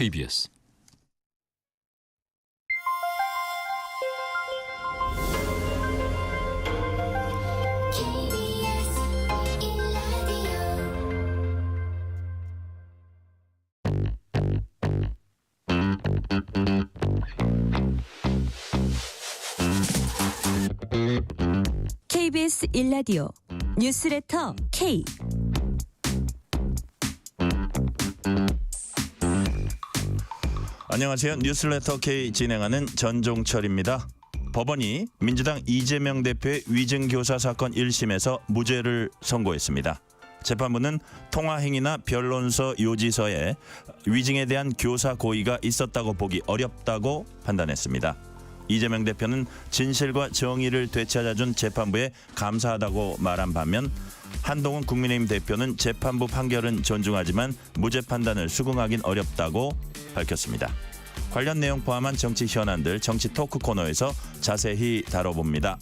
KBS KBS 1라디오 뉴스레터 K. 안녕하세요. 뉴스레터 K 진행하는 전종철입니다. 법원이 민주당 이재명 대표의 위증교사 사건 1심에서 무죄를 선고했습니다. 재판부는 통화행위나 변론서 요지서에 위증에 대한 교사 고의가 있었다고 보기 어렵다고 판단했습니다. 이재명 대표는 진실과 정의를 되찾아준 재판부에 감사하다고 말한 반면 한동훈 국민의힘 대표는 재판부 판결은 존중하지만 무죄 판단을 수긍하긴 어렵다고 밝혔습니다. 관련 내용 포함한 정치 현안들 정치 토크 코너에서 자세히 다뤄봅니다.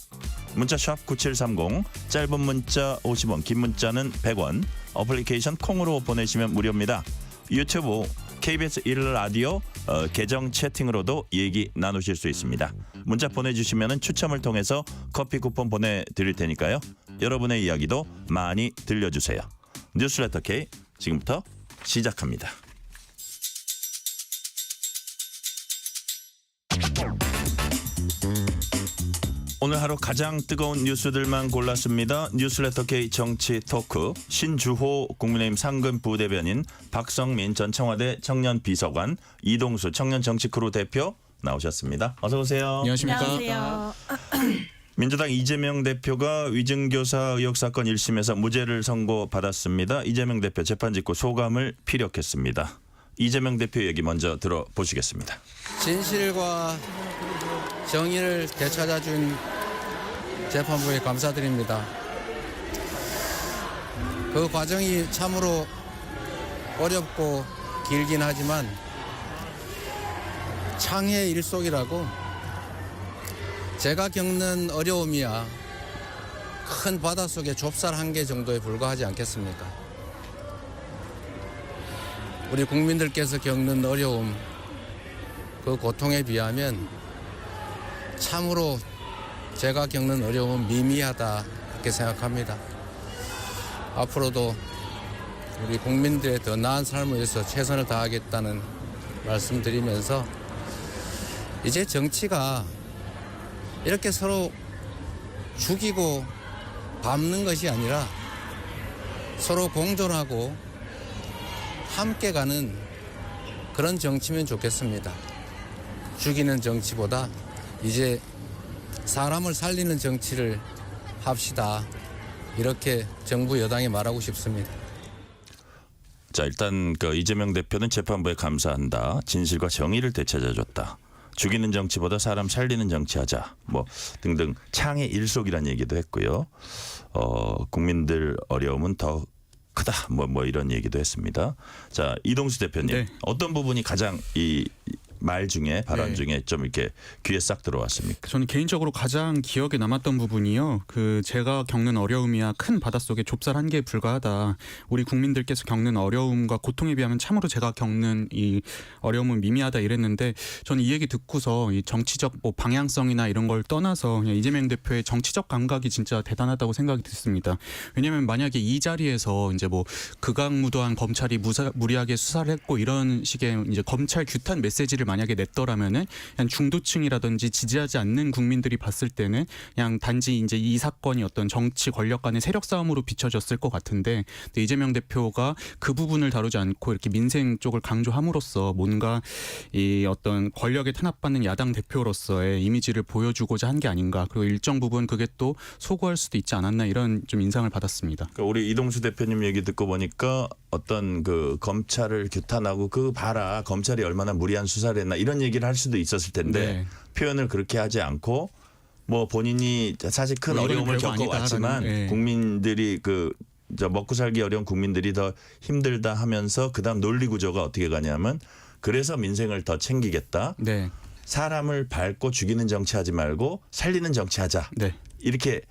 문자 샵 9730, 짧은 문자 50원, 긴 문자는 100원, 어플리케이션 콩으로 보내시면 무료입니다. 유튜브 KBS 1라디오 계정 채팅으로도 얘기 나누실 수 있습니다. 문자 보내주시면 추첨을 통해서 커피 쿠폰 보내드릴 테니까요. 여러분의 이야기도 많이 들려주세요. 뉴스레터 K 지금부터 시작합니다. 오늘 하루 가장 뜨거운 뉴스들만 골랐습니다. 뉴스레터 K 정치 토크 신주호 국민의힘 상근 부대변인, 박성민 전 청와대 청년 비서관, 이동수 청년 정치크루 대표 나오셨습니다. 어서 오세요. 안녕하십니까. 안녕하세요. 민주당 이재명 대표가 위증교사 의혹 사건 1심에서 무죄를 선고받았습니다. 이재명 대표 재판 직후 소감을 피력했습니다. 이재명 대표 얘기 먼저 들어보시겠습니다. 진실과 정의를 되찾아준 재판부에 감사드립니다. 그 과정이 참으로 어렵고 길긴 하지만 창의 일속이라고 제가 겪는 어려움이야 큰 바닷속의 좁쌀 한 개 정도에 불과하지 않겠습니까? 우리 국민들께서 겪는 어려움, 그 고통에 비하면 참으로 제가 겪는 어려움은 미미하다 그렇게 생각합니다. 앞으로도 우리 국민들의 더 나은 삶을 위해서 최선을 다하겠다는 말씀드리면서 이제 정치가 이렇게 서로 죽이고 밟는 것이 아니라 서로 공존하고 함께 가는 그런 정치면 좋겠습니다. 죽이는 정치보다 이제 사람을 살리는 정치를 합시다. 이렇게 정부 여당에 말하고 싶습니다. 자, 일단 이재명 대표는 재판부에 감사한다. 진실과 정의를 되찾아줬다. 죽이는 정치보다 사람 살리는 정치하자. 뭐 등등 창의 일속이라는 얘기도 했고요. 국민들 어려움은 더 크다. 뭐 이런 얘기도 했습니다. 자, 이동수 대표님, 네. 어떤 부분이 가장 이 말 중에 발언 네. 중에 좀 이렇게 귀에 싹 들어왔습니까? 저는 개인적으로 가장 기억에 남았던 부분이요. 제가 겪는 어려움이야 큰 바닷속에 좁쌀 한 개에 불과하다. 우리 국민들께서 겪는 어려움과 고통에 비하면 참으로 제가 겪는 이 어려움은 미미하다 이랬는데 저는 이 얘기 듣고서 이 정치적 방향성이나 이런 걸 떠나서 그냥 이재명 대표의 정치적 감각이 진짜 대단하다고 생각이 듣습니다. 왜냐하면 만약에 이 자리에서 이제 극악무도한 검찰이 무리하게 수사를 했고 이런 식의 이제 검찰 규탄 메시지를 만약에 냈더라면은 그냥 중도층이라든지 지지하지 않는 국민들이 봤을 때는 그냥 단지 이제 이 사건이 어떤 정치 권력 간의 세력 싸움으로 비춰졌을 것 같은데 이재명 대표가 그 부분을 다루지 않고 이렇게 민생 쪽을 강조함으로써 뭔가 이 어떤 권력에 탄압받는 야당 대표로서의 이미지를 보여주고자 한 게 아닌가. 그리고 일정 부분 그게 또 소구할 수도 있지 않았나 이런 좀 인상을 받았습니다. 그러니까 우리 이동수 대표님 얘기 듣고 보니까 어떤 검찰을 규탄하고 봐라 검찰이 얼마나 무리한 수사를 했나 이런 얘기를 할 수도 있었을 텐데 네. 표현을 그렇게 하지 않고 본인이 사실 큰 이거는 어려움을 별거 겪어왔지만 아니다라는, 네. 국민들이 먹고 살기 어려운 국민들이 더 힘들다 하면서 그다음 논리 구조가 어떻게 가냐면 그래서 민생을 더 챙기겠다. 네. 사람을 밟고 죽이는 정치하지 말고 살리는 정치하자. 네. 이렇게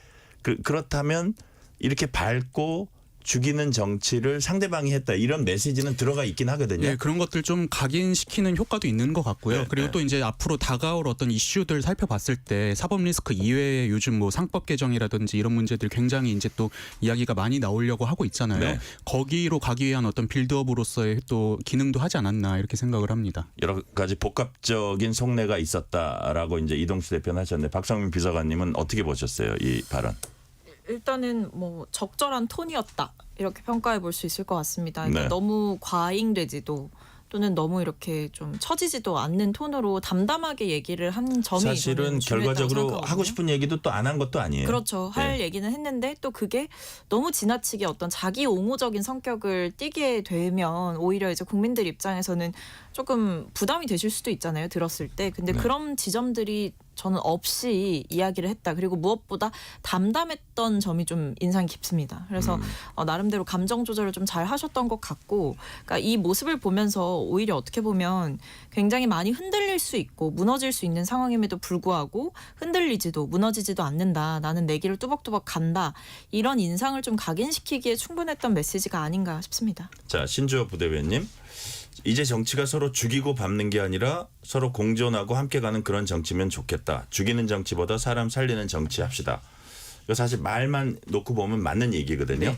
그렇다면 이렇게 밟고 죽이는 정치를 상대방이 했다 이런 메시지는 들어가 있긴 하거든요. 네, 그런 것들 좀 각인시키는 효과도 있는 것 같고요. 네, 그리고 네. 또 이제 앞으로 다가올 어떤 이슈들 살펴봤을 때 사법 리스크 이외에 요즘 뭐 상법 개정이라든지 이런 문제들 굉장히 이제 또 이야기가 많이 나오려고 하고 있잖아요. 네. 거기로 가기 위한 어떤 빌드업으로서의 또 기능도 하지 않았나 이렇게 생각을 합니다. 여러 가지 복합적인 속내가 있었다라고 이제 이동수 대표는 하셨는데 박성민 비서관님은 어떻게 보셨어요? 이 발언. 일단은 뭐 적절한 톤이었다 이렇게 평가해 볼 수 있을 것 같습니다. 그러니까 네. 너무 과잉되지도 또는 너무 이렇게 좀 처지지도 않는 톤으로 담담하게 얘기를 한 점이 사실은 저는 중요했다고 결과적으로 생각하거든요. 하고 싶은 얘기도 또 안 한 것도 아니에요. 그렇죠. 할 네. 얘기는 했는데 또 그게 너무 지나치게 어떤 자기 옹호적인 성격을 띠게 되면 오히려 이제 국민들 입장에서는 조금 부담이 되실 수도 있잖아요. 들었을 때. 근데 네. 그런 지점들이 저는 없이 이야기를 했다. 그리고 무엇보다 담담했던 점이 좀 인상이 깊습니다. 그래서 나름대로 감정 조절을 좀 잘 하셨던 것 같고, 그러니까 이 모습을 보면서 오히려 어떻게 보면 굉장히 많이 흔들릴 수 있고 무너질 수 있는 상황임에도 불구하고 흔들리지도 무너지지도 않는다. 나는 내 길을 뚜벅뚜벅 간다. 이런 인상을 좀 각인시키기에 충분했던 메시지가 아닌가 싶습니다. 자, 신주호 부대변님. 이제 정치가 서로 죽이고 밟는 게 아니라 서로 공존하고 함께 가는 그런 정치면 좋겠다. 죽이는 정치보다 사람 살리는 정치 합시다. 이거 사실 말만 놓고 보면 맞는 얘기거든요.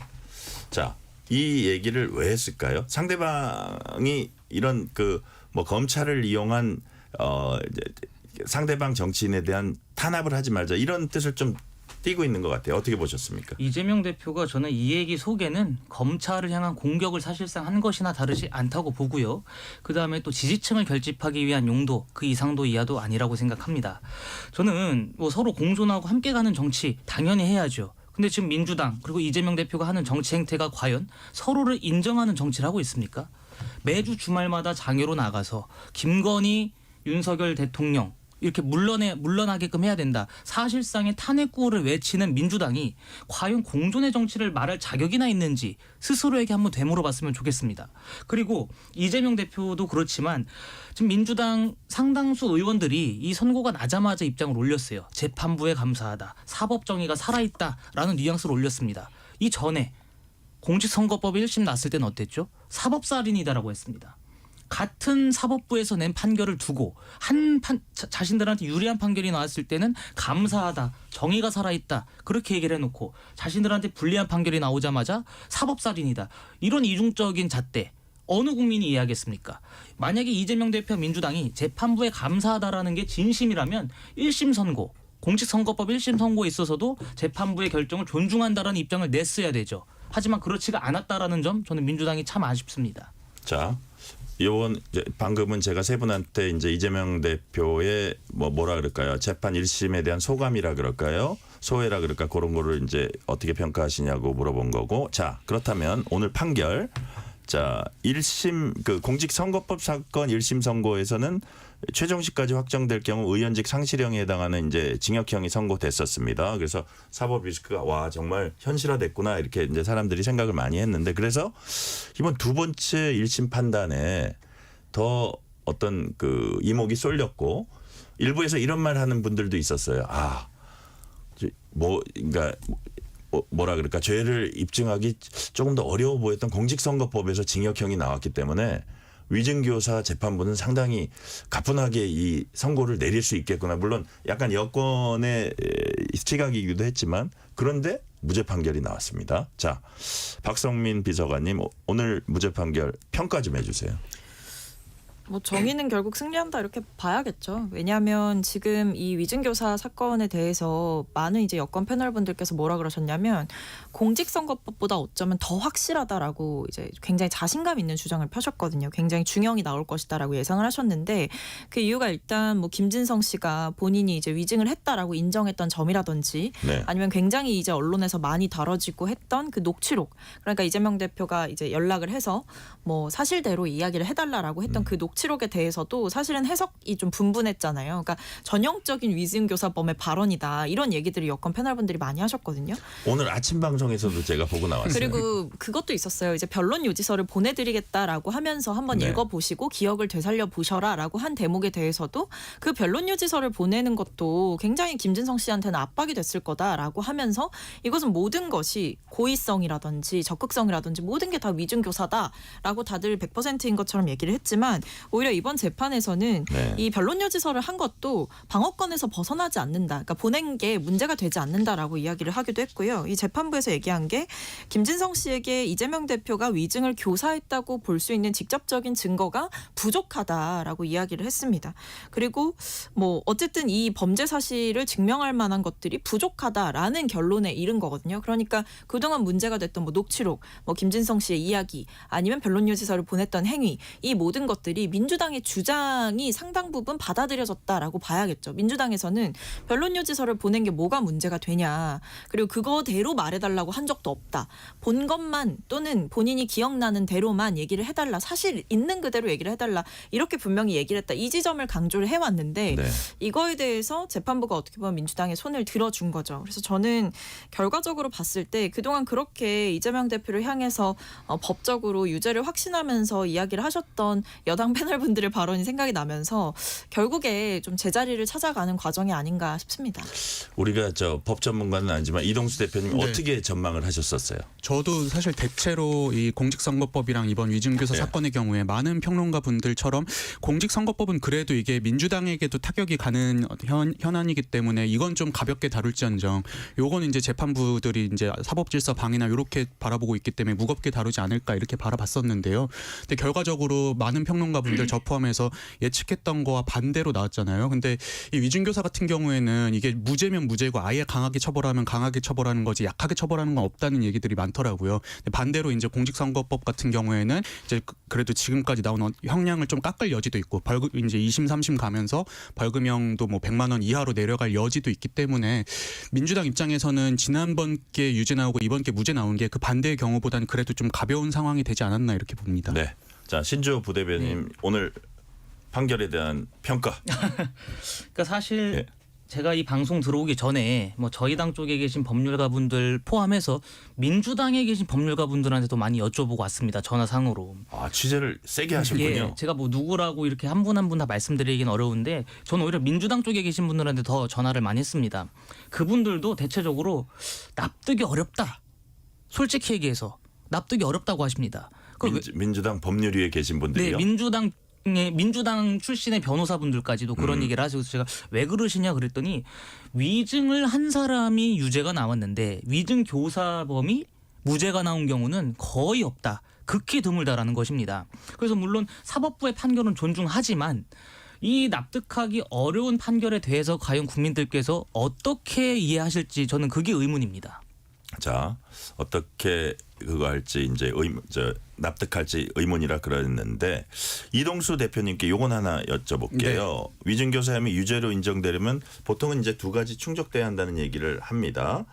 자, 이 얘기를 왜 했을까요? 상대방이 이런 그 뭐 검찰을 이용한 이제 상대방 정치인에 대한 탄압을 하지 말자 이런 뜻을 좀 띄고 있는 것 같아요. 어떻게 보셨습니까? 이재명 대표가 저는 이 얘기 속에는 검찰을 향한 공격을 사실상 한 것이나 다르지 않다고 보고요. 그다음에 또 지지층을 결집하기 위한 용도 그 이상도 이하도 아니라고 생각합니다. 저는 뭐 서로 공존하고 함께 가는 정치 당연히 해야죠. 근데 지금 민주당 그리고 이재명 대표가 하는 정치 행태가 과연 서로를 인정하는 정치를 하고 있습니까? 매주 주말마다 장외로 나가서 김건희, 윤석열 대통령 이렇게 물러나게끔 해야 된다. 사실상의 탄핵 구호를 외치는 민주당이 과연 공존의 정치를 말할 자격이나 있는지 스스로에게 한번 되물어봤으면 좋겠습니다. 그리고 이재명 대표도 그렇지만 지금 민주당 상당수 의원들이 이 선고가 나자마자 입장을 올렸어요. 재판부에 감사하다. 사법정의가 살아있다라는 뉘앙스를 올렸습니다. 이 전에 공직선거법 1심 났을 때는 어땠죠? 사법살인이다라고 했습니다. 같은 사법부에서 낸 판결을 두고 자신들한테 유리한 판결이 나왔을 때는 감사하다, 정의가 살아있다 그렇게 얘기를 해놓고 자신들한테 불리한 판결이 나오자마자 사법살인이다 이런 이중적인 잣대 어느 국민이 이해하겠습니까? 만약에 이재명 대표 민주당이 재판부에 감사하다라는 게 진심이라면 1심 선고 공직선거법 1심 선고에 있어서도 재판부의 결정을 존중한다라는 입장을 냈어야 되죠. 하지만 그렇지가 않았다라는 점 저는 민주당이 참 아쉽습니다. 자, 요번 방금은 제가 세 분한테 이제 이재명 대표의 뭐라 그럴까요? 재판 1심에 대한 소감이라 그럴까요? 소회라 그럴까? 그런 거를 이제 어떻게 평가하시냐고 물어본 거고. 자, 그렇다면 오늘 판결. 자, 1심 그 공직선거법 사건 1심 선고에서는 최종식까지 확정될 경우 의원직 상실형에 해당하는 이제 징역형이 선고됐었습니다. 그래서 사법 리스크가 와 정말 현실화됐구나 이렇게 이제 사람들이 생각을 많이 했는데 그래서 이번 두 번째 1심 판단에 더 어떤 그 이목이 쏠렸고 일부에서 이런 말 하는 분들도 있었어요. 그러니까 뭐라 그럴까 죄를 입증하기 조금 더 어려워 보였던 공직선거법에서 징역형이 나왔기 때문에 위증교사 재판부는 상당히 가뿐하게 이 선고를 내릴 수 있겠구나. 물론 약간 여권의 시각이기도 했지만 그런데 무죄 판결이 나왔습니다. 자, 박성민 비서관님 오늘 무죄 판결 평가 좀 해주세요. 뭐 정의는 결국 승리한다 이렇게 봐야겠죠. 왜냐하면 지금 이 위증교사 사건에 대해서 많은 이제 여권 패널분들께서 뭐라 그러셨냐면 공직선거법보다 어쩌면 더 확실하다라고 이제 굉장히 자신감 있는 주장을 펴셨거든요. 굉장히 중형이 나올 것이다라고 예상을 하셨는데 그 이유가 일단 뭐 김진성 씨가 본인이 이제 위증을 했다라고 인정했던 점이라든지 네. 아니면 굉장히 이제 언론에서 많이 다뤄지고 했던 그 녹취록 그러니까 이재명 대표가 이제 연락을 해서 뭐 사실대로 이야기를 해달라라고 했던 그 녹취록 녹취록에 대해서도 사실은 해석이 좀 분분했잖아요. 그러니까 전형적인 위증교사범의 발언이다. 이런 얘기들을 여권 패널분들이 많이 하셨거든요. 오늘 아침 방송에서도 제가 보고 나왔어요. 그리고 그것도 있었어요. 이제 변론 요지서를 보내드리겠다라고 하면서 한번 네. 읽어보시고 기억을 되살려 보셔라라고 한 대목에 대해서도 그 변론 요지서를 보내는 것도 굉장히 김진성 씨한테는 압박이 됐을 거다라고 하면서 이것은 모든 것이 고의성이라든지 적극성이라든지 모든 게 다 위증교사다라고 다들 100%인 것처럼 얘기를 했지만 오히려 이번 재판에서는 네. 이 변론 요지서를 한 것도 방어권에서 벗어나지 않는다. 그러니까 보낸 게 문제가 되지 않는다라고 이야기를 하기도 했고요. 이 재판부에서 얘기한 게 김진성 씨에게 이재명 대표가 위증을 교사했다고 볼 수 있는 직접적인 증거가 부족하다라고 이야기를 했습니다. 그리고 뭐 어쨌든 이 범죄 사실을 증명할 만한 것들이 부족하다라는 결론에 이른 거거든요. 그러니까 그동안 문제가 됐던 뭐 녹취록, 뭐 김진성 씨의 이야기, 아니면 변론 요지서를 보냈던 행위, 이 모든 것들이 민주당의 주장이 상당 부분 받아들여졌다라고 봐야겠죠. 민주당에서는 변론 요지서를 보낸 게 뭐가 문제가 되냐, 그리고 그거대로 말해달라고 한 적도 없다. 본 것만 또는 본인이 기억나는 대로만 얘기를 해달라. 사실 있는 그대로 얘기를 해달라. 이렇게 분명히 얘기를 했다. 이 지점을 강조를 해왔는데 네. 이거에 대해서 재판부가 어떻게 보면 민주당의 손을 들어준 거죠. 그래서 저는 결과적으로 봤을 때 그동안 그렇게 이재명 대표를 향해서 법적으로 유죄를 확신하면서 이야기를 하셨던 여당 패널분들의 발언이 생각이 나면서 결국에 좀 제자리를 찾아가는 과정이 아닌가 싶습니다. 우리가 저 법 전문가는 아니지만 이동수 대표님 네. 어떻게 전망을 하셨었어요? 저도 사실 대체로 이 공직선거법이랑 이번 위증교사 네. 사건의 경우에 많은 평론가 분들처럼 공직선거법은 그래도 이게 민주당에게도 타격이 가는 현안이기 때문에 이건 좀 가볍게 다룰지언정 요거는 이제 재판부들이 이제 사법질서 방해나 이렇게 바라보고 있기 때문에 무겁게 다루지 않을까 이렇게 바라봤었는데요. 근데 결과적으로 많은 평론가 분들 저 포함해서 예측했던 거와 반대로 나왔잖아요. 근데 이 위증교사 같은 경우에는 이게 무죄면 무죄고 아예 강하게 처벌하면 강하게 처벌하는 거지 약하게 처벌하는 건 없다는 얘기들이 많더라고요. 근데 반대로 이제 공직선거법 같은 경우에는 이제 그래도 지금까지 나온 형량을 좀 깎을 여지도 있고 벌금 이제 2심 3심 가면서 벌금형도 뭐 100만 원 이하로 내려갈 여지도 있기 때문에 민주당 입장에서는 지난번 게 유죄 나오고 이번 게 무죄 나온 게 그 반대의 경우보다는 그래도 좀 가벼운 상황이 되지 않았나 이렇게 봅니다. 네. 자, 신조 부대변인 오늘 판결에 대한 평가. 그러니까 사실 예. 제가 이 방송 들어오기 전에 뭐 저희 당 쪽에 계신 법률가분들 포함해서 민주당에 계신 법률가분들한테도 많이 여쭤보고 왔습니다. 전화상으로. 아, 취재를 세게 하셨군요. 예, 제가 뭐 누구라고 이렇게 한 분 한 분 다 말씀드리긴 어려운데 저는 오히려 민주당 쪽에 계신 분들한테 더 전화를 많이 했습니다. 그분들도 대체적으로 납득이 어렵다. 솔직히 얘기해서 납득이 어렵다고 하십니다. 민주당 법률위에 계신 분들이요. 네, 민주당 출신의 변호사분들까지도 그런 얘기를 하시고 제가 왜 그러시냐 그랬더니 위증을 한 사람이 유죄가 나왔는데 위증 교사범이 무죄가 나온 경우는 거의 없다. 극히 드물다라는 것입니다. 그래서 물론 사법부의 판결은 존중하지만 이 납득하기 어려운 판결에 대해서 과연 국민들께서 어떻게 이해하실지 저는 그게 의문입니다. 자, 어떻게 그거 할지 이제 납득할지 의문이라 그랬는데 이동수 대표님께 요건 하나 여쭤볼게요. 위증교사 혐의 유죄로 인정되려면 보통은 이제 두 가지 충족돼야 한다는 얘기를 합니다.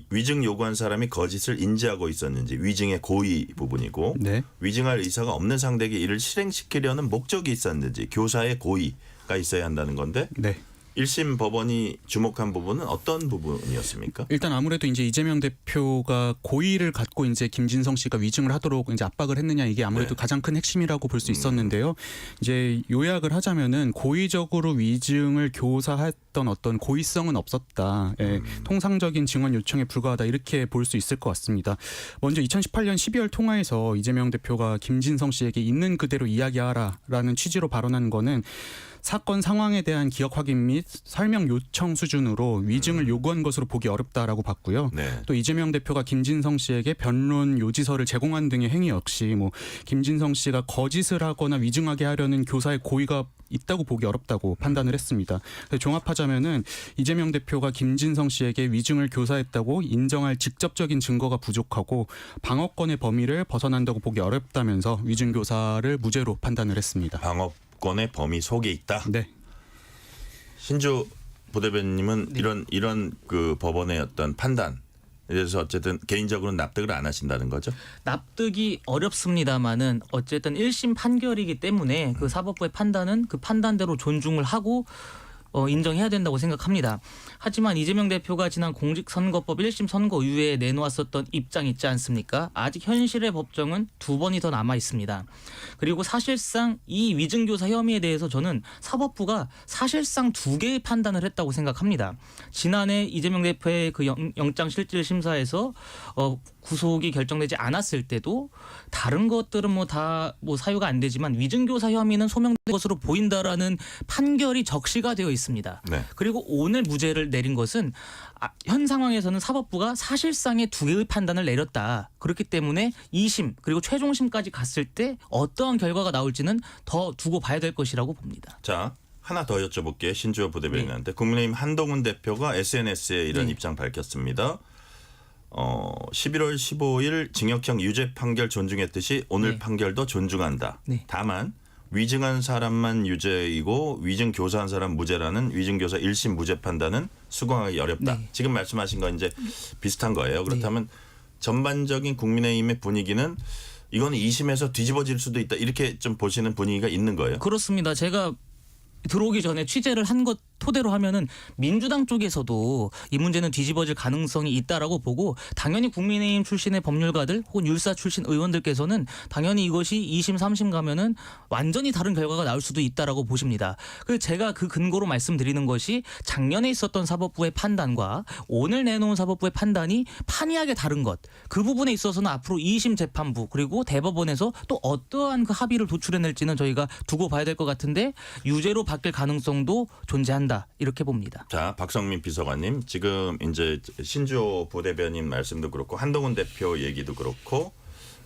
위증 요구한 사람이 거짓을 인지하고 있었는지 위증의 고의 부분이고 네. 위증할 의사가 없는 상대에게 이를 실행시키려는 목적이 있었는지 교사의 고의가 있어야 한다는 건데 네. 1심 법원이 주목한 부분은 어떤 부분이었습니까? 일단 아무래도 이제 이재명 대표가 고의를 갖고 이제 김진성 씨가 위증을 하도록 이제 압박을 했느냐 이게 아무래도 네. 가장 큰 핵심이라고 볼 수 있었는데요. 이제 요약을 하자면은 고의적으로 위증을 교사했던 어떤 고의성은 없었다. 예, 통상적인 증언 요청에 불과하다 이렇게 볼 수 있을 것 같습니다. 먼저 2018년 12월 통화에서 이재명 대표가 김진성 씨에게 있는 그대로 이야기하라라는 취지로 발언한 거는 사건 상황에 대한 기억 확인 및 설명 요청 수준으로 위증을 요구한 것으로 보기 어렵다라고 봤고요. 네. 또 이재명 대표가 김진성 씨에게 변론 요지서를 제공한 등의 행위 역시 뭐 김진성 씨가 거짓을 하거나 위증하게 하려는 교사의 고의가 있다고 보기 어렵다고 판단을 했습니다. 종합하자면은 이재명 대표가 김진성 씨에게 위증을 교사했다고 인정할 직접적인 증거가 부족하고 방어권의 범위를 벗어난다고 보기 어렵다면서 위증 교사를 무죄로 판단을 했습니다. 방어권의 범위 속에 있다. 네. 신조 부대변님은 네. 이런 그 법원의 어떤 판단 그래서 어쨌든 개인적으로는 납득을 안 하신다는 거죠. 납득이 어렵습니다만은 어쨌든 1심 판결이기 때문에 그 사법부의 판단은 그 판단대로 존중을 하고 인정해야 된다고 생각합니다. 하지만 이재명 대표가 지난 공직선거법 1심 선거 이후에 내놓았었던 입장 있지 않습니까? 아직 현실의 법정은 2번이 더 남아 있습니다. 그리고 사실상 이 위증교사 혐의에 대해서 저는 사법부가 사실상 2개의 판단을 했다고 생각합니다. 지난해 이재명 대표의 그 영장실질심사에서 구속이 결정되지 않았을 때도 다른 것들은 뭐 다 뭐 사유가 안 되지만 위증교사 혐의는 소명된 것으로 보인다라는 판결이 적시가 되어 있습니다. 네. 그리고 오늘 무죄를 내린 것은 현 상황에서는 사법부가 사실상의 2개의 판단을 내렸다. 그렇기 때문에 2심 그리고 최종심까지 갔을 때 어떠한 결과가 나올지는 더 두고 봐야 될 것이라고 봅니다. 자, 하나 더 여쭤볼게요. 신주호 부대변인한테. 국민의힘 한동훈 대표가 SNS에 이런 입장 밝혔습니다. 11월 15일 징역형 유죄 판결 존중했듯이 오늘 판결도 존중한다. 네. 다만 위증한 사람만 유죄이고 위증 교사한 사람 무죄라는 위증교사 1심 무죄 판단은 수긍하기 어렵다. 네. 지금 말씀하신 건 이제 비슷한 거예요. 그렇다면 전반적인 국민의힘의 분위기는 이건 2심에서 뒤집어질 수도 있다. 이렇게 좀 보시는 분위기가 있는 거예요. 그렇습니다. 제가 들어오기 전에 취재를 한 것 토대로 하면은 민주당 쪽에서도 이 문제는 뒤집어질 가능성이 있다라고 보고 당연히 국민의힘 출신의 법률가들 혹은 율사 출신 의원들께서는 당연히 이것이 2심 3심 가면은 완전히 다른 결과가 나올 수도 있다라고 보십니다. 그래서 제가 그 근거로 말씀드리는 것이 작년에 있었던 사법부의 판단과 오늘 내놓은 사법부의 판단이 판이하게 다른 것. 그 부분에 있어서는 앞으로 2심 재판부 그리고 대법원에서 또 어떠한 그 합의를 도출해낼지는 저희가 두고 봐야 될 것 같은데 유죄로 바뀔 가능성도 존재한다. 이렇게 봅니다. 자, 박성민 비서관님, 지금 이제 신주호 부대변인 말씀도 그렇고 한동훈 대표 얘기도 그렇고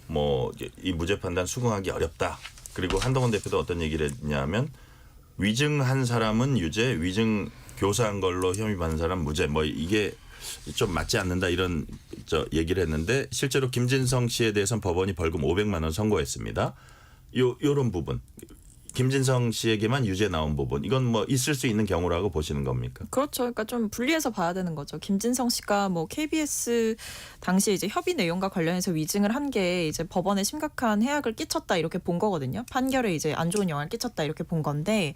뭐 이 무죄 판단 수긍하기 어렵다. 그리고 한동훈 대표도 어떤 얘기를 했냐면 위증한 사람은 유죄, 위증 교사한 걸로 혐의 받는 사람 무죄. 뭐 이게 좀 맞지 않는다 이런 얘기를 했는데 실제로 김진성 씨에 대해서는 법원이 벌금 500만 원 선고했습니다. 요런 부분. 김진성 씨에게만 유죄 나온 부분 이건 뭐 있을 수 있는 경우라고 보시는 겁니까? 그렇죠. 그러니까 좀 분리해서 봐야 되는 거죠. 김진성 씨가 뭐 KBS 당시 이제 협의 내용과 관련해서 위증을 한 게 이제 법원에 심각한 해악을 끼쳤다 이렇게 본 거거든요. 판결에 이제 안 좋은 영향을 끼쳤다 이렇게 본 건데,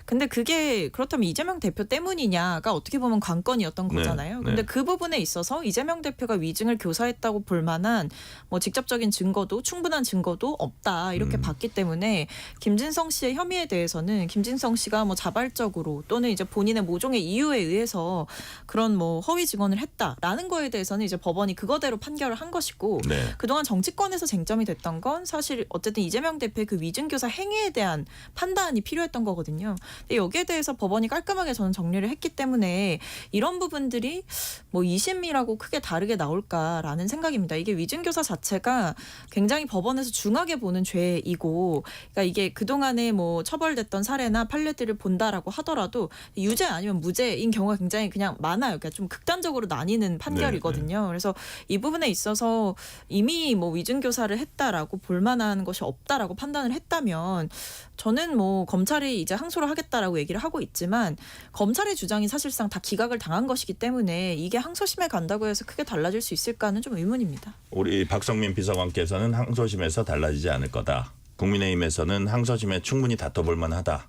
근데 그게 그렇다면 이재명 대표 때문이냐가 어떻게 보면 관건이었던 거잖아요. 네, 근데 네. 그 부분에 있어서 이재명 대표가 위증을 교사했다고 볼 만한 뭐 직접적인 증거도 충분한 증거도 없다 이렇게 봤기 때문에 김진성 씨의 혐의에 대해서는 김진성 씨가 뭐 자발적으로 또는 이제 본인의 모종의 이유에 의해서 그런 뭐 허위 증언을 했다라는 거에 대해서는 이제 법원이 그거대로 판결을 한 것이고, 네. 그동안 정치권에서 쟁점이 됐던 건 사실 어쨌든 이재명 대표의 그 위증교사 행위에 대한 판단이 필요했던 거거든요. 근데 여기에 대해서 법원이 깔끔하게 저는 정리를 했기 때문에 이런 부분들이 뭐 2심이라고 크게 다르게 나올까라는 생각입니다. 이게 위증교사 자체가 굉장히 법원에서 중하게 보는 죄이고, 그러니까 이게 그동안에 뭐 처벌됐던 사례나 판례들을 본다라고 하더라도 유죄 아니면 무죄인 경우가 굉장히 그냥 많아요. 그러니까 좀 극단적으로 나뉘는 판결이거든요. 그래서 이 부분에 있어서 이미 뭐 위증교사를 했다라고 볼 만한 것이 없다라고 판단을 했다면 저는 뭐 검찰이 이제 항소를 하겠다라고 얘기를 하고 있지만 검찰의 주장이 사실상 다 기각을 당한 것이기 때문에 이게 항소심에 간다고 해서 크게 달라질 수 있을까는 좀 의문입니다. 우리 박성민 비서관께서는 항소심에서 달라지지 않을 거다. 국민의힘에서는 항소심에 충분히 다퉈볼 만하다.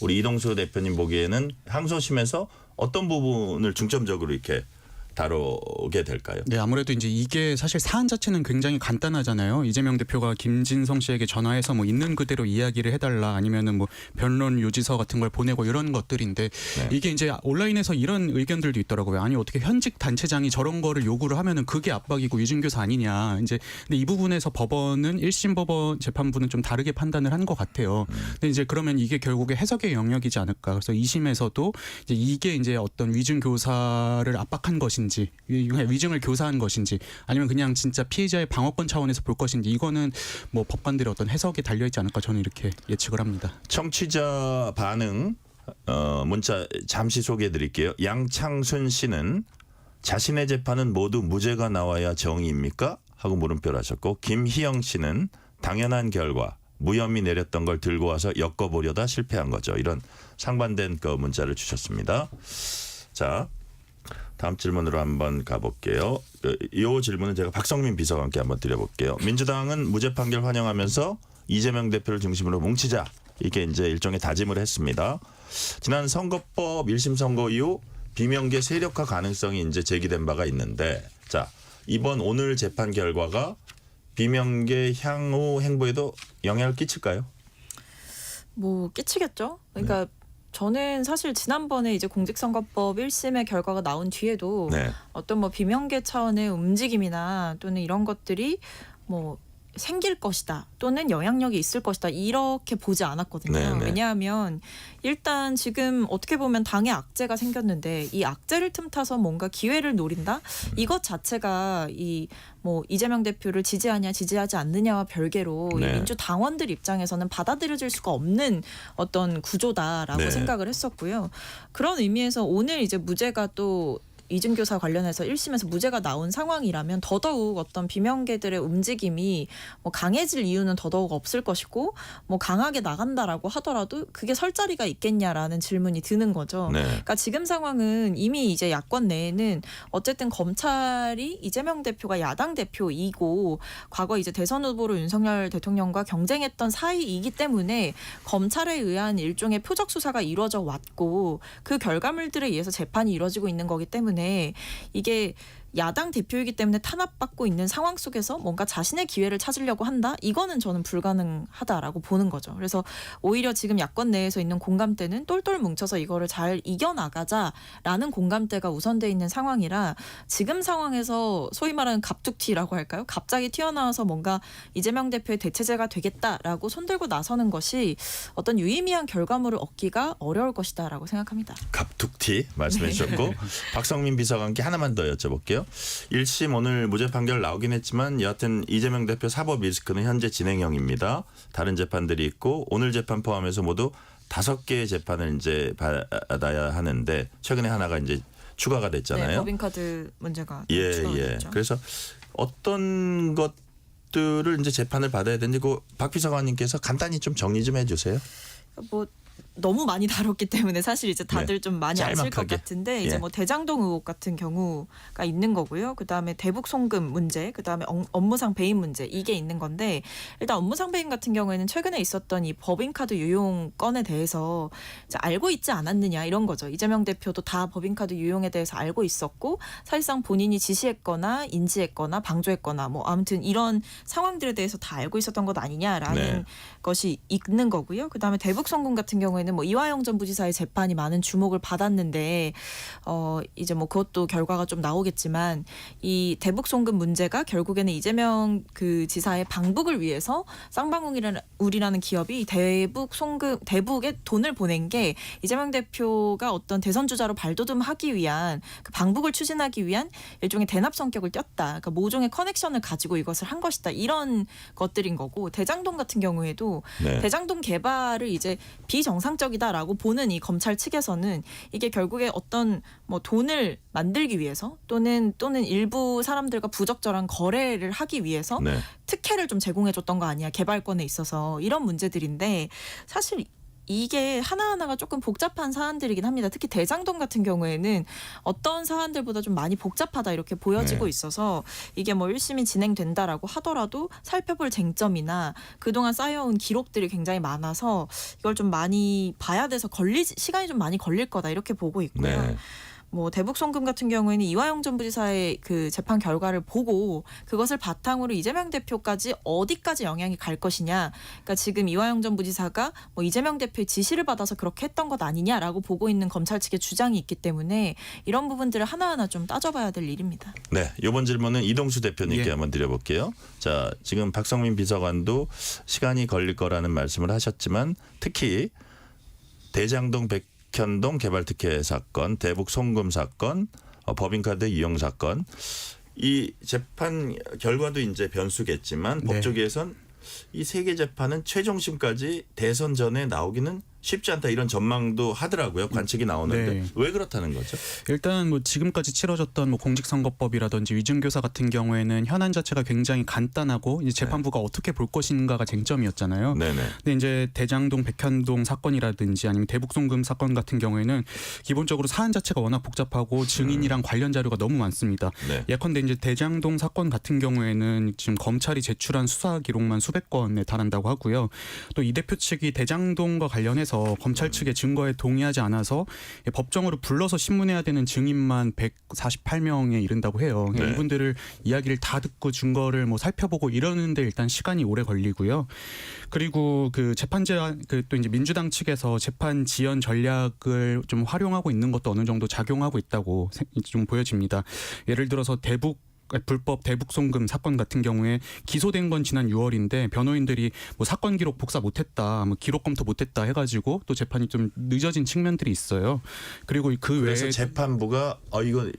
우리 이동수 대표님 보기에는 항소심에서 어떤 부분을 중점적으로 이렇게 다루게 될까요? 네, 아무래도 이제 이게 사실 사안 자체는 굉장히 간단하잖아요. 이재명 대표가 김진성 씨에게 전화해서 뭐 있는 그대로 이야기를 해달라 아니면은 뭐 변론 요지서 같은 걸 보내고 이런 것들인데 이게 이제 온라인에서 이런 의견들도 있더라고요. 아니 어떻게 현직 단체장이 저런 거를 요구를 하면은 그게 압박이고 위증교사 아니냐. 이제 근데 이 부분에서 법원은 1심 법원 재판부는 좀 다르게 판단을 한 것 같아요. 근데 이제 그러면 이게 결국에 해석의 영역이지 않을까. 그래서 2심에서도 이제 이게 이제 어떤 위증교사를 압박한 것인지 위증을 교사한 것인지 아니면 그냥 진짜 피해자의 방어권 차원에서 볼 것인지 이거는 뭐 법관들의 어떤 해석에 달려있지 않을까 저는 이렇게 예측을 합니다. 청취자 반응 문자 잠시 소개해 드릴게요. 양창순 씨는 자신의 재판은 모두 무죄가 나와야 정의입니까? 하고 물음표를 하셨고, 김희영 씨는 당연한 결과 무혐의 내렸던 걸 들고 와서 엮어보려다 실패한 거죠. 이런 상반된 그 문자를 주셨습니다. 자, 다음 질문으로 한번 가볼게요. 이 질문은 제가 박성민 비서관께 한번 드려볼게요. 민주당은 무죄 판결 환영하면서 이재명 대표를 중심으로 뭉치자 이게 이제 일종의 다짐을 했습니다. 지난 선거법 1심 선거 이후 비명계 세력화 가능성이 이제 제기된 바가 있는데, 자 이번 오늘 재판 결과가 비명계 향후 행보에도 영향을 끼칠까요? 뭐 끼치겠죠. 그러니까 저는 사실 지난번에 이제 공직선거법 1심의 결과가 나온 뒤에도 네. 어떤 뭐 비명계 차원의 움직임이나 또는 이런 것들이 뭐 생길 것이다 또는 영향력이 있을 것이다 이렇게 보지 않았거든요. 네네. 왜냐하면 일단 지금 어떻게 보면 당의 악재가 생겼는데 이 악재를 틈타서 뭔가 기회를 노린다 이것 자체가 이 뭐 이재명 대표를 지지하냐 지지하지 않느냐와 별개로 이 네. 민주당원들 입장에서는 받아들여질 수가 없는 어떤 구조다라고 네. 생각을 했었고요. 그런 의미에서 오늘 이제 무죄가 또 이준교사 관련해서 1심에서 무죄가 나온 상황이라면 더더욱 어떤 비명계들의 움직임이 뭐 강해질 이유는 더더욱 없을 것이고 뭐 강하게 나간다라고 하더라도 그게 설 자리가 있겠냐라는 질문이 드는 거죠. 네. 그러니까 지금 상황은 이미 이제 야권 내에는 어쨌든 검찰이 이재명 대표가 야당 대표이고 과거 이제 대선 후보로 윤석열 대통령과 경쟁했던 사이이기 때문에 검찰에 의한 일종의 표적 수사가 이루어져 왔고 그 결과물들에 의해서 재판이 이루어지고 있는 거기 때문에 이게 야당 대표이기 때문에 탄압받고 있는 상황 속에서 뭔가 자신의 기회를 찾으려고 한다? 이거는 저는 불가능하다라고 보는 거죠. 그래서 오히려 지금 야권 내에서 있는 공감대는 똘똘 뭉쳐서 이거를 잘 이겨나가자라는 공감대가 우선돼 있는 상황이라 지금 상황에서 소위 말하는 갑툭튀라고 할까요? 갑자기 튀어나와서 뭔가 이재명 대표의 대체제가 되겠다라고 손들고 나서는 것이 어떤 유의미한 결과물을 얻기가 어려울 것이다라고 생각합니다. 갑툭튀 말씀해 주셨고 박성민 비서관께 하나만 더 여쭤볼게요. 1심 오늘 무죄 판결 나오긴 했지만 여하튼 이재명 대표 사법 리스크는 현재 진행형입니다. 다른 재판들이 있고 오늘 재판 포함해서 모두 5개의 재판을 이제 받아야 하는데 최근에 하나가 이제 추가가 됐잖아요. 네, 법인카드 문제가 예. 추가됐죠. 그래서 어떤 것들을 이제 재판을 받아야 되는지 그 박 비서관님께서 간단히 좀 정리 좀 해주세요. 뭐 너무 많이 다뤘기 때문에 사실 이제 다들 네. 좀 많이 아실 것 짤막하게. 같은데 이제 예. 뭐 대장동 의혹 같은 경우가 있는 거고요. 그다음에 대북 송금 문제, 그다음에 업무상 배임 문제 이게 있는 건데 일단 업무상 배임 같은 경우에는 최근에 있었던 이 법인카드 유용 건에 대해서 이제 알고 있지 않았느냐 이런 거죠. 이재명 대표도 다 법인카드 유용에 대해서 알고 있었고 사실상 본인이 지시했거나 인지했거나 방조했거나 뭐 아무튼 이런 상황들에 대해서 다 알고 있었던 것 아니냐라는 네. 것이 있는 거고요. 그다음에 대북 송금 같은 경우에는 뭐 이화영 전 부지사의 재판이 많은 주목을 받았는데 이제 뭐 그것도 결과가 좀 나오겠지만 이 대북 송금 문제가 결국에는 이재명 그 지사의 방북을 위해서 쌍방울이라는 기업이 대북에 돈을 보낸 게 이재명 대표가 어떤 대선 주자로 발돋움하기 위한 그 방북을 추진하기 위한 일종의 대납 성격을 띄었다. 그러니까 모종의 커넥션을 가지고 이것을 한 것이다. 이런 것들인 거고 대장동 같은 경우에도 네. 대장동 개발을 이제 비정상적이다라고 보는 이 검찰 측에서는 이게 결국에 어떤 뭐 돈을 만들기 위해서 또는 일부 사람들과 부적절한 거래를 하기 위해서 네. 특혜를 좀 제공해줬던 거 아니야 개발권에 있어서 이런 문제들인데 사실 이게 하나하나가 조금 복잡한 사안들이긴 합니다. 특히 대장동 같은 경우에는 어떤 사안들보다 좀 많이 복잡하다 이렇게 보여지고 네. 있어서 이게 뭐 1심이 진행된다라고 하더라도 살펴볼 쟁점이나 그동안 쌓여온 기록들이 굉장히 많아서 이걸 좀 많이 봐야 돼서 시간이 좀 많이 걸릴 거다 이렇게 보고 있고요. 네. 뭐 대북 송금 같은 경우에는 이화영 전 부지사의 그 재판 결과를 보고 그것을 바탕으로 이재명 대표까지 어디까지 영향이 갈 것이냐. 그러니까 지금 이화영 전 부지사가 뭐 이재명 대표의 지시를 받아서 그렇게 했던 것 아니냐라고 보고 있는 검찰 측의 주장이 있기 때문에 이런 부분들을 하나하나 좀 따져봐야 될 일입니다. 네, 이번 질문은 이동수 대표님께 예. 한번 드려볼게요. 자, 지금 박성민 비서관도 시간이 걸릴 거라는 말씀을 하셨지만 특히 대장동 백현동 개발특혜 사건, 대북 송금 사건, 법인카드 이용 사건 이 재판 결과도 이제 변수겠지만 네. 법조계에선 이 세 개 재판은 최종심까지 대선 전에 나오기는 쉽지 않다 이런 전망도 하더라고요. 관측이 나오는데 네. 왜 그렇다는 거죠? 일단 뭐 지금까지 치러졌던 뭐 공직선거법이라든지 위증교사 같은 경우에는 현안 자체가 굉장히 간단하고 이제 재판부가 어떻게 볼 것인가가 쟁점이었잖아요. 네네. 근데 이제 대장동, 백현동 사건이라든지 아니면 대북송금 사건 같은 경우에는 기본적으로 사안 자체가 워낙 복잡하고 증인이랑 관련 자료가 너무 많습니다. 네. 예컨대 이제 대장동 사건 같은 경우에는 지금 검찰이 제출한 수사 기록만 수백 건에 달한다고 하고요. 또 이 대표 측이 대장동과 관련해서 검찰 측의 증거에 동의하지 않아서 법정으로 불러서 신문해야 되는 증인만 148명에 이른다고 해요. 네. 이분들을 이야기를 다 듣고 증거를 뭐 살펴보고 이러는데 일단 시간이 오래 걸리고요. 그리고 그 재판제 또 이제 민주당 측에서 재판 지연 전략을 좀 활용하고 있는 것도 어느 정도 작용하고 있다고 좀 보여집니다. 예를 들어서 불법 대북 송금 사건 같은 경우에 기소된 건 지난 6월인데 변호인들이 뭐 사건 기록 복사 못했다, 뭐 기록 검토 못했다 해가지고 또 재판이 좀 늦어진 측면들이 있어요. 그리고 그 외에 그래서 재판부가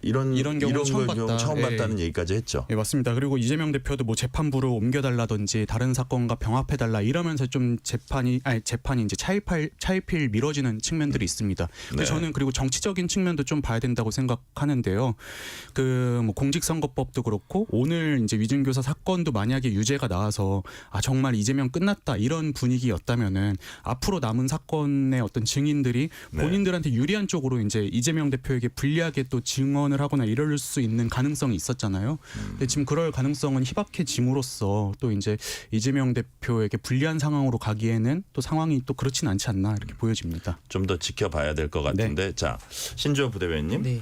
이런 경우 처음 경우 봤다. 처음 예. 봤다는 얘기까지 했죠. 예, 맞습니다. 그리고 이재명 대표도 뭐 재판부로 옮겨달라든지 다른 사건과 병합해달라 이러면서 좀 재판이 이제 차일피일 미뤄지는 측면들이 있습니다. 근데 네. 저는 그리고 정치적인 측면도 좀 봐야 된다고 생각하는데요. 그 뭐 공직선거법도 그렇고 오늘 이제 위증교사 사건도 만약에 유죄가 나와서 정말 이재명 끝났다 이런 분위기였다면은 앞으로 남은 사건의 어떤 증인들이 네. 본인들한테 유리한 쪽으로 이제 이재명 대표에게 불리하게 또 증언을 하거나 이럴 수 있는 가능성이 있었잖아요. 근데 지금 그럴 가능성은 희박해짐으로써 또 이제 이재명 대표에게 불리한 상황으로 가기에는 또 상황이 또 그렇진 않지 않나 이렇게 보여집니다. 좀 더 지켜봐야 될 것 같은데 자 신주호 부대변인님 네.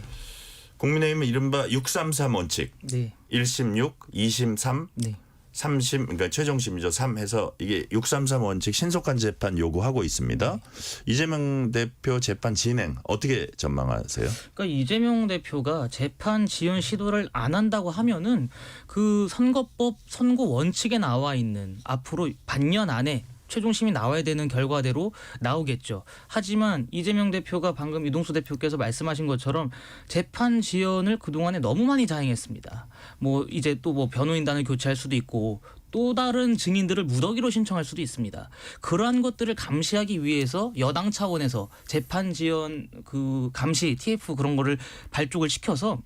국민의힘은 이른바 633 원칙 네. 1심 6, 2심 3, 네. 3심 그러니까 최종심이죠 3 해서 이게 633 원칙 신속한 재판 요구하고 있습니다. 이재명 대표 재판 진행 어떻게 전망하세요? 그러니까 이재명 대표가 재판 지연 시도를 안 한다고 하면은 그 선거법 선고 원칙에 나와 있는 앞으로 반년 안에 최종심이 나와야 되는 결과대로 나오겠죠. 하지만 이재명 대표가 방금 이동수 대표께서 말씀하신 것처럼 재판 지연을 그동안에 너무 많이 자행했습니다. 뭐 이제 또 뭐 변호인단을 교체할 수도 있고 또 다른 증인들을 무더기로 신청할 수도 있습니다. 그러한 것들을 감시하기 위해서 여당 차원에서 재판 지연 그 감시 TF 그런 거를 발족을 시켜서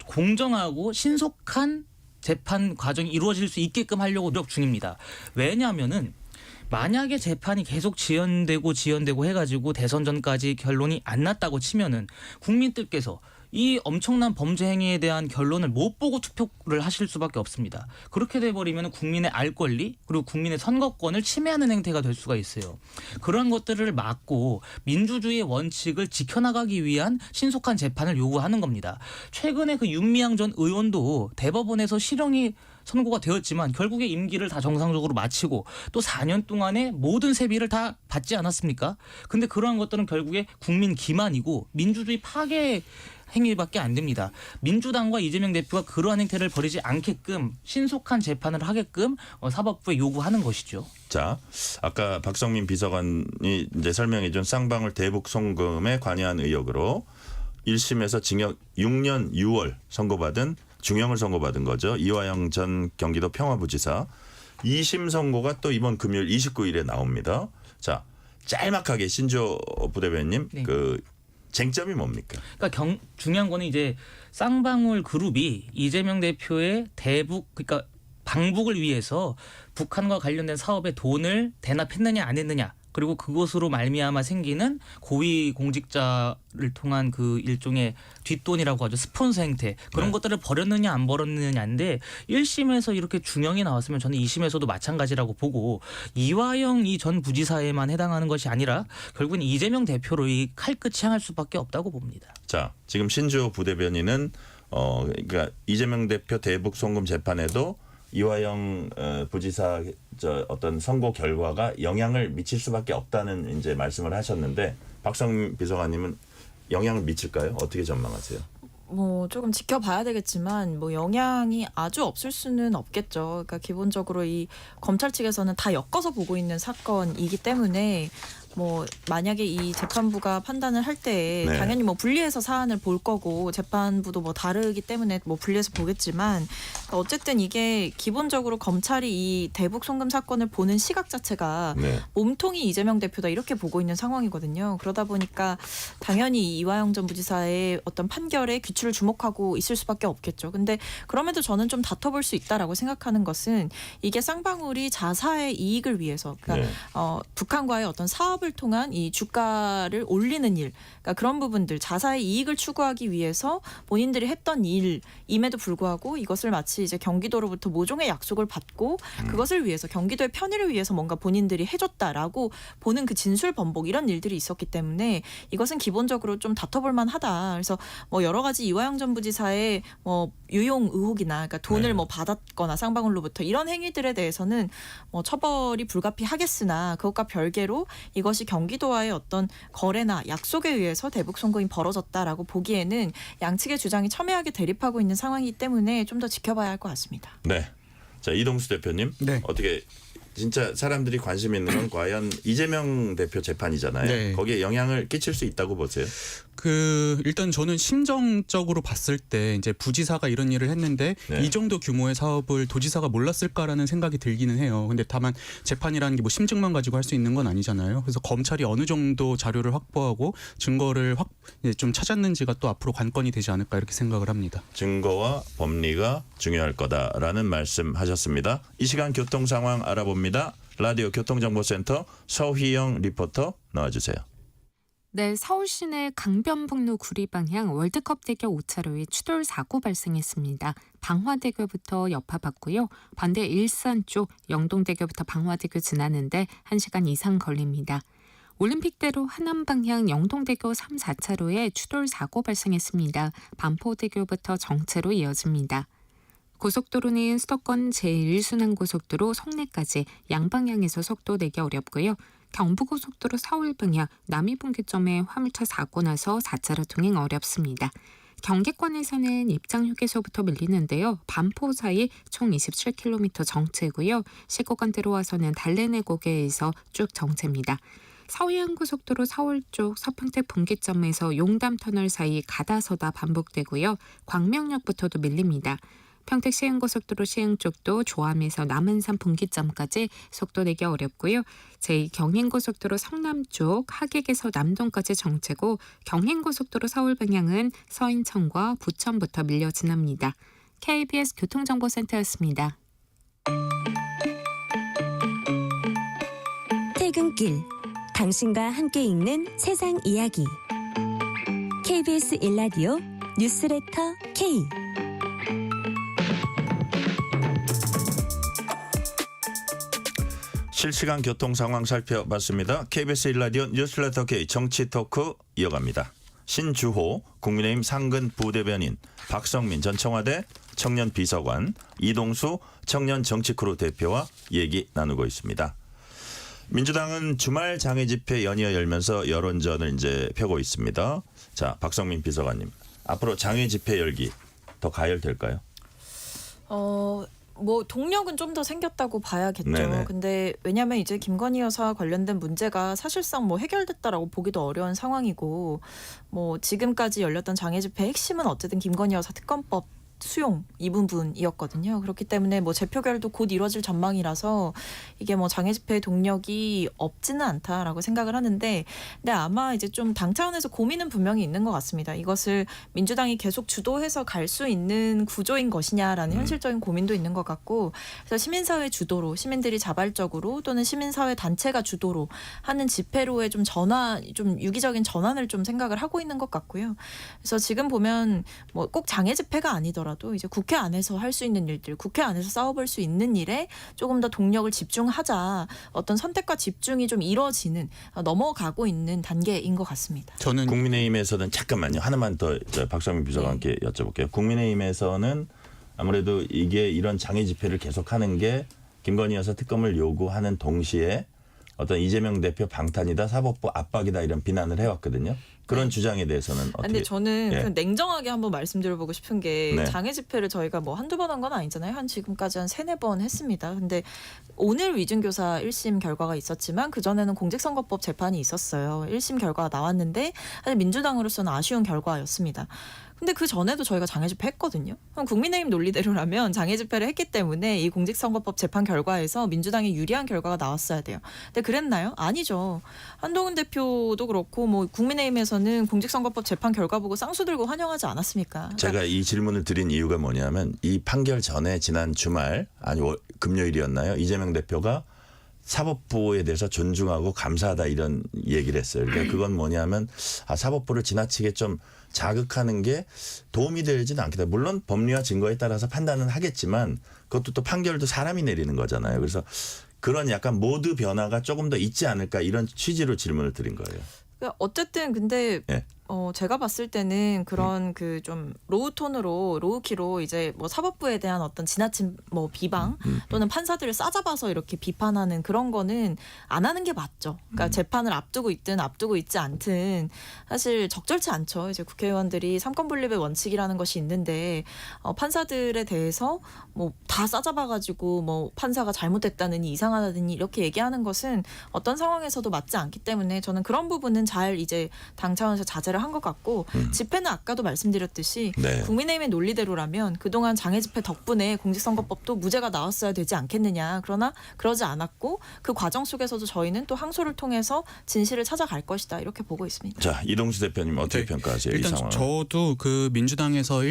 공정하고 신속한 재판 과정이 이루어질 수 있게끔 하려고 노력 중입니다. 왜냐하면은 만약에 재판이 계속 지연되고 해가지고 대선 전까지 결론이 안 났다고 치면은 국민들께서 이 엄청난 범죄 행위에 대한 결론을 못 보고 투표를 하실 수밖에 없습니다. 그렇게 돼버리면 국민의 알 권리 그리고 국민의 선거권을 침해하는 행태가 될 수가 있어요. 그런 것들을 막고 민주주의의 원칙을 지켜나가기 위한 신속한 재판을 요구하는 겁니다. 최근에 그 윤미향 전 의원도 대법원에서 실형이 선고가 되었지만 결국에 임기를 다 정상적으로 마치고 또 4년 동안의 모든 세비를 다 받지 않았습니까? 근데 그러한 것들은 결국에 국민 기만이고 민주주의 파괴 행위밖에 안 됩니다. 민주당과 이재명 대표가 그러한 행태를 벌이지 않게끔 신속한 재판을 하게끔 사법부에 요구하는 것이죠. 자, 아까 박성민 비서관이 이제 설명해준 쌍방울 대북 송금에 관여한 의혹으로 1심에서 징역 6년 6월 중형을 선고받은 거죠. 이화영 전 경기도 평화부지사. 2심 선고가 또 이번 금요일 29일에 나옵니다. 자, 짤막하게 신조 부대변인님 네. 그 쟁점이 뭡니까? 그러니까 중요한 거는 이제 쌍방울 그룹이 이재명 대표의 그러니까 방북을 위해서 북한과 관련된 사업에 돈을 대납했느냐 안 했느냐. 그리고 그것으로 말미암아 생기는 고위 공직자를 통한 그 일종의 뒷돈이라고 하죠. 스폰서 행태. 그런 네. 것들을 벌였느냐 안 벌였느냐인데 1심에서 이렇게 중형이 나왔으면 저는 2심에서도 마찬가지라고 보고 이화영 이 전 부지사에만 해당하는 것이 아니라 결국은 이재명 대표로 이 칼끝이 향할 수밖에 없다고 봅니다. 자, 지금 신주호 부대변인은 그러니까 이재명 대표 대북 송금 재판에도 이화영 부지사 어떤 선고 결과가 영향을 미칠 수밖에 없다는 이제 말씀을 하셨는데 박성민 비서관님은 영향을 미칠까요? 어떻게 전망하세요? 뭐 조금 지켜봐야 되겠지만 뭐 영향이 아주 없을 수는 없겠죠. 그러니까 기본적으로 이 검찰 측에서는 다 엮어서 보고 있는 사건이기 때문에 뭐 만약에 이 재판부가 판단을 할 때에 네. 당연히 뭐 분리해서 사안을 볼 거고 재판부도 뭐 다르기 때문에 뭐 분리해서 보겠지만 어쨌든 이게 기본적으로 검찰이 이 대북 송금 사건을 보는 시각 자체가 네. 몸통이 이재명 대표다 이렇게 보고 있는 상황이거든요. 그러다 보니까 당연히 이화영 전 부지사의 어떤 판결에 귀추를 주목하고 있을 수밖에 없겠죠. 근데 그럼에도 저는 좀 다퉈볼 수 있다라고 생각하는 것은 이게 쌍방울이 자사의 이익을 위해서 그러니까 네. 북한과의 어떤 사업을 통한 이 주가를 올리는 일, 그러니까 그런 부분들 자사의 이익을 추구하기 위해서 본인들이 했던 일임에도 불구하고 이것을 마치 이제 경기도로부터 모종의 약속을 받고 그것을 위해서 경기도의 편의를 위해서 뭔가 본인들이 해줬다라고 보는 그 진술 번복 이런 일들이 있었기 때문에 이것은 기본적으로 좀 다퉈볼 만하다. 그래서 뭐 여러 가지 이화영 전 부지사의 뭐 유용 의혹이나 그러니까 돈을 네. 뭐 받았거나 쌍방울로부터 이런 행위들에 대해서는 뭐 처벌이 불가피하겠으나 그것과 별개로 이것이 경기도와의 어떤 거래나 약속에 의해서 대북 송금이 벌어졌다라고 보기에는 양측의 주장이 첨예하게 대립하고 있는 상황이기 때문에 좀 더 지켜봐야 할 것 같습니다. 네. 자, 이동수 대표님. 네. 어떻게 진짜 사람들이 관심 있는 건 과연 이재명 대표 재판이잖아요. 네. 거기에 영향을 끼칠 수 있다고 보세요? 일단 저는 심정적으로 봤을 때 이제 부지사가 이런 일을 했는데 네. 이 정도 규모의 사업을 도지사가 몰랐을까라는 생각이 들기는 해요. 근데 다만 재판이라는 게 뭐 심증만 가지고 할 수 있는 건 아니잖아요. 그래서 검찰이 어느 정도 자료를 확보하고 증거를 좀 찾았는지가 또 앞으로 관건이 되지 않을까 이렇게 생각을 합니다. 증거와 법리가 중요할 거다라는 말씀하셨습니다. 이 시간 교통 상황 알아봅니다. 라디오 교통정보센터 서희영 리포터 나와주세요. 네, 서울 시내 강변북로 구리 방향 월드컵대교 5차로에 추돌 사고 발생했습니다. 방화대교부터 여파받고요. 반대 일산 쪽 영동대교부터 방화대교 지나는데 1시간 이상 걸립니다. 올림픽대로 하남 방향 영동대교 3, 4차로에 추돌 사고 발생했습니다. 반포대교부터 정체로 이어집니다. 고속도로는 수도권 제1순환고속도로 송내까지 양방향에서 속도 내기 어렵고요. 경부고속도로 서울 방향 남이분기점에 화물차 사고 나서 4차로 통행 어렵습니다. 경기권에서는 입장휴게소부터 밀리는데요. 반포 사이 총 27km 정체고요. 시고간 들어와서는 달래내 고개에서 쭉 정체입니다. 서해안고속도로 서울 쪽 서평택 분기점에서 용담터널 사이 가다서다 반복되고요. 광명역부터도 밀립니다. 평택 시흥고속도로 시흥 쪽도 조암에서 남은산 분기점까지 속도 내기 어렵고요. 제2경인고속도로 성남 쪽 하객에서 남동까지 정체고 경인고속도로 서울 방향은 서인천과 부천부터 밀려 지납니다. KBS 교통정보센터였습니다. 퇴근길 당신과 함께 읽는 세상 이야기 KBS 1라디오 뉴스레터 K 실시간 교통 상황 살펴봤습니다. KBS 1라디오 뉴스레터 K 정치 토크 이어갑니다. 신주호 국민의힘 상근 부대변인, 박성민 전 청와대 청년 비서관, 이동수 청년 정치크루 대표와 얘기 나누고 있습니다. 민주당은 주말 장애 집회 연이어 열면서 여론전을 이제 펴고 있습니다. 자, 박성민 비서관님, 앞으로 장애 집회 열기 더 가열될까요? 뭐 동력은 좀 더 생겼다고 봐야겠죠. 네네. 근데 왜냐하면 이제 김건희 여사와 관련된 문제가 사실상 뭐 해결됐다라고 보기도 어려운 상황이고 뭐 지금까지 열렸던 장애 집회 핵심은 어쨌든 김건희 여사 특검법 수용 이 부분이었거든요. 그렇기 때문에 뭐 재표결도 곧 이루어질 전망이라서 이게 뭐 장애 집회 동력이 없지는 않다라고 생각을 하는데, 근데 아마 이제 좀 당 차원에서 고민은 분명히 있는 것 같습니다. 이것을 민주당이 계속 주도해서 갈 수 있는 구조인 것이냐라는 현실적인 고민도 있는 것 같고, 그래서 시민사회 주도로 시민들이 자발적으로 또는 시민사회 단체가 주도로 하는 집회로의 좀 유기적인 전환을 좀 생각을 하고 있는 것 같고요. 그래서 지금 보면 뭐 꼭 장애 집회가 아니더라도 이제 국회 안에서 할 수 있는 일들, 국회 안에서 싸워볼 수 있는 일에 조금 더 동력을 집중하자, 어떤 선택과 집중이 좀 이뤄지는, 넘어가고 있는 단계인 것 같습니다. 저는 국민의힘에서는 잠깐만요. 하나만 더 박성민 비서관께 여쭤볼게요. 국민의힘에서는 아무래도 이게 이런 장애 집회를 계속하는 게 김건희 여사 특검을 요구하는 동시에 어떤 이재명 대표 방탄이다, 사법부 압박이다 이런 비난을 해왔거든요. 그런 주장에 대해서는 어떻게? 근데 저는 예. 그 냉정하게 한번 말씀드려보고 싶은 게 네. 장애 집회를 저희가 뭐 한두 번 한 건 아니잖아요. 한 지금까지 한 3-4번 했습니다. 근데 오늘 위증교사 1심 결과가 있었지만 그전에는 공직선거법 재판이 있었어요. 1심 결과가 나왔는데 사실 민주당으로서는 아쉬운 결과였습니다. 근데 그 전에도 저희가 장애 집회 했거든요. 그럼 국민의힘 논리대로라면 장애 집회를 했기 때문에 이 공직선거법 재판 결과에서 민주당이 유리한 결과가 나왔어야 돼요. 근데 그랬나요? 아니죠. 한동훈 대표도 그렇고 뭐 국민의힘에서는 공직선거법 재판 결과 보고 쌍수 들고 환영하지 않았습니까? 그러니까 제가 이 질문을 드린 이유가 뭐냐면 이 판결 전에 지난 주말 아니 금요일이었나요? 이재명 대표가 사법부에 대해서 존중하고 감사하다 이런 얘기를 했어요. 그러니까 그건 뭐냐면 사법부를 지나치게 좀 자극하는 게 도움이 되지는 않겠다. 물론 법리와 증거에 따라서 판단은 하겠지만 그것도 또 판결도 사람이 내리는 거잖아요. 그래서 그런 약간 모드 변화가 조금 더 있지 않을까 이런 취지로 질문을 드린 거예요. 그러니까 어쨌든 근데 예. 제가 봤을 때는 그런 그 좀 로우 톤으로 로우키로 이제 뭐 사법부에 대한 어떤 지나친 뭐 비방 또는 판사들을 싸잡아서 이렇게 비판하는 그런 거는 안 하는 게 맞죠. 그러니까 재판을 앞두고 있든 앞두고 있지 않든 사실 적절치 않죠. 이제 국회의원들이 삼권 분립의 원칙이라는 것이 있는데 판사들에 대해서 뭐 다 싸잡아가지고 뭐 판사가 잘못됐다느니 이상하다느니 이렇게 얘기하는 것은 어떤 상황에서도 맞지 않기 때문에 저는 그런 부분은 잘 이제 당 차원에서 자제를 한 것 같고 집회는 아까도 말씀드렸듯이 네. 국민의힘의 논리대로라면 그동안 장애 집회 덕분에 공직선거법도 무죄가 나왔어야 되지 않겠느냐. 그러나 그러지 않았고 그 과정 속에서도 저희는 또 항소를 통해서 진실을 찾아갈 것이다. 이렇게 보고 있습니다. 자, 이동수 대표님 어떻게 네. 평가하세요? 이 일단 상황. 저도 그 민주당에서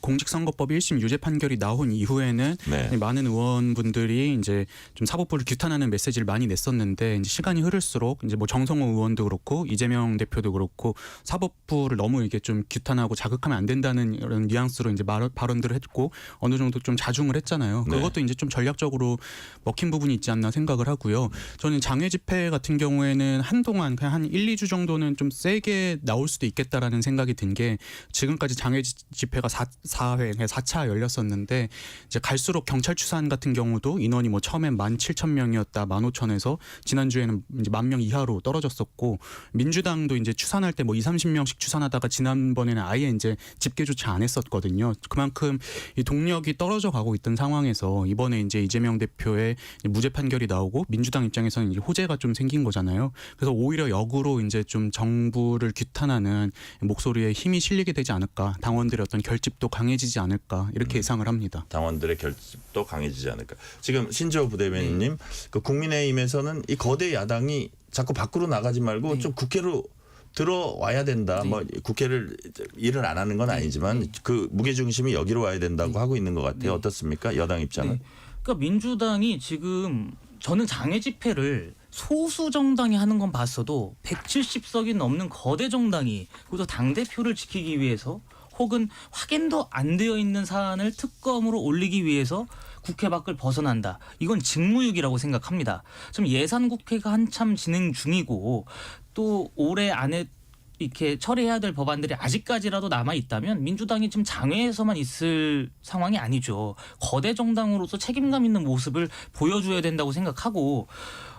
공직선거법 1심 유죄 판결이 나온 이후에는 네. 많은 의원분들이 이제 좀 사법부를 규탄하는 메시지를 많이 냈었는데 이제 시간이 흐를수록 이제 뭐 정성호 의원도 그렇고 이재명 대표도 그렇고 사법부를 너무 이게 좀 규탄하고 자극하면 안 된다는 이런 뉘앙스로 이제 발언들을 했고 어느 정도 좀 자중을 했잖아요. 네. 그것도 이제 좀 전략적으로 먹힌 부분이 있지 않나 생각을 하고요. 저는 장외 집회 같은 경우에는 한동안 그냥 한 1-2주 정도는 좀 세게 나올 수도 있겠다라는 생각이 든 게 지금까지 장외 집회가 4회, 4차 열렸었는데 이제 갈수록 경찰 추산 같은 경우도 인원이 뭐 처음엔 17,000명이었다 15,000에서 지난주에는 이제 10,000명 이하로 떨어졌었고 민주당도 이제 추산할 때 뭐 20-30명씩 추산하다가 지난번에는 아예 이제 집계조차 안 했었거든요. 그만큼 이 동력이 떨어져 가고 있던 상황에서 이번에 이제 이재명 대표의 무죄 판결이 나오고 민주당 입장에서는 이제 호재가 좀 생긴 거잖아요. 그래서 오히려 역으로 이제 좀 정부를 규탄하는 목소리에 힘이 실리게 되지 않을까. 당원들의 어떤 결집도 강해지지 않을까 이렇게 예상을 합니다. 당원들의 결집도 강해지지 않을까. 지금 신조 부대변인님, 그 국민의힘에서는 이 거대 야당이 자꾸 밖으로 나가지 말고 좀 국회로 들어와야 된다. 뭐 국회를 일을 안 하는 건 아니지만 그 무게 중심이 여기로 와야 된다고 하고 있는 것 같아요. 어떻습니까? 여당 입장은? 네. 그러니까 민주당이 지금 저는 장애 집회를 소수 정당이 하는 건 봤어도 170석이 넘는 거대 정당이 그래서 당 대표를 지키기 위해서 혹은 확인도 안 되어 있는 사안을 특검으로 올리기 위해서 국회 밖을 벗어난다. 이건 직무유기라고 생각합니다. 지금 예산국회가 한참 진행 중이고 또 올해 안에 이렇게 처리해야 될 법안들이 아직까지라도 남아 있다면 민주당이 지금 장외에서만 있을 상황이 아니죠. 거대 정당으로서 책임감 있는 모습을 보여줘야 된다고 생각하고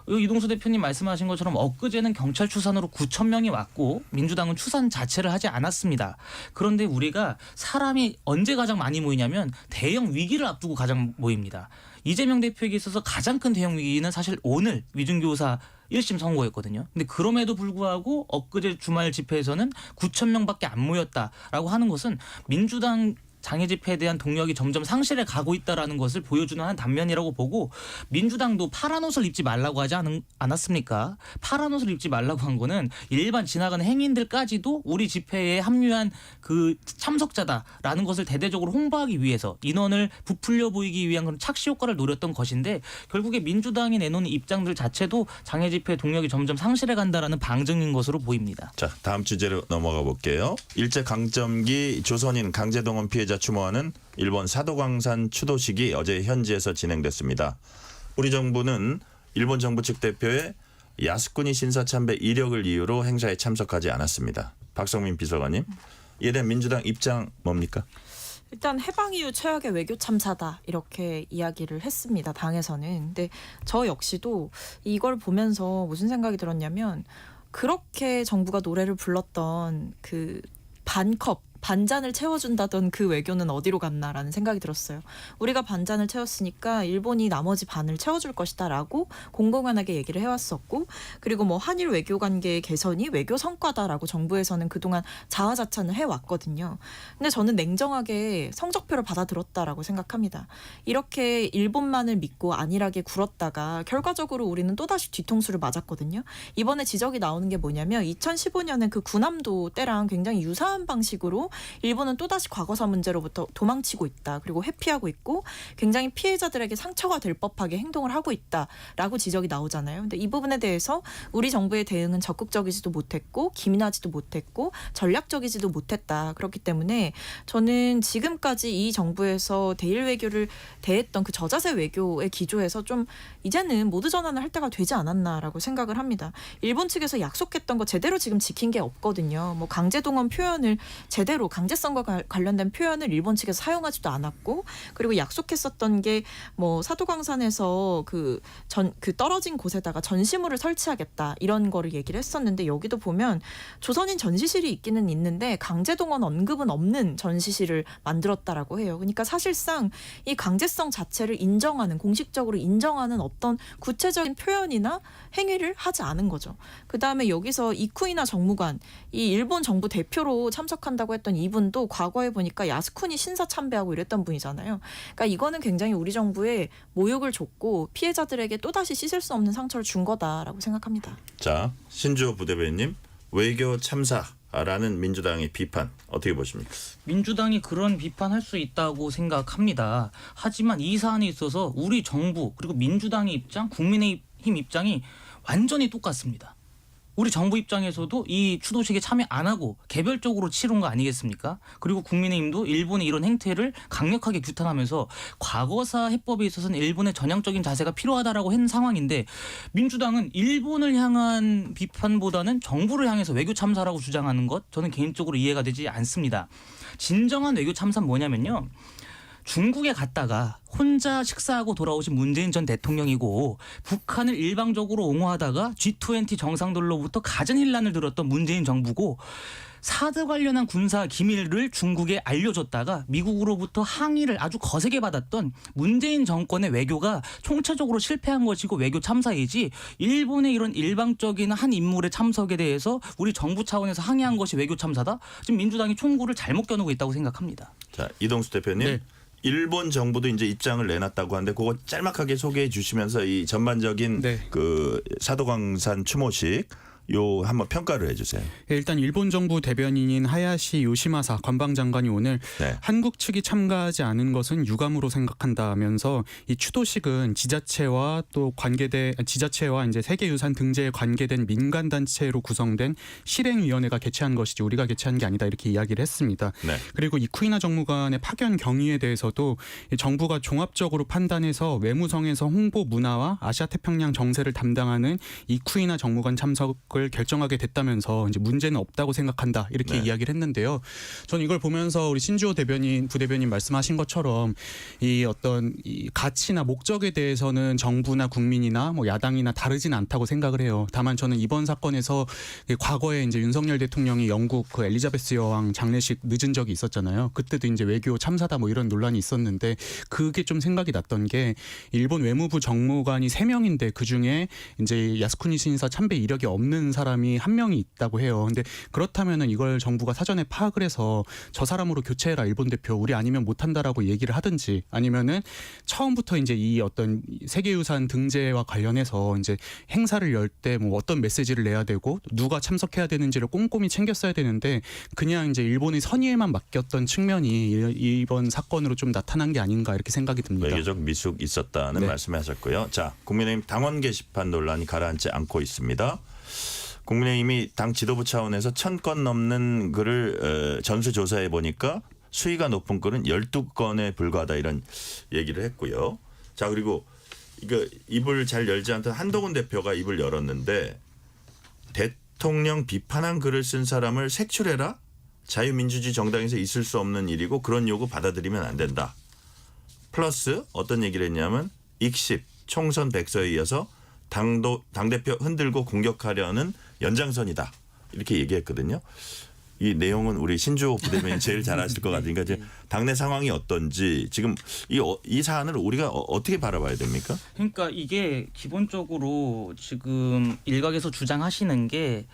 이동수 대표님 말씀하신 것처럼 엊그제는 경찰 추산으로 9,000명이 왔고 민주당은 추산 자체를 하지 않았습니다. 그런데 우리가 사람이 언제 가장 많이 모이냐면 대형 위기를 앞두고 가장 모입니다. 이재명 대표에게 있어서 가장 큰 대형 위기는 사실 오늘 위증교사 1심 선고였거든요. 근데 그럼에도 불구하고 엊그제 주말 집회에서는 9,000명밖에 안 모였다라고 하는 것은 민주당 장애 집회에 대한 동력이 점점 상실해 가고 있다라는 것을 보여주는 한 단면이라고 보고 민주당도 파란 옷을 입지 말라고 하지 않았습니까? 파란 옷을 입지 말라고 한 거는 일반 지나가는 행인들까지도 우리 집회에 합류한 그 참석자다라는 것을 대대적으로 홍보하기 위해서 인원을 부풀려 보이기 위한 그런 착시 효과를 노렸던 것인데 결국에 민주당이 내놓은 입장들 자체도 장애 집회 동력이 점점 상실해 간다라는 방증인 것으로 보입니다. 자, 다음 주제로 넘어가 볼게요. 일제 강점기 조선인 강제동원 피해자 추모하는 일본 사도광산 추도식이 어제 현지에서 진행됐습니다. 우리 정부는 일본 정부 측 대표의 야스쿠니 신사 참배 이력을 이유로 행사에 참석하지 않았습니다. 박성민 비서관님, 이에 대한 민주당 입장 뭡니까? 일단 해방 이후 최악의 외교 참사다 이렇게 이야기를 했습니다. 당에서는. 근데 저 역시도 이걸 보면서 무슨 생각이 들었냐면 그렇게 정부가 노래를 불렀던 그 반잔을 채워준다던 그 외교는 어디로 갔나라는 생각이 들었어요. 우리가 반잔을 채웠으니까 일본이 나머지 반을 채워줄 것이다라고 공공연하게 얘기를 해왔었고, 그리고 뭐 한일 외교 관계의 개선이 외교 성과다라고 정부에서는 그동안 자화자찬을 해왔거든요. 근데 저는 냉정하게 성적표를 받아들었다라고 생각합니다. 이렇게 일본만을 믿고 안일하게 굴었다가 결과적으로 우리는 또다시 뒤통수를 맞았거든요. 이번에 지적이 나오는 게 뭐냐면 2015년에 그 군함도 때랑 굉장히 유사한 방식으로 일본은 또다시 과거사 문제로부터 도망치고 있다. 그리고 회피하고 있고 굉장히 피해자들에게 상처가 될 법하게 행동을 하고 있다라고 지적이 나오잖아요. 근데 이 부분에 대해서 우리 정부의 대응은 적극적이지도 못했고 기민하지도 못했고 전략적이지도 못했다. 그렇기 때문에 저는 지금까지 이 정부에서 대일 외교를 대했던 그 저자세 외교의 기조에서 좀 이제는 모두 전환을 할 때가 되지 않았나라고 생각을 합니다. 일본 측에서 약속했던 거 제대로 지금 지킨 게 없거든요. 뭐 강제동원 표현을 제대로 강제성과 관련된 표현을 일본 측에서 사용하지도 않았고, 그리고 약속했었던 게 뭐 사도광산에서 그 떨어진 곳에다가 전시물을 설치하겠다 이런 거를 얘기를 했었는데, 여기도 보면 조선인 전시실이 있기는 있는데 강제동원 언급은 없는 전시실을 만들었다라고 해요. 그러니까 사실상 이 강제성 자체를 인정하는, 공식적으로 인정하는 어떤 구체적인 표현이나 행위를 하지 않은 거죠. 그다음에 여기서 이쿠이나 정무관, 이 일본 정부 대표로 참석한다고 했던 이분도 과거에 보니까 야스쿠니 신사 참배하고 이랬던 분이잖아요. 그러니까 이거는 굉장히 우리 정부에 모욕을 줬고 피해자들에게 또다시 씻을 수 없는 상처를 준 거다라고 생각합니다. 자, 신주호 부대변인님, 외교 참사라는 민주당의 비판 어떻게 보십니까? 민주당이 그런 비판할 수 있다고 생각합니다. 하지만 이 사안에 있어서 우리 정부 그리고 민주당의 입장, 국민의힘 입장이 완전히 똑같습니다. 우리 정부 입장에서도 이 추도식에 참여 안 하고 개별적으로 치른 거 아니겠습니까? 그리고 국민의힘도 일본의 이런 행태를 강력하게 규탄하면서 과거사 해법에 있어서는 일본의 전향적인 자세가 필요하다라고 한 상황인데, 민주당은 일본을 향한 비판보다는 정부를 향해서 외교 참사라고 주장하는 것, 저는 개인적으로 이해가 되지 않습니다. 진정한 외교 참사는 뭐냐면요, 중국에 갔다가 혼자 식사하고 돌아오신 문재인 전 대통령이고 북한을 일방적으로 옹호하다가 G20 정상들로부터 갖은 혼란을 들었던 문재인 정부고, 사드 관련한 군사 기밀을 중국에 알려줬다가 미국으로부터 항의를 아주 거세게 받았던 문재인 정권의 외교가 총체적으로 실패한 것이고 외교 참사이지, 일본의 이런 일방적인 한 인물의 참석에 대해서 우리 정부 차원에서 항의한 것이 외교 참사다? 지금 민주당이 총구를 잘못 겨누고 있다고 생각합니다. 자, 이동수 대표님. 네. 일본 정부도 이제 입장을 내놨다고 하는데 그거 짤막하게 소개해 주시면서 이 전반적인 네. 그 사도광산 추모식 요 한번 평가를 해주세요. 일단 일본 정부 대변인인 하야시 요시마사 관방장관이 오늘 네. 한국 측이 참가하지 않은 것은 유감으로 생각한다면서 이 추도식은 지자체와 이제 세계유산 등재에 관계된 민간 단체로 구성된 실행위원회가 개최한 것이지 우리가 개최한 게 아니다, 이렇게 이야기를 했습니다. 네. 그리고 이쿠이나 정무관의 파견 경위에 대해서도 정부가 종합적으로 판단해서 외무성에서 홍보 문화와 아시아 태평양 정세를 담당하는 이쿠이나 정무관 참석을 결정하게 됐다면서 이제 문제는 없다고 생각한다, 이렇게 네. 이야기를 했는데요. 저는 이걸 보면서 우리 신주호 부대변인 말씀하신 것처럼 이 어떤 이 가치나 목적에 대해서는 정부나 국민이나 뭐 야당이나 다르진 않다고 생각을 해요. 다만 저는 이번 사건에서 과거에 이제 윤석열 대통령이 영국 그 엘리자베스 여왕 장례식 늦은 적이 있었잖아요. 그때도 이제 외교 참사다 뭐 이런 논란이 있었는데, 그게 좀 생각이 났던 게 일본 외무부 정무관이 3명인데 그중에 이제 야스쿠니 신사 참배 이력이 없는 사람이 1명이 있다고 해요. 근데 그렇다면은 이걸 정부가 사전에 파악을 해서 저 사람으로 교체해라 일본 대표, 우리 아니면 못한다라고 얘기를 하든지, 아니면은 처음부터 이제 이 어떤 세계유산 등재와 관련해서 이제 행사를 열 때 뭐 어떤 메시지를 내야 되고 누가 참석해야 되는지를 꼼꼼히 챙겼어야 되는데 그냥 이제 일본의 선의에만 맡겼던 측면이 이번 사건으로 좀 나타난 게 아닌가, 이렇게 생각이 듭니다. 외교적 미숙 있었다는 네. 말씀하셨고요. 자, 국민의힘 당원 게시판 논란이 가라앉지 않고 있습니다. 국민의힘이 당 지도부 차원에서 1000건 넘는 글을 전수조사해 보니까 수위가 높은 글은 12건에 불과하다, 이런 얘기를 했고요. 자, 그리고 이거 입을 잘 열지 않던 한동훈 대표가 입을 열었는데, 대통령 비판한 글을 쓴 사람을 색출해라? 자유민주주의 정당에서 있을 수 없는 일이고 그런 요구 받아들이면 안 된다. 플러스 어떤 얘기를 했냐면 익십 총선 백서에 이어서 당대표 흔들고 공격하려는 연장선이다. 이렇게 얘기했거든요. 이 내용은 우리 신주호 부대변인이 제일 잘 아실 것 같으니까 이제 당내 상황이 어떤지 지금 이 사안을 우리가 어떻게 바라봐야 됩니까? 그러니까 이게 기본적으로 지금 일각에서 주장하시는 게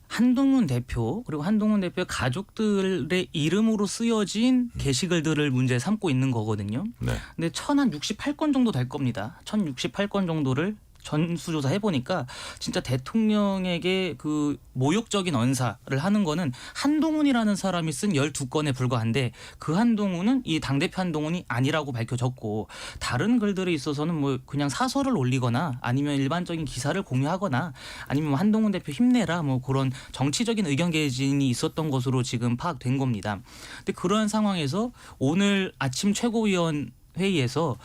한동훈 대표 그리고 한동훈 대표의 가족들의 이름으로 쓰여진 게시글들을 문제 삼고 있는 거거든요. 네. 근데 1068건 정도 될 겁니다. 1068건 정도를 전수조사 해보니까 진짜 대통령에게 그 모욕적인 언사를 하는 거는 한동훈이라는 사람이 쓴 12건에 불과한데 그 한동훈은 이 당대표 한동훈이 아니라고 밝혀졌고 다른 글들에 있어서는 뭐 그냥 사설을 올리거나 아니면 일반적인 기사를 공유하거나 아니면 뭐 한동훈 대표 힘내라 뭐 그런 정치적인 의견 개진이 있었던 것으로 지금 파악된 겁니다. 근데 그러한 상황에서 오늘 아침 최고위원 회의에서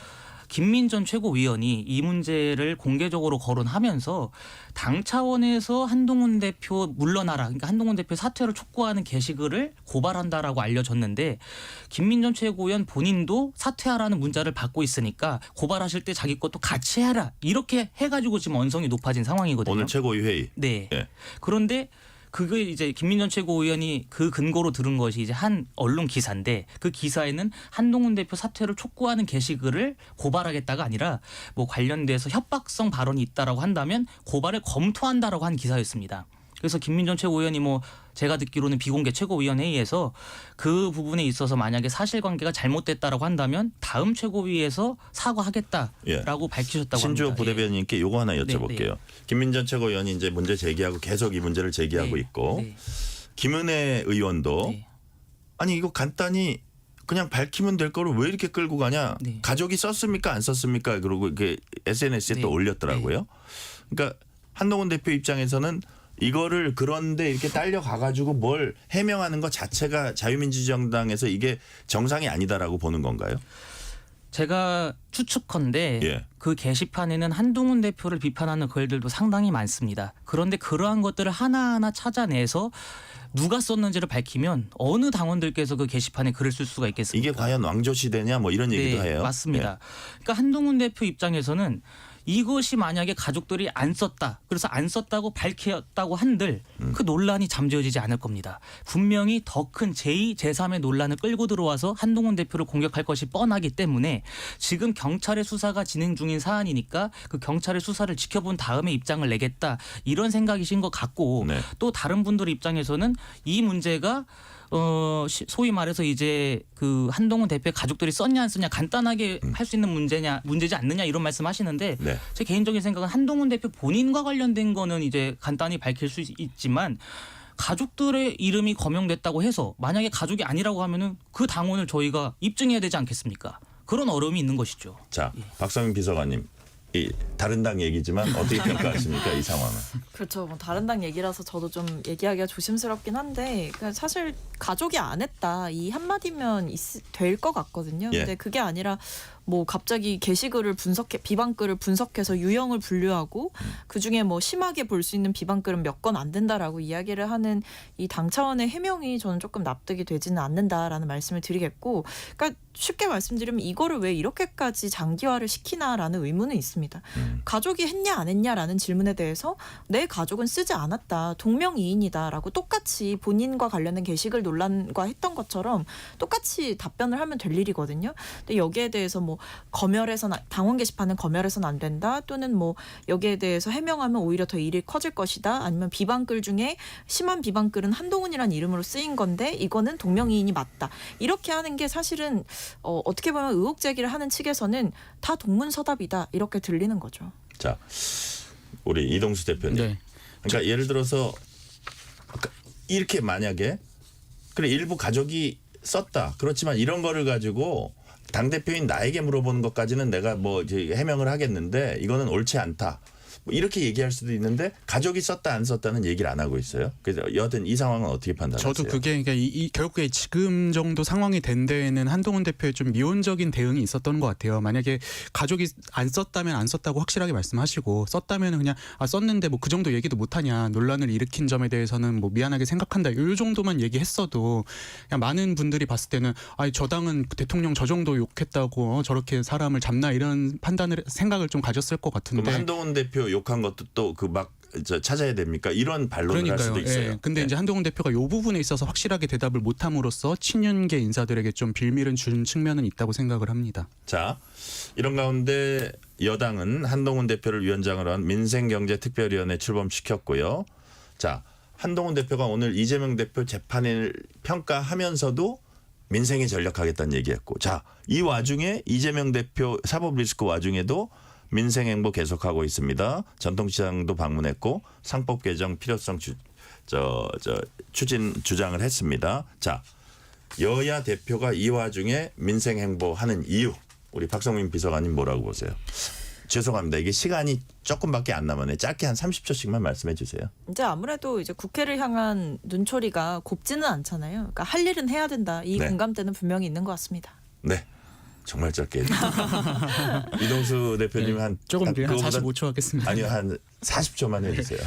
김민전 최고위원이 이 문제를 공개적으로 거론하면서 당 차원에서 한동훈 대표 물러나라, 그러니까 한동훈 대표 사퇴를 촉구하는 게시글을 고발한다라고 알려졌는데 김민전 최고위원 본인도 사퇴하라는 문자를 받고 있으니까 고발하실 때 자기 것도 같이 해라 이렇게 해가지고 지금 언성이 높아진 상황이거든요. 오늘 최고위 회의. 네. 예. 그런데 그게 이제 김민전 최고위원이 그 근거로 들은 것이 이제 한 언론 기사인데 그 기사에는 한동훈 대표 사퇴를 촉구하는 게시글을 고발하겠다가 아니라 뭐 관련돼서 협박성 발언이 있다라고 한다면 고발을 검토한다라고 한 기사였습니다. 그래서 김민전 최고위원이 뭐 제가 듣기로는 비공개 최고위원회의에서 그 부분에 있어서 만약에 사실관계가 잘못됐다라고 한다면 다음 최고위에서 사과하겠다라고 밝히셨다고 신주호 합니다. 부대변인께 요거 하나 여쭤볼게요. 네. 김민전 최고위원이 이제 문제 제기하고 계속 이 문제를 제기하고 네. 있고 네. 김은혜 의원도 네. 아니 이거 간단히 그냥 밝히면 될 거를 왜 이렇게 끌고 가냐. 네. 가족이 썼습니까 안 썼습니까. 그러고 이게 SNS에 네. 또 올렸더라고요. 그러니까 한동훈 대표 입장에서는 이거를 그런데 이렇게 딸려 가가지고 뭘 해명하는 것 자체가 자유민주정당에서 이게 정상이 아니다라고 보는 건가요? 제가 추측컨대 예. 그 게시판에는 한동훈 대표를 비판하는 글들도 상당히 많습니다. 그런데 그러한 것들을 하나하나 찾아내서 누가 썼는지를 밝히면 어느 당원들께서 그 게시판에 글을 쓸 수가 있겠습니까? 이게 과연 왕조 시대냐 뭐 이런 얘기도 해요. 맞습니다. 그러니까 한동훈 대표 입장에서는 이것이 만약에 가족들이 안 썼다. 그래서 안 썼다고 밝혔다고 한들 그 논란이 잠재워지지 않을 겁니다. 분명히 더 큰 제2, 제3의 논란을 끌고 들어와서 한동훈 대표를 공격할 것이 뻔하기 때문에 지금 경찰의 수사가 진행 중인 사안이니까 그 경찰의 수사를 지켜본 다음에 입장을 내겠다. 이런 생각이신 것 같고 네. 또 다른 분들 입장에서는 이 문제가 소위 말해서 이제 그 한동훈 대표의 가족들이 썼냐 안 썼냐 간단하게 할 수 있는 문제지 않느냐 이런 말씀하시는데 네. 제 개인적인 생각은 한동훈 대표 본인과 관련된 거는 이제 간단히 밝힐 수 있지만 가족들의 이름이 거명됐다고 해서 만약에 가족이 아니라고 하면은 그 당원을 저희가 입증해야 되지 않겠습니까? 그런 어려움이 있는 것이죠. 자, 박성민 비서관님. 이 다른 당 얘기지만 어떻게 평가하십니까 이 상황은? 그렇죠. 뭐 다른 당 얘기라서 저도 좀 얘기하기가 조심스럽긴 한데 그러니까 사실 가족이 안 했다 이 한마디면 될 것 같거든요. 예. 근데 그게 아니라 뭐 갑자기 게시글을 비방글을 분석해서 유형을 분류하고 그 중에 뭐 심하게 볼 수 있는 비방글은 몇 건 안 된다라고 이야기를 하는 이 당 차원의 해명이 저는 조금 납득이 되지는 않는다라는 말씀을 드리겠고, 그러니까 쉽게 말씀드리면 이거를 왜 이렇게까지 장기화를 시키나라는 의문은 있습니다. 가족이 했냐 안 했냐라는 질문에 대해서 내 가족은 쓰지 않았다. 동명이인이다라고 똑같이 본인과 관련된 게시글 논란과 했던 것처럼 똑같이 답변을 하면 될 일이거든요. 근데 여기에 대해서 뭐 검열해서는 당원 게시판은 검열해서는 안 된다. 또는 뭐 여기에 대해서 해명하면 오히려 더 일이 커질 것이다. 아니면 비방글 중에 심한 비방글은 한동훈이라는 이름으로 쓰인 건데 이거는 동명이인이 맞다. 이렇게 하는 게 사실은 어떻게 보면 의혹 제기를 하는 측에서는 다 동문서답이다 이렇게 들리는 거죠. 자, 우리 이동수 대표님. 네. 그러니까 예를 들어서 이렇게 만약에 그래 일부 가족이 썼다. 그렇지만 이런 거를 가지고 당 대표인 나에게 물어보는 것까지는 내가 뭐 이제 해명을 하겠는데 이거는 옳지 않다. 뭐 이렇게 얘기할 수도 있는데 가족이 썼다 안 썼다는 얘기를 안 하고 있어요. 그래서 여하튼 이 상황은 어떻게 판단하세요? 저도 그게 그러니까 결국에 지금 정도 상황이 된 데에는 한동훈 대표의 좀 미온적인 대응이 있었던 것 같아요. 만약에 가족이 안 썼다면 안 썼다고 확실하게 말씀하시고 썼다면 그냥 썼는데 뭐 그 정도 얘기도 못하냐 논란을 일으킨 점에 대해서는 뭐 미안하게 생각한다 이 정도만 얘기했어도 그냥 많은 분들이 봤을 때는 저 당은 대통령 저 정도 욕했다고 저렇게 사람을 잡나 이런 생각을 좀 가졌을 것 같은데. 그럼 한동훈 대표 욕한 것도 또 그 막 찾아야 됩니까? 이런 반론을 할 수도 있어요. 예. 근데 이제 한동훈 대표가 이 부분에 있어서 확실하게 대답을 못함으로써 친윤계 인사들에게 좀 빌미를 준 측면은 있다고 생각을 합니다. 자, 이런 가운데 여당은 한동훈 대표를 위원장으로 한 민생경제특별위원회 출범시켰고요. 자, 한동훈 대표가 오늘 이재명 대표 재판을 평가하면서도 민생에 전력하겠다는 얘기했고, 자, 이 와중에 이재명 대표 사법 리스크 와중에도 민생 행보 계속하고 있습니다. 전통시장도 방문했고 상법 개정 필요성 추진 주장을 했습니다. 자, 여야 대표가 이 와중에 민생 행보하는 이유 우리 박성민 비서관님 뭐라고 보세요? 죄송합니다. 이게 시간이 조금밖에 안 남았네. 짧게 한 30초씩만 말씀해 주세요. 이제 아무래도 이제 국회를 향한 눈초리가 곱지는 않잖아요. 그러니까 할 일은 해야 된다. 이 네. 공감대는 분명히 있는 것 같습니다. 네. 정말 짧게 이동수 대표님 한 조금 한 그거보다 45초 하겠습니다. 아니요 한 40초만 해주세요.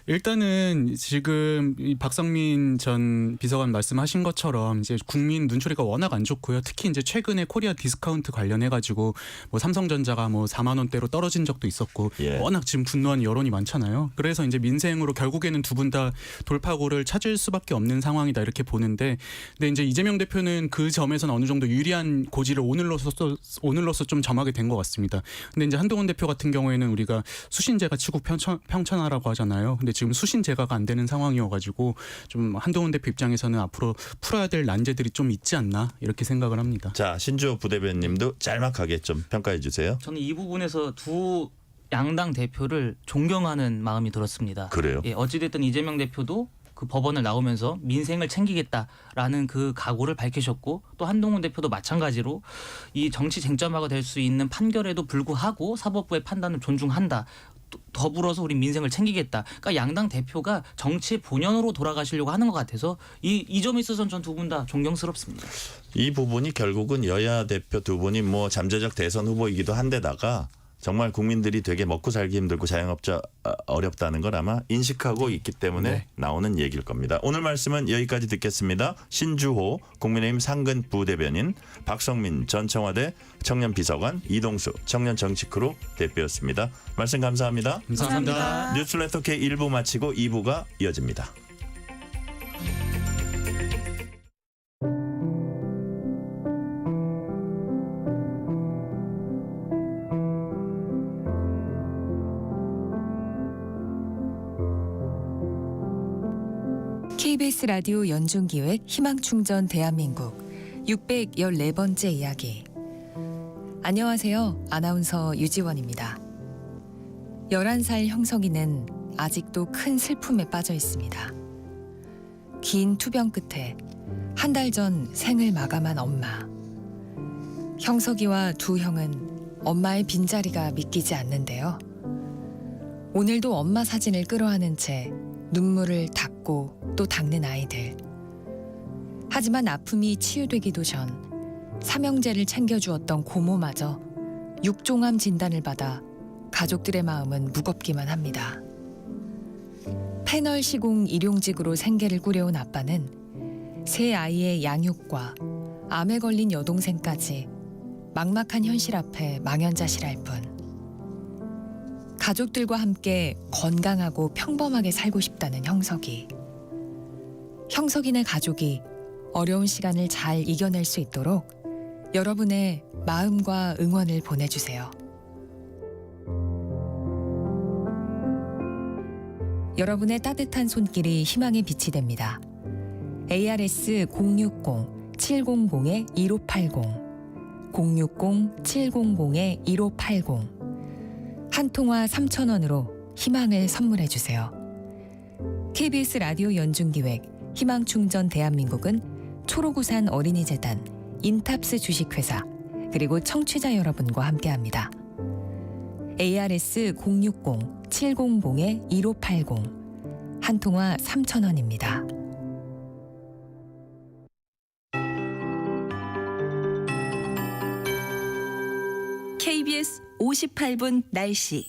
일단은 지금 이 박성민 전 비서관 말씀하신 것처럼 이제 국민 눈초리가 워낙 안 좋고요. 특히 이제 최근에 코리아 디스카운트 관련해 가지고 뭐 삼성전자가 뭐 4만 원대로 떨어진 적도 있었고 예. 워낙 지금 분노한 여론이 많잖아요. 그래서 이제 민생으로 결국에는 두 분 다 돌파구를 찾을 수밖에 없는 상황이다 이렇게 보는데, 근데 이제 이재명 대표는 그 점에서는 어느 정도 유리한 고지를 오늘로서 좀 점하게 된 것 같습니다. 근데 이제 한동훈 대표 같은 경우에는 우리가 수신제가 치국 평천하라고 하잖아요. 근데 지금 수신제가가 안 되는 상황이어가지고 좀 한동훈 대표 입장에서는 앞으로 풀어야 될 난제들이 좀 있지 않나 이렇게 생각을 합니다. 자, 신주호 부대변님도 짤막하게 좀 평가해 주세요. 저는 이 부분에서 두 양당 대표를 존경하는 마음이 들었습니다. 그래요? 예, 어찌됐든 이재명 대표도 그 법원을 나오면서 민생을 챙기겠다라는 그 각오를 밝히셨고, 또 한동훈 대표도 마찬가지로 이 정치 쟁점화가 될 수 있는 판결에도 불구하고 사법부의 판단을 존중한다. 더불어서 우리 민생을 챙기겠다. 그러니까 양당 대표가 정치 본연으로 돌아가시려고 하는 것 같아서 이 점에 있어서는 전 두 분 다 존경스럽습니다. 이 부분이 결국은 여야 대표 두 분이 뭐 잠재적 대선 후보이기도 한데다가 정말 국민들이 되게 먹고 살기 힘들고 자영업자 어렵다는 걸 아마 인식하고 있기 때문에 나오는 얘기일 겁니다. 오늘 말씀은 여기까지 듣겠습니다. 신주호 국민의힘 상근 부대변인, 박성민 전 청와대 청년비서관, 이동수 청년정치크루 대표였습니다. 말씀 감사합니다. 감사합니다. 뉴스레터 K 1부 마치고 2부가 이어집니다. KBS 라디오 연중기획 희망충전 대한민국 614번째 이야기. 안녕하세요. 아나운서 유지원입니다. 11살 형석이는 아직도 큰 슬픔에 빠져 있습니다. 긴 투병 끝에 한 달 전 생을 마감한 엄마. 형석이와 두 형은 엄마의 빈자리가 믿기지 않는데요. 오늘도 엄마 사진을 끌어안은 채 눈물을 닦고 또 닦는 아이들. 하지만 아픔이 치유되기도 전 삼형제를 챙겨주었던 고모마저 육종암 진단을 받아 가족들의 마음은 무겁기만 합니다. 패널 시공 일용직으로 생계를 꾸려온 아빠는 세 아이의 양육과 암에 걸린 여동생까지 막막한 현실 앞에 망연자실할 뿐. 가족들과 함께 건강하고 평범하게 살고 싶다는 형석이. 형석이네 가족이 어려운 시간을 잘 이겨낼 수 있도록 여러분의 마음과 응원을 보내주세요. 여러분의 따뜻한 손길이 희망의 빛이 됩니다. ARS 060-700-1580 060-700-1580 한 통화 3,000원으로 희망을 선물해 주세요. KBS 라디오 연중기획 희망충전 대한민국은 초록우산 어린이재단, 인탑스 주식회사, 그리고 청취자 여러분과 함께합니다. ARS 060-700-1580 한 통화 3,000원입니다. KBS 58분 날씨.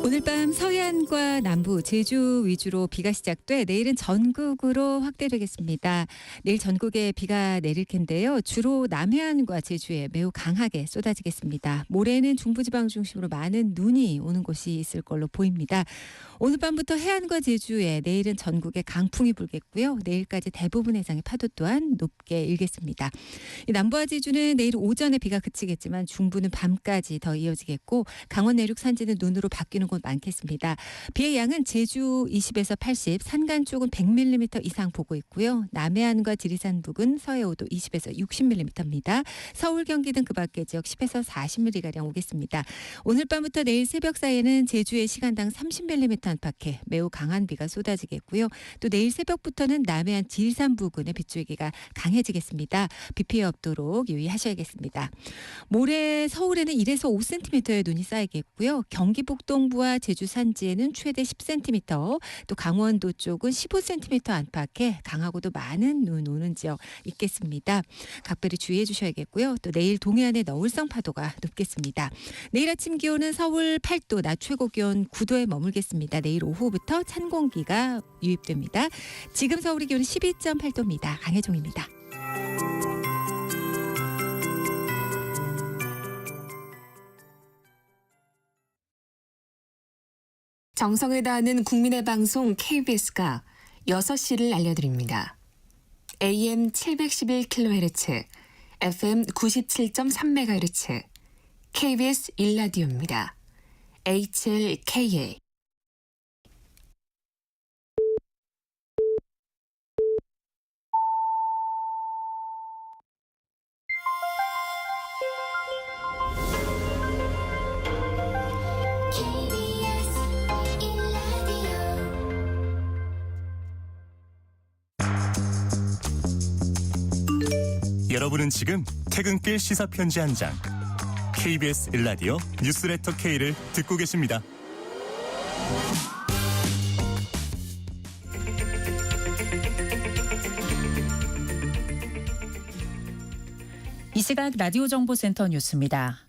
오늘 밤 서해안과 남부, 제주 위주로 비가 시작돼 내일은 전국으로 확대되겠습니다. 내일 전국에 비가 내릴 텐데요. 주로 남해안과 제주에 매우 강하게 쏟아지겠습니다. 모레는 중부지방 중심으로 많은 눈이 오는 곳이 있을 걸로 보입니다. 오늘 밤부터 해안과 제주에, 내일은 전국에 강풍이 불겠고요. 내일까지 대부분 해상의 파도 또한 높게 일겠습니다. 남부와 제주는 내일 오전에 비가 그치겠지만 중부는 밤까지 더 이어지겠고, 강원 내륙 산지는 눈으로 바뀌는 곳 많겠습니다. 비의 양은 제주 20에서 80, 산간 쪽은 100mm 이상 보고 있고요. 남해안과 지리산 부근, 서해 5도 20에서 60mm입니다. 서울, 경기 등 그 밖의 지역 10에서 40mm가량 오겠습니다. 오늘 밤부터 내일 새벽 사이에는 제주에 시간당 30mm 안팎의 매우 강한 비가 쏟아지겠고요. 또 내일 새벽부터는 남해안 지리산 부근의 빗줄기가 강해지겠습니다. 비 피해 없도록 유의하셔야겠습니다. 모레 서울에는 1에서 5cm의 눈이 쌓이겠고요. 경기 북동부와 제주 산지에는 최대 10cm, 또 강원도 쪽은 15cm 안팎의 강하고도 많은 눈 오는 지역 있겠습니다. 각별히 주의해 주셔야겠고요. 또 내일 동해안의 너울성 파도가 높겠습니다. 내일 아침 기온은 서울 8도, 낮 최고 기온 9도에 머물겠습니다. 내일 오후부터 찬 공기가 유입됩니다. 지금 서울의 기온은 12.8도입니다. 강혜종입니다. 정성을 다하는 국민의 방송 KBS가 6시를 알려드립니다. AM 711kHz, FM 97.3MHz, KBS 1라디오입니다. HLKA. 여러분은 지금 퇴근길 시사편지 한 장, KBS 1라디오 뉴스레터 K를 듣고 계십니다. 이 시각 라디오 정보센터 뉴스입니다.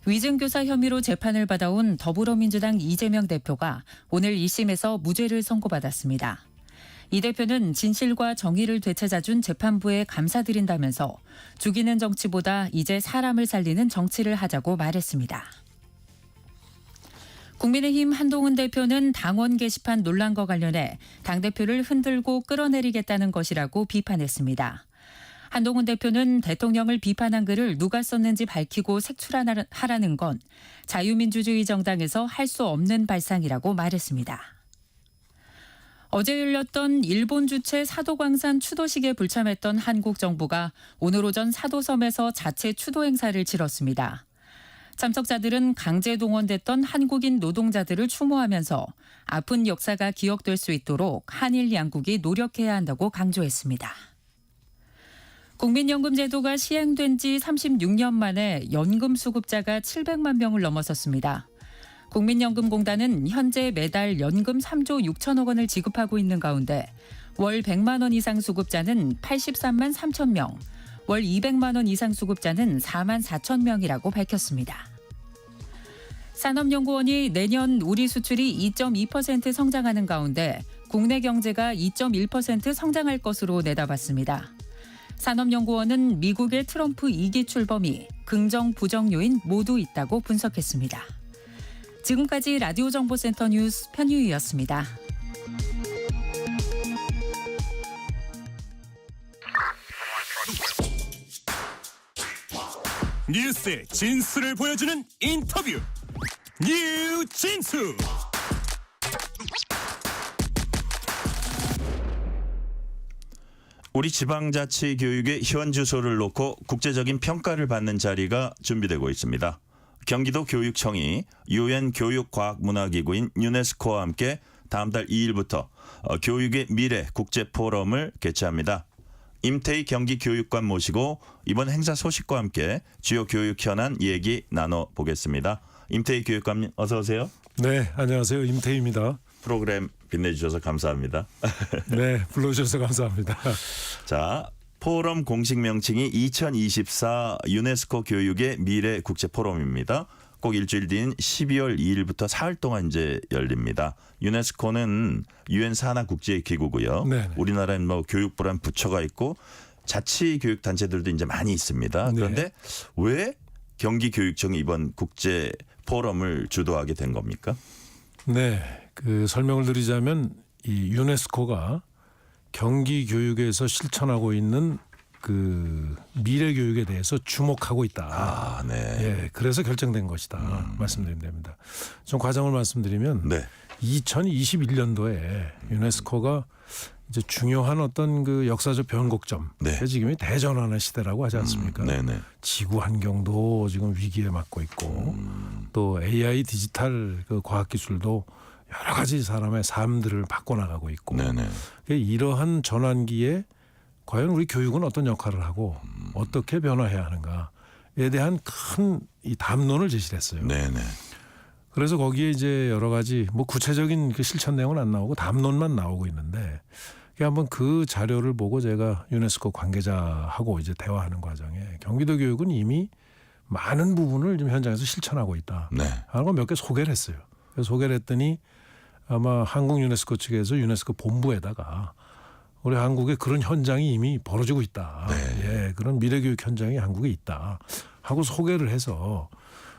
위증교사 혐의로 재판을 받아온 더불어민주당 이재명 대표가 오늘 1심에서 무죄를 선고받았습니다. 이 대표는 진실과 정의를 되찾아준 재판부에 감사드린다면서 죽이는 정치보다 이제 사람을 살리는 정치를 하자고 말했습니다. 국민의힘 한동훈 대표는 당원 게시판 논란과 관련해 당대표를 흔들고 끌어내리겠다는 것이라고 비판했습니다. 한동훈 대표는 대통령을 비판한 글을 누가 썼는지 밝히고 색출하라는 건 자유민주주의 정당에서 할 수 없는 발상이라고 말했습니다. 어제 열렸던 일본 주최 사도광산 추도식에 불참했던 한국 정부가 오늘 오전 사도섬에서 자체 추도 행사를 치렀습니다. 참석자들은 강제 동원됐던 한국인 노동자들을 추모하면서 아픈 역사가 기억될 수 있도록 한일 양국이 노력해야 한다고 강조했습니다. 국민연금 제도가 시행된 지 36년 만에 연금 수급자가 700만 명을 넘어섰습니다. 국민연금공단은 현재 매달 연금 3조 6천억 원을 지급하고 있는 가운데 월 100만 원 이상 수급자는 83만 3천 명, 월 200만 원 이상 수급자는 4만 4천 명이라고 밝혔습니다. 산업연구원이 내년 우리 수출이 2.2% 성장하는 가운데 국내 경제가 2.1% 성장할 것으로 내다봤습니다. 산업연구원은 미국의 트럼프 2기 출범이 긍정, 부정 요인 모두 있다고 분석했습니다. 지금까지 라디오 정보센터 뉴스 편유희였습니다. 뉴스의 진수를 보여주는 인터뷰, 뉴진수. 우리 지방자치 교육의 현 주소를 놓고 국제적인 평가를 받는 자리가 준비되고 있습니다. 경기도 교육청이 유엔 교육과학문화기구인 유네스코와 함께 다음 달 2일부터 교육의 미래 국제포럼을 개최합니다. 임태희 경기교육관 모시고 이번 행사 소식과 함께 주요 교육 현안 얘기 나눠보겠습니다. 임태희 교육감님 어서 오세요. 네, 안녕하세요. 임태희입니다. 프로그램 빛내주셔서 감사합니다. 네, 불러주셔서 감사합니다. 자, 포럼 공식 명칭이 2024 유네스코 교육의 미래 국제 포럼입니다. 꼭 일주일 뒤인 12월 2일부터 사흘 동안 이제 열립니다. 유네스코는 유엔 산하 국제 기구고요. 네. 우리나라는 뭐 교육부란 부처가 있고 자치 교육 단체들도 이제 많이 있습니다. 그런데 네. 왜 경기교육청이 이번 국제 포럼을 주도하게 된 겁니까? 네, 그 설명을 드리자면 이 유네스코가 경기 교육에서 실천하고 있는 그 미래 교육에 대해서 주목하고 있다. 아, 네. 예, 그래서 결정된 것이다. 말씀드리면 됩니다. 좀 과정을 말씀드리면 네. 2021년도에 유네스코가 이제 중요한 어떤 그 역사적 변곡점, 네. 지금이 대전환의 시대라고 하지 않습니까? 네네. 지구 환경도 지금 위기에 맞고 있고 또 AI 디지털 그 과학 기술도 여러 가지 사람의 삶들을 바꿔나가고 있고 네네. 이러한 전환기에 과연 우리 교육은 어떤 역할을 하고 어떻게 변화해야 하는가에 대한 큰 이 담론을 제시했어요. 네네. 그래서 거기에 이제 여러 가지 뭐 구체적인 그 실천 내용은 안 나오고 담론만 나오고 있는데 한번 그 자료를 보고 제가 유네스코 관계자하고 이제 대화하는 과정에 경기도 교육은 이미 많은 부분을 좀 현장에서 실천하고 있다. 네. 하는 거 몇 개 소개를 했어요. 그래서 소개를 했더니 아마 한국 유네스코 측에서 유네스코 본부에다가 우리 한국에 그런 현장이 이미 벌어지고 있다. 네. 예, 그런 미래교육 현장이 한국에 있다. 하고 소개를 해서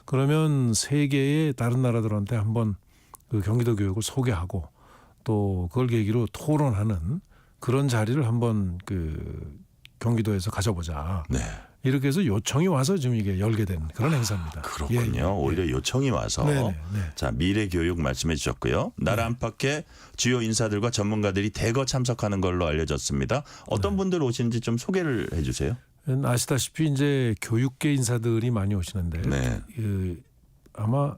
그러면 세계의 다른 나라들한테 한번 그 경기도 교육을 소개하고 또 그걸 계기로 토론하는 그런 자리를 한번 그 경기도에서 가져보자. 네. 이렇게 해서 요청이 와서 지금 이게 열게 된 그런 행사입니다. 그렇군요. 예, 예. 오히려 요청이 와서 네네, 네. 자 미래 교육 말씀해 주셨고요. 나라 안팎의 주요 인사들과 전문가들이 대거 참석하는 걸로 알려졌습니다. 어떤 분들 오시는지 좀 소개를 해주세요. 아시다시피 이제 교육계 인사들이 많이 오시는데 네. 그 아마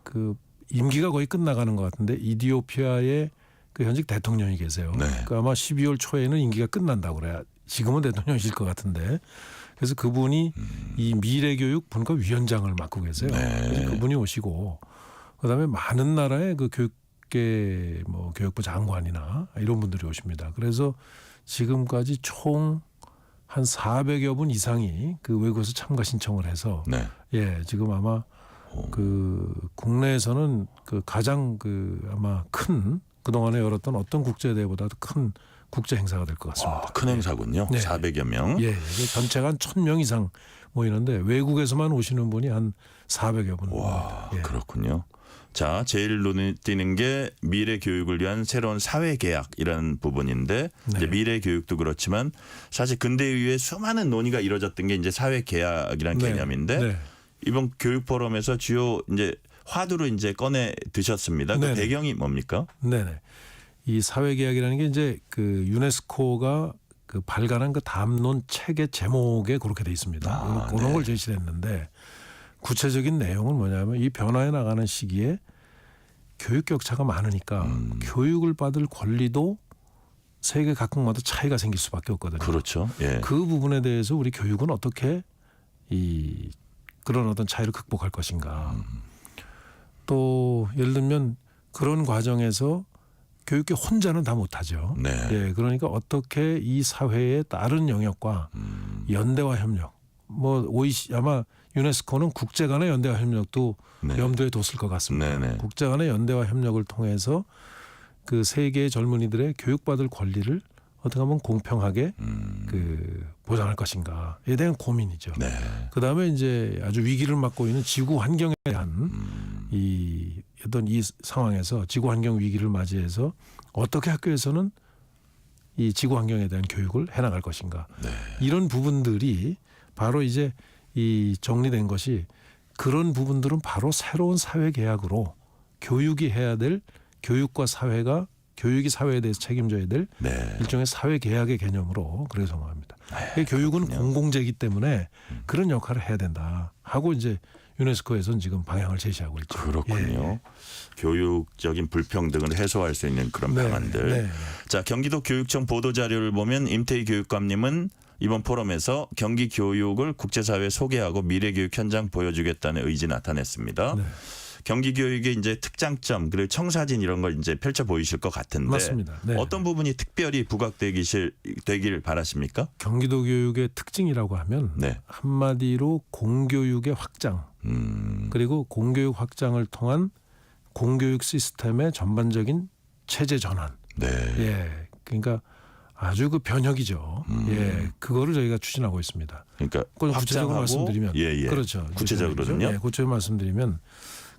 그 임기가 거의 끝나가는 것 같은데 이디오피아의 그 현직 대통령이 계세요. 네. 그 아마 12월 초에는 임기가 끝난다고 그래야 지금은 대통령이실 것 같은데 그래서 그분이 이 미래교육 분과위원장을 맡고 계세요. 네. 그래서 그분이 오시고 그다음에 많은 나라의 그 교육계 뭐 교육부 장관이나 이런 분들이 오십니다. 그래서 지금까지 총 한 400여 분 이상이 그 외국에서 참가 신청을 해서 네. 예 지금 아마 그 국내에서는 그 가장 그 아마 큰 그동안에 열었던 어떤 국제 대회보다도 큰 국제 행사가 될 것 같습니다. 큰 행사군요. 네. 400여 명. 예, 이게 전체가 한 1,000명 이상 모이는데 외국에서만 오시는 분이 한 400여 분. 와, 예. 그렇군요. 자, 제일 눈에 띄는 게 미래 교육을 위한 새로운 사회 계약이라는 부분인데 네. 이제 미래 교육도 그렇지만 사실 근대 이후에 수많은 논의가 이루어졌던 게 이제 사회 계약이라는 네. 개념인데 네. 이번 교육 포럼에서 주요 이제 화두로 이제 꺼내 드셨습니다. 그 네네. 배경이 뭡니까? 네네. 이 사회 계약이라는 게 이제 그 유네스코가 그 발간한 그 담론 책의 제목에 그렇게 돼 있습니다. 아, 그런 네. 걸 제시를 했는데 구체적인 내용은 뭐냐면 이 변화해 나가는 시기에 교육 격차가 많으니까 교육을 받을 권리도 세계 각국마다 차이가 생길 수밖에 없거든요. 그렇죠. 예. 그 부분에 대해서 우리 교육은 어떻게 이 그런 어떤 차이를 극복할 것인가. 또 예를 들면 그런 과정에서 교육계 혼자는 다 못하죠. 네. 예, 그러니까 어떻게 이 사회의 다른 영역과 연대와 협력, 뭐 OECD 아마 유네스코는 국제 간의 연대와 협력도 네. 염두에 뒀을 것 같습니다. 네네. 국제 간의 연대와 협력을 통해서 그 세계의 젊은이들의 교육받을 권리를 어떻게 하면 공평하게 그 보장할 것인가에 대한 고민이죠. 네. 그다음에 이제 아주 위기를 맞고 있는 지구 환경에 대한 이 어떤 이 상황에서 지구 환경 위기를 맞이해서 어떻게 학교에서는 이 지구 환경에 대한 교육을 해나갈 것인가. 네. 이런 부분들이 바로 이제 이 정리된 것이 그런 부분들은 바로 새로운 사회 계약으로 교육이 해야 될 교육과 사회가 교육이 사회에 대해서 책임져야 될 네. 일종의 사회 계약의 개념으로 그렇게 정합니다. 교육은 공공재이기 때문에 그런 역할을 해야 된다 하고 이제 유네스코에서는 지금 방향을 제시하고 있죠. 그렇군요. 예. 교육적인 불평등을 해소할 수 있는 그런 네, 방안들. 네. 자, 경기도 교육청 보도 자료를 보면 임태희 교육감님은 이번 포럼에서 경기 교육을 국제사회에 소개하고 미래교육 현장 보여주겠다는 의지 나타냈습니다. 네. 경기 교육의 이제 특장점 그리고 청사진 이런 걸 이제 펼쳐 보이실 것 같은데 맞습니다. 네. 어떤 부분이 특별히 부각되길 바라십니까? 경기도 교육의 특징이라고 하면 네. 한마디로 공교육의 확장 그리고 공교육 확장을 통한 공교육 시스템의 전반적인 체제 전환. 네. 예, 그러니까 아주 그 변혁이죠. 예, 그거를 저희가 추진하고 있습니다. 그러니까 구체적으로 확장하고 말씀드리면, 예. 그렇죠. 구체적으로는요? 예, 구체적으로 말씀드리면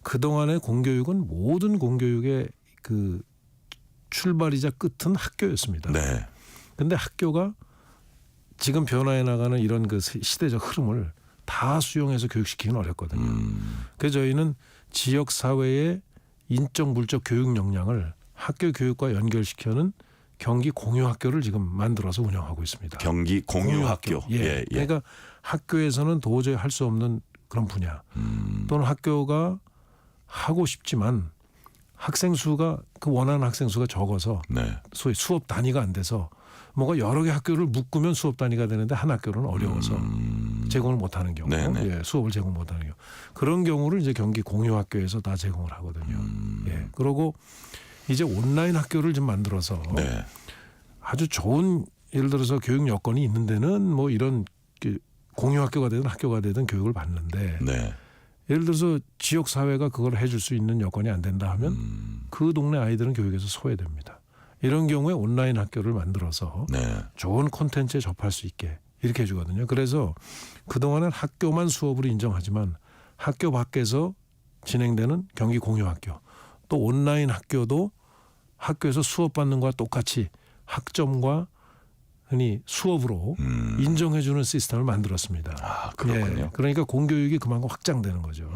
그 동안의 공교육은 모든 공교육의 그 출발이자 끝은 학교였습니다. 네. 근데 학교가 지금 변화해 나가는 이런 그 시대적 흐름을 다 수용해서 교육시키기는 어렵거든요. 그래서 저희는 지역 사회의 인적 물적 교육 역량을 학교 교육과 연결시켜는 경기 공유학교를 지금 만들어서 운영하고 있습니다. 경기 공유학교. 예. 그러니까 학교에서는 도저히 할 수 없는 그런 분야 또는 학교가 하고 싶지만 학생 수가 그 원하는 학생 수가 적어서 네. 소위 수업 단위가 안 돼서 뭔가 여러 개 학교를 묶으면 수업 단위가 되는데 한 학교는 어려워서 제공을 못하는 경우, 예, 수업을 제공 못하는 경우 그런 경우를 이제 경기 공유학교에서 다 제공을 하거든요. 예, 그리고 이제 온라인 학교를 좀 만들어서 네. 아주 좋은 예를 들어서 교육 여건이 있는 데는 뭐 이런 공유학교가 되든 학교가 되든 교육을 받는데. 네. 예를 들어서 지역 사회가 그걸 해줄 수 있는 여건이 안 된다 하면 그 동네 아이들은 교육에서 소외됩니다. 이런 경우에 온라인 학교를 만들어서 네. 좋은 콘텐츠에 접할 수 있게 이렇게 해주거든요. 그래서 그동안은 학교만 수업으로 인정하지만 학교 밖에서 진행되는 경기 공유학교 또 온라인 학교도 학교에서 수업받는 것과 똑같이 학점과 흔히 수업으로 인정해주는 시스템을 만들었습니다. 아, 그렇군요. 예, 그러니까 공교육이 그만큼 확장되는 거죠.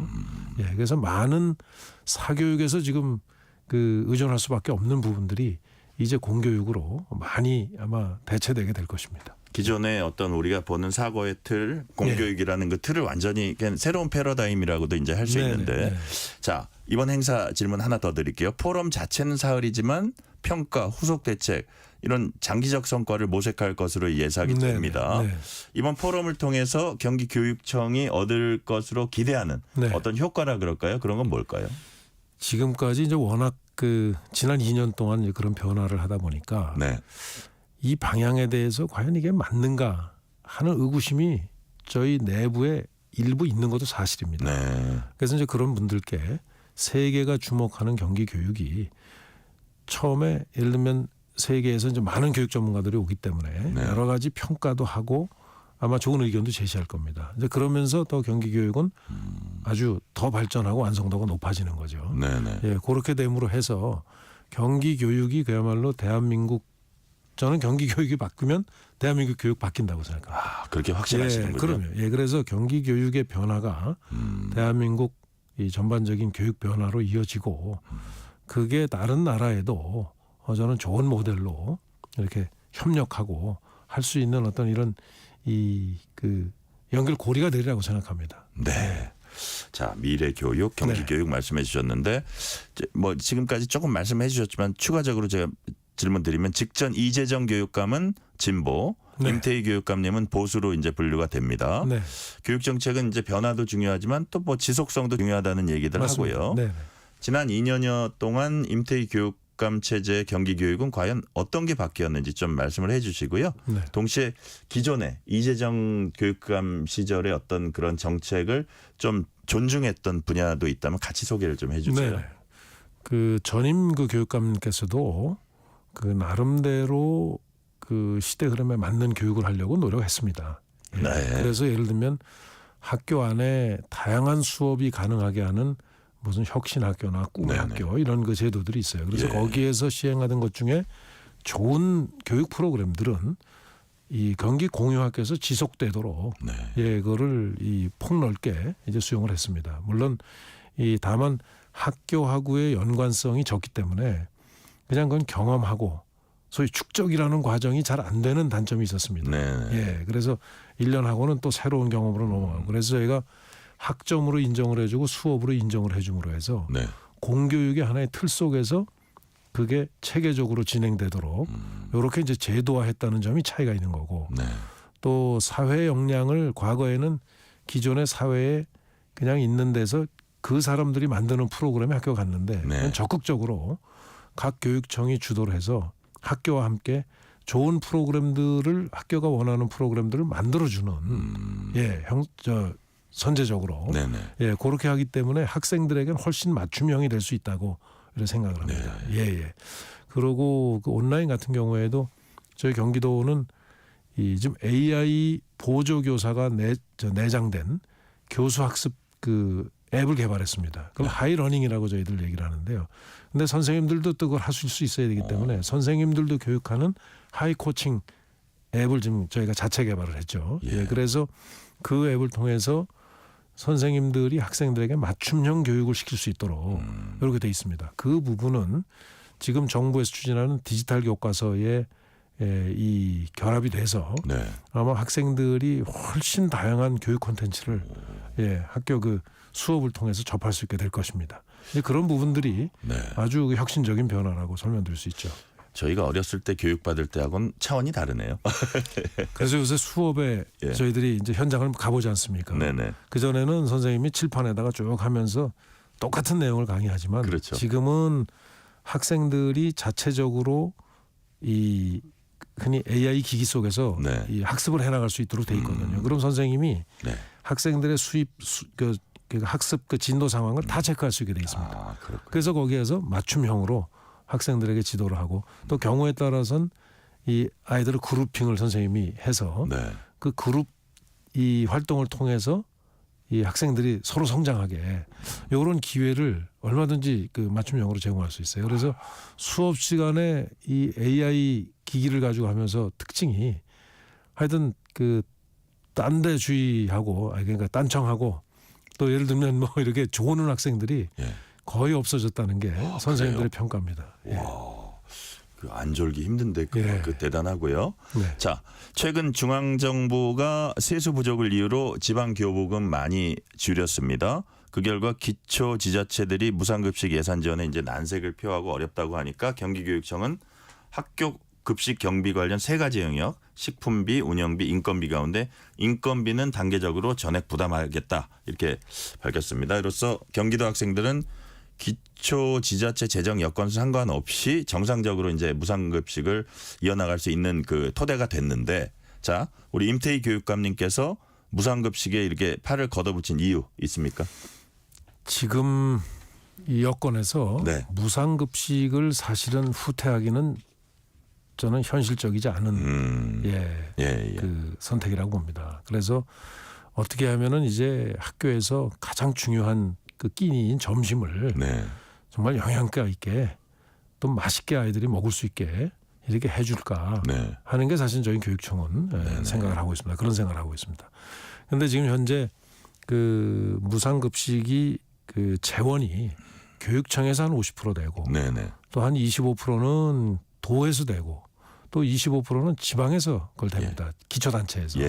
예, 그래서 많은 사교육에서 지금 그 의존할 수밖에 없는 부분들이 이제 공교육으로 많이 아마 대체되게 될 것입니다. 기존의 어떤 우리가 보는 사고의 틀, 공교육이라는 그 틀을 완전히 그냥 새로운 패러다임이라고도 이제 할 수 있는데, 자 이번 행사 질문 하나 더 드릴게요. 포럼 자체는 사흘이지만 평가, 후속 대책 이런 장기적 성과를 모색할 것으로 예상이 됩니다. 이번 포럼을 통해서 경기교육청이 얻을 것으로 기대하는 어떤 효과라 그럴까요? 그런 건 뭘까요? 지금까지 이제 워낙 그 지난 2년 동안 이제 그런 변화를 하다 보니까 이 방향에 대해서 과연 이게 맞는가 하는 의구심이 저희 내부에 일부 있는 것도 사실입니다. 그래서 이제 그런 분들께 세계가 주목하는 경기 교육이 처음에 예를 들면 세계에서 이제 많은 교육 전문가들이 오기 때문에 여러 가지 평가도 하고 아마 좋은 의견도 제시할 겁니다. 이제 그러면서 더 경기 교육은 아주 더 발전하고 완성도가 높아지는 거죠. 예, 그렇게 됨으로 해서 경기 교육이 그야말로 대한민국 저는 경기 교육이 바뀌면 대한민국 교육 바뀐다고 생각합니다. 아, 그렇게 확신하시는군요. 그럼요. 예, 그래서 경기 교육의 변화가 대한민국 이 전반적인 교육 변화로 이어지고 그게 다른 나라에도 저는 좋은 모델로 이렇게 협력하고 할 수 있는 어떤 이런 이 그 연결고리가 되리라고 생각합니다. 네. 자, 미래 교육, 경기 교육 말씀해 주셨는데 뭐 지금까지 조금 말씀해 주셨지만 추가적으로 제가 질문 드리면 직전 이재정 교육감은 진보, 임태희 교육감님은 보수로 이제 분류가 됩니다. 교육 정책은 이제 변화도 중요하지만 또 뭐 지속성도 중요하다는 얘기들 하고요. 지난 2년여 동안 임태희 교육감 체제의 경기 교육은 과연 어떤 게 바뀌었는지 좀 말씀을 해 주시고요. 동시에 기존의 이재정 교육감 시절의 어떤 그런 정책을 좀 존중했던 분야도 있다면 같이 소개를 좀 해 주세요. 그 전임 그 교육감께서도 그 나름대로 그 시대 흐름에 맞는 교육을 하려고 노력했습니다. 그래서 예를 들면 학교 안에 다양한 수업이 가능하게 하는 무슨 혁신학교나 꿈학교 이런 그 제도들이 있어요. 그래서 거기에서 시행하던 것 중에 좋은 교육 프로그램들은 이 경기 공유학교에서 지속되도록 그거를 이 폭넓게 이제 수용을 했습니다. 물론 이 다만 학교하고의 연관성이 적기 때문에 그냥 그건 경험하고 소위 축적이라는 과정이 잘 안 되는 단점이 있었습니다. 예, 그래서 1년 하고는 또 새로운 경험으로 넘어가고 그래서 저희가 학점으로 인정을 해주고 수업으로 인정을 해줌으로 해서 공교육의 하나의 틀 속에서 그게 체계적으로 진행되도록 이렇게 이제 제도화했다는 점이 차이가 있는 거고 또 사회 역량을 과거에는 기존의 사회에 그냥 있는 데서 그 사람들이 만드는 프로그램에 학교가 갔는데 네. 적극적으로 각 교육청이 주도를 해서 학교와 함께 좋은 프로그램들을 학교가 원하는 프로그램들을 만들어주는 선제적으로 네네. 그렇게 하기 때문에 학생들에게는 훨씬 맞춤형이 될 수 있다고 이렇게 생각을 합니다. 네. 그리고 그 온라인 같은 경우에도 저희 경기도는 지금 AI 보조 교사가 내장된 교수 학습 그 앱을 개발했습니다. 그럼 하이러닝이라고 저희들 얘기를 하는데요. 근데 선생님들도 또 그걸 하실 수 있어야 되기 때문에 선생님들도 교육하는 하이 코칭 앱을 지금 저희가 자체 개발을 했죠. 그래서 그 앱을 통해서 선생님들이 학생들에게 맞춤형 교육을 시킬 수 있도록 이렇게 돼 있습니다. 그 부분은 지금 정부에서 추진하는 디지털 교과서에 이 결합이 돼서 아마 학생들이 훨씬 다양한 교육 콘텐츠를 학교 그 수업을 통해서 접할 수 있게 될 것입니다. 그런 부분들이 아주 혁신적인 변화라고 설명드릴 수 있죠. 저희가 어렸을 때 교육받을 때하고는 차원이 다르네요. 그래서 요새 수업에 저희들이 이제 현장을 가보지 않습니까? 네네. 그전에는 선생님이 칠판에다가 쭉 하면서 똑같은 내용을 강의하지만 그렇죠. 지금은 학생들이 자체적으로 이 흔히 AI 기기 속에서 이 학습을 해나갈 수 있도록 돼 있거든요. 그럼 선생님이 학생들의 그 학습 그 진도 상황을 다 체크할 수 있게 돼 있습니다. 그래서 거기에서 맞춤형으로 학생들에게 지도를 하고 또 경우에 따라서는 이 아이들의 그룹핑을 선생님이 해서 그 그룹 이 활동을 통해서 이 학생들이 서로 성장하게 이런 기회를 얼마든지 그 맞춤형으로 제공할 수 있어요. 그래서 수업 시간에 이 AI 기기를 가지고 하면서 특징이 하여튼 그 딴데주의하고 그러니까 딴청하고 또 예를 들면 뭐 이렇게 조는 학생들이 거의 없어졌다는 게 선생님들의 평가입니다. 그 안 졸기 힘든데 그 대단하고요. 네. 자, 최근 중앙정부가 세수 부족을 이유로 지방교부금 많이 줄였습니다. 그 결과 기초지자체들이 무상급식 예산 지원에 이제 난색을 표하고 어렵다고 하니까 경기교육청은 학교 급식 경비 관련 3가지 영역, 식품비, 운영비, 인건비 가운데 인건비는 단계적으로 전액 부담하겠다 이렇게 밝혔습니다. 이로써 경기도 학생들은 기초지자체 재정 여건 상관없이 정상적으로 이제 무상급식을 이어나갈 수 있는 그 토대가 됐는데, 자, 우리 임태희 교육감님께서 무상급식에 이렇게 팔을 걷어붙인 이유 있습니까? 지금 이 여건에서 무상급식을 사실은 후퇴하기는 저는 현실적이지 않은 그 선택이라고 봅니다. 그래서 어떻게 하면은 이제 학교에서 가장 중요한 그 끼니인 점심을 정말 영양가 있게 또 맛있게 아이들이 먹을 수 있게 이렇게 해줄까 하는 게 사실 저희 교육청은 생각을 하고 있습니다. 그런 생각을 하고 있습니다. 그런데 지금 현재 그 무상급식이 그 재원이 교육청에서 한 50% 되고 또 한 25%는 도에서 되고 또 25%는 지방에서 그걸 됩니다. 기초단체에서.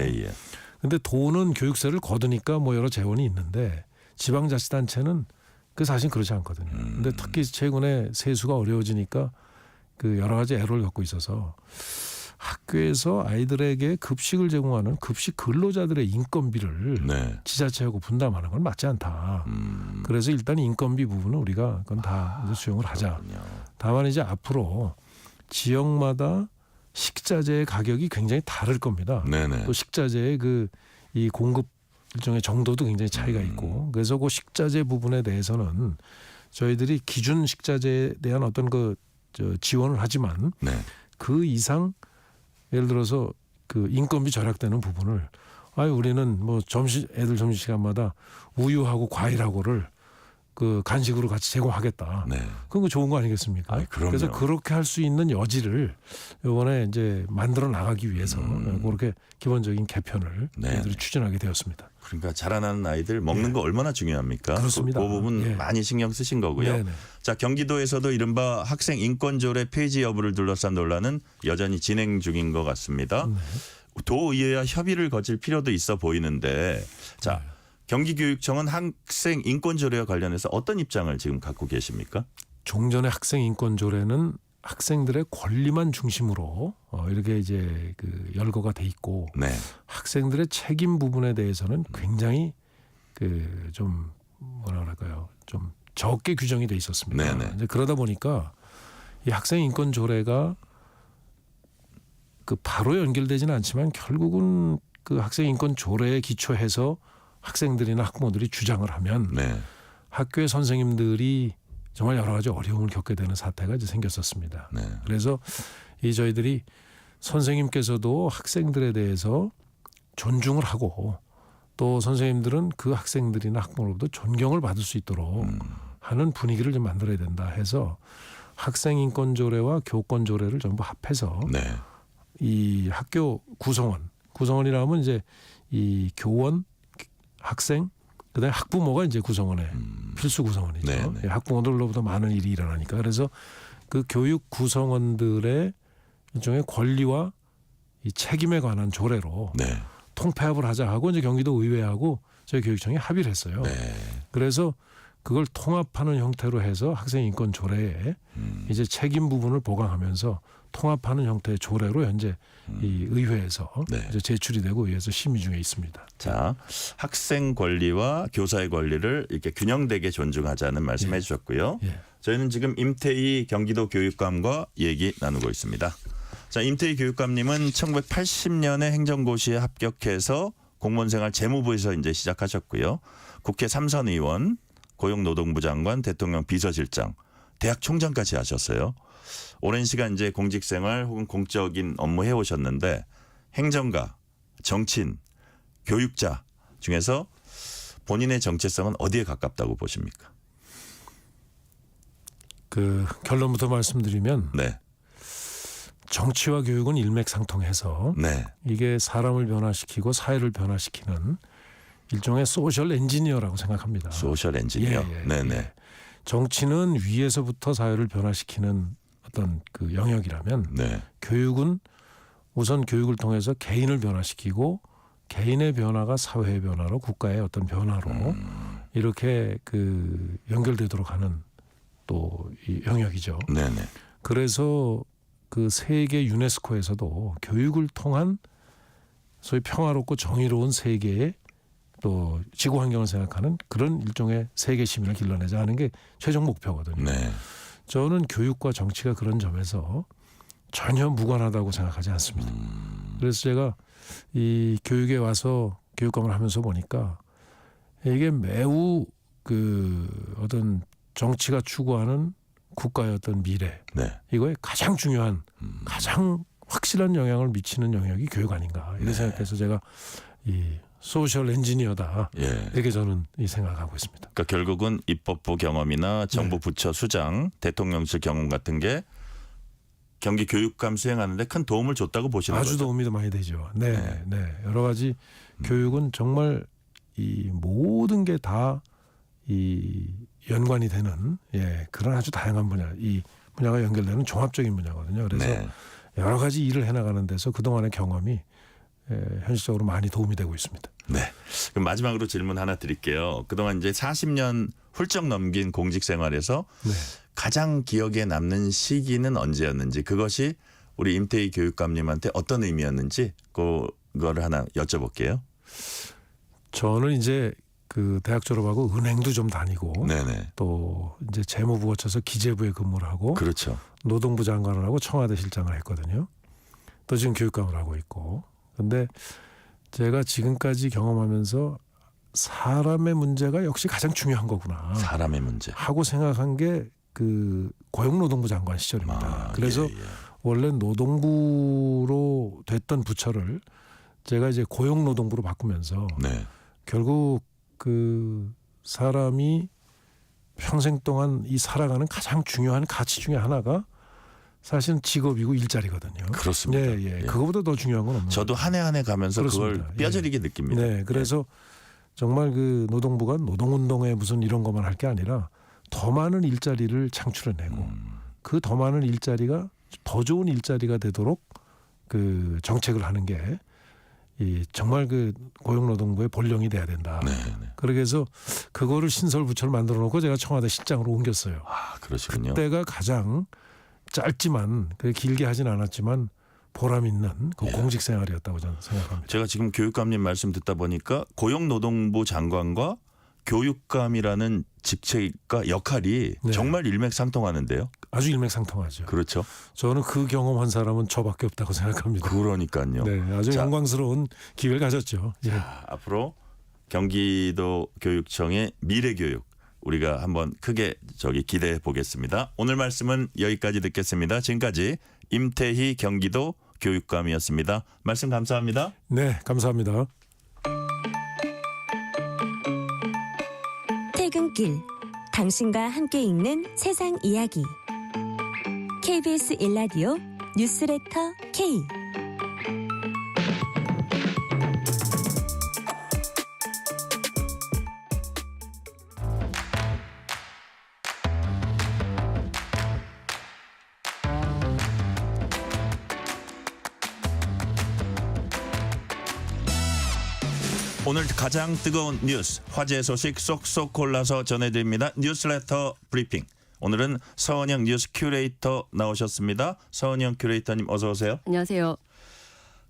그런데 도는 교육세를 거두니까 뭐 여러 재원이 있는데 지방자치단체는 그 사실 그렇지 않거든요. 근데 특히 최근에 세수가 어려워지니까 그 여러 가지 애로를 겪고 있어서 학교에서 아이들에게 급식을 제공하는 급식 근로자들의 인건비를 지자체하고 분담하는 건 맞지 않다. 그래서 일단 인건비 부분은 우리가 그건 다 이제 수용을 하자. 다만 이제 앞으로 지역마다 식자재의 가격이 굉장히 다를 겁니다. 또 식자재의 그 이 공급 일종의 정도도 굉장히 차이가 있고 그래서 그 식자재 부분에 대해서는 저희들이 기준 식자재에 대한 어떤 그 지원을 하지만 그 이상 예를 들어서 그 인건비 절약되는 부분을 우리는 뭐 애들 점심시간마다 우유하고 과일하고를 그 간식으로 같이 제공하겠다. 그건 좋은 거 아니겠습니까? 그래서 그렇게 할 수 있는 여지를 이번에 이제 만들어 나가기 위해서 그렇게 기본적인 개편을 저희들이 추진하게 되었습니다. 그러니까 자라나는 아이들 먹는 거 얼마나 중요합니까? 그렇습니다. 그 부분 많이 신경 쓰신 거고요. 자, 경기도에서도 이른바 학생 인권조례 폐지 여부를 둘러싼 논란은 여전히 진행 중인 것 같습니다. 도의회와 협의를 거칠 필요도 있어 보이는데, 자, 경기교육청은 학생 인권조례와 관련해서 어떤 입장을 지금 갖고 계십니까? 종전의 학생 인권조례는 학생들의 권리만 중심으로 이렇게 이제 그 열거가 돼 있고 네. 학생들의 책임 부분에 대해서는 굉장히 그 좀 뭐라 그럴까요? 좀 적게 규정이 돼 있었습니다. 네네. 이제 그러다 보니까 이 학생 인권 조례가 그 바로 연결되지는 않지만 결국은 그 학생 인권 조례에 기초해서 학생들이나 학부모들이 주장을 하면 네. 학교의 선생님들이 정말 여러 가지 어려움을 겪게 되는 사태가 이제 생겼었습니다. 네. 그래서 이 저희들이 선생님께서도 학생들에 대해서 존중을 하고 또 선생님들은 그 학생들이나 학부모로부터 존경을 받을 수 있도록 하는 분위기를 좀 만들어야 된다 해서 학생인권조례와 교권조례를 전부 합해서 네. 이 학교 구성원이라면 이제 이 교원, 학생, 그다음에 학부모가 이제 구성원의 필수 구성원이죠. 네네. 예, 학부모들로부터 많은 일이 일어나니까 그래서 그 교육 구성원들의 일종의 권리와 이 책임에 관한 조례로 네. 통폐합을 하자 하고 이제 경기도 의회하고 저희 교육청이 합의를 했어요. 네. 그래서 그걸 통합하는 형태로 해서 학생 인권 조례에 이제 책임 부분을 보강하면서 통합하는 형태의 조례로 현재 이 의회에서 네. 이제 제출이 되고 의회에서 심의 중에 있습니다. 자, 학생 권리와 교사의 권리를 이렇게 균형되게 존중하자는 말씀해 예. 주셨고요. 예. 저희는 지금 임태희 경기도 교육감과 얘기 나누고 있습니다. 자, 임태희 교육감님은 1980년에 행정고시에 합격해서 공무원생활 재무부에서 이제 시작하셨고요. 국회 3선 의원, 고용노동부 장관, 대통령 비서실장, 대학 총장까지 하셨어요. 오랜 시간 이제 공직생활 혹은 공적인 업무 해오셨는데 행정가, 정치인, 교육자 중에서 본인의 정체성은 어디에 가깝다고 보십니까? 그 결론부터 말씀드리면 네, 정치와 교육은 일맥상통해서 네, 이게 사람을 변화시키고 사회를 변화시키는 일종의 소셜 엔지니어라고 생각합니다. 소셜 엔지니어. 네네. 예. 정치는 위에서부터 사회를 변화시키는 어떤 그 영역이라면 네, 교육은 우선 교육을 통해서 개인을 변화시키고 개인의 변화가 사회의 변화로 국가의 어떤 변화로 이렇게 그 연결되도록 하는 또 이 영역이죠. 네네. 그래서 그 세계 유네스코에서도 교육을 통한 소위 평화롭고 정의로운 세계의 또 지구 환경을 생각하는 그런 일종의 세계 시민을 길러내자 하는 게 최종 목표거든요. 네. 저는 교육과 정치가 그런 점에서 전혀 무관하다고 생각하지 않습니다. 그래서 제가 이 교육에 와서 교육감을 하면서 보니까 이게 매우 그 어떤 정치가 추구하는 국가의 어떤 미래 네. 이거에 가장 중요한 가장 확실한 영향을 미치는 영역이 교육 아닌가 이렇게 생각해서 제가 이 소셜 엔지니어다 예. 이렇게 저는 이 생각하고 있습니다. 그러니까 결국은 입법부 경험이나 정부 네. 부처 수장, 대통령실 경험 같은 게 경기 교육감 수행하는데 큰 도움을 줬다고 보시는 아주 거죠? 도움이 많이 되죠. 네, 네. 네. 여러 가지 교육은 정말 이 모든 게 다 이 연관이 되는 그런 아주 다양한 분야, 이 분야가 연결되는 종합적인 분야거든요. 그래서 네. 여러 가지 일을 해나가는 데서 그동안의 경험이 현실적으로 많이 도움이 되고 있습니다. 네. 그럼 마지막으로 질문 하나 드릴게요. 그동안 이제 40년 훌쩍 넘긴 공직 생활에서 네. 가장 기억에 남는 시기는 언제였는지 그것이 우리 임태희 교육감님한테 어떤 의미였는지 그거를 하나 여쭤볼게요. 저는 이제 그 대학 졸업하고 은행도 좀 다니고 네네. 또 이제 재무부 거쳐서 기재부에 근무를 하고 그렇죠. 노동부 장관을 하고 청와대 실장을 했거든요. 또 지금 교육감을 하고 있고. 근데 제가 지금까지 경험하면서 사람의 문제가 역시 가장 중요한 거구나 사람의 문제. 하고 생각한 게 그 고용노동부 장관 시절입니다. 그래서 예. 원래 노동부로 됐던 부처를 제가 이제 고용노동부로 바꾸면서 네. 결국 그 사람이 평생 동안 이 살아가는 가장 중요한 가치 중에 하나가 사실은 직업이고 일자리거든요. 그렇습니다. 예. 그거보다 더 중요한 건 없는 저도 한 해 한 해 가면서 그렇습니다. 그걸 뼈저리게 느낍니다. 네, 그래서 정말 그 노동부가 노동운동에 무슨 이런 것만 할 게 아니라 더 많은 일자리를 창출해내고 그 더 많은 일자리가 더 좋은 일자리가 되도록 그 정책을 하는 게 이 정말 그 고용노동부의 본령이 돼야 된다. 네. 그렇게 해서 그거를 신설부처를 만들어 놓고 제가 청와대 실장으로 옮겼어요. 아, 그러시군요. 그때가 가장 짧지만 그렇게 길게 하진 않았지만 보람 있는 그 공직 생활이었다고 저는 생각합니다. 제가 지금 교육감님 말씀 듣다 보니까 고용노동부 장관과 교육감이라는 직책과 역할이 네. 정말 일맥상통하는데요. 아주 일맥상통하죠. 그렇죠. 저는 그 경험한 사람은 저밖에 없다고 생각합니다. 그러니까요. 네, 아주 자, 영광스러운 기회를 가졌죠. 예. 자, 앞으로 경기도 교육청의 미래교육 우리가 한번 크게 기대해 보겠습니다. 오늘 말씀은 여기까지 듣겠습니다. 지금까지 임태희 경기도 교육감이었습니다. 말씀 감사합니다. 네, 감사합니다. 퇴근길 당신과 함께 읽는 세상 이야기 KBS 1라디오 뉴스레터 K 오늘 가장 뜨거운 뉴스, 화제 소식 쏙쏙 골라서 전해드립니다. 뉴스레터 브리핑. 오늘은 서은영 뉴스 큐레이터 나오셨습니다. 서은영 큐레이터님 어서 오세요. 안녕하세요.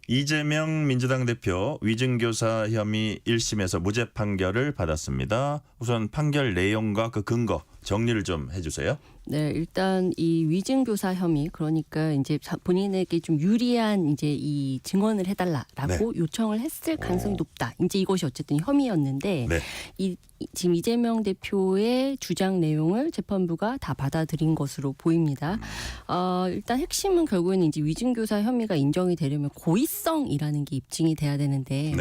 이재명 민주당 대표 위증교사 혐의 1심에서 무죄 판결을 받았습니다. 우선 판결 내용과 그 근거 정리를 좀 해주세요. 네, 일단 이 위증교사 혐의 그러니까 이제 본인에게 좀 유리한 이제 이 증언을 해달라라고 요청을 했을 가능성이 높다. 이제 이것이 어쨌든 혐의였는데 지금 이재명 대표의 주장 내용을 재판부가 다 받아들인 것으로 보입니다. 일단 핵심은 결국에는 이제 위증교사 혐의가 인정이 되려면 고의성이라는 게 입증이 돼야 되는데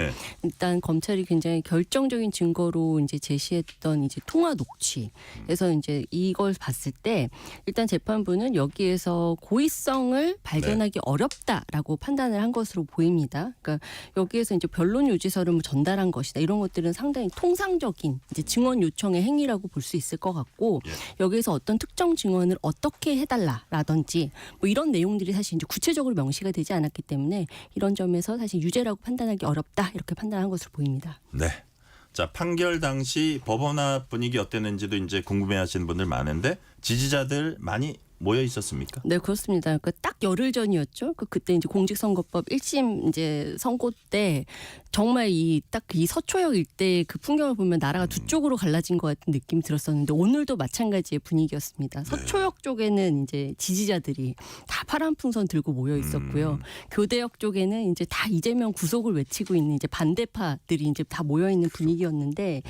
일단 검찰이 굉장히 결정적인 증거로 이제 제시했던 이제 통화 녹취에서 이제 이걸 봤을 때 일단 재판부는 여기에서 고의성을 발견하기 어렵다라고 판단을 한 것으로 보입니다. 그러니까 여기에서 이제 변론 요지서를 뭐 전달한 것이다 이런 것들은 상당히 통상적인 이제 증언 요청의 행위라고 볼 수 있을 것 같고 여기에서 어떤 특정 증언을 어떻게 해달라라든지 뭐 이런 내용들이 사실 이제 구체적으로 명시가 되지 않았기 때문에 이런 점에서 사실 유죄라고 판단하기 어렵다 이렇게 판단한 것으로 보입니다. 네. 자, 판결 당시 법원 앞 분위기 어땠는지도 이제 궁금해하시는 분들 많은데 지지자들 많이 모여 있었습니까? 네, 그렇습니다. 그러니까 딱 열흘 전이었죠. 그때 이제 공직선거법 1심 이제 선고 때 정말 이 딱 이 서초역 일대 그 풍경을 보면 나라가 두 쪽으로 갈라진 것 같은 느낌이 들었었는데 오늘도 마찬가지의 분위기였습니다. 서초역 쪽에는 이제 지지자들이 다 파란 풍선 들고 모여 있었고요. 교대역 쪽에는 이제 다 이재명 구속을 외치고 있는 이제 반대파들이 이제 다 모여 있는 분위기였는데.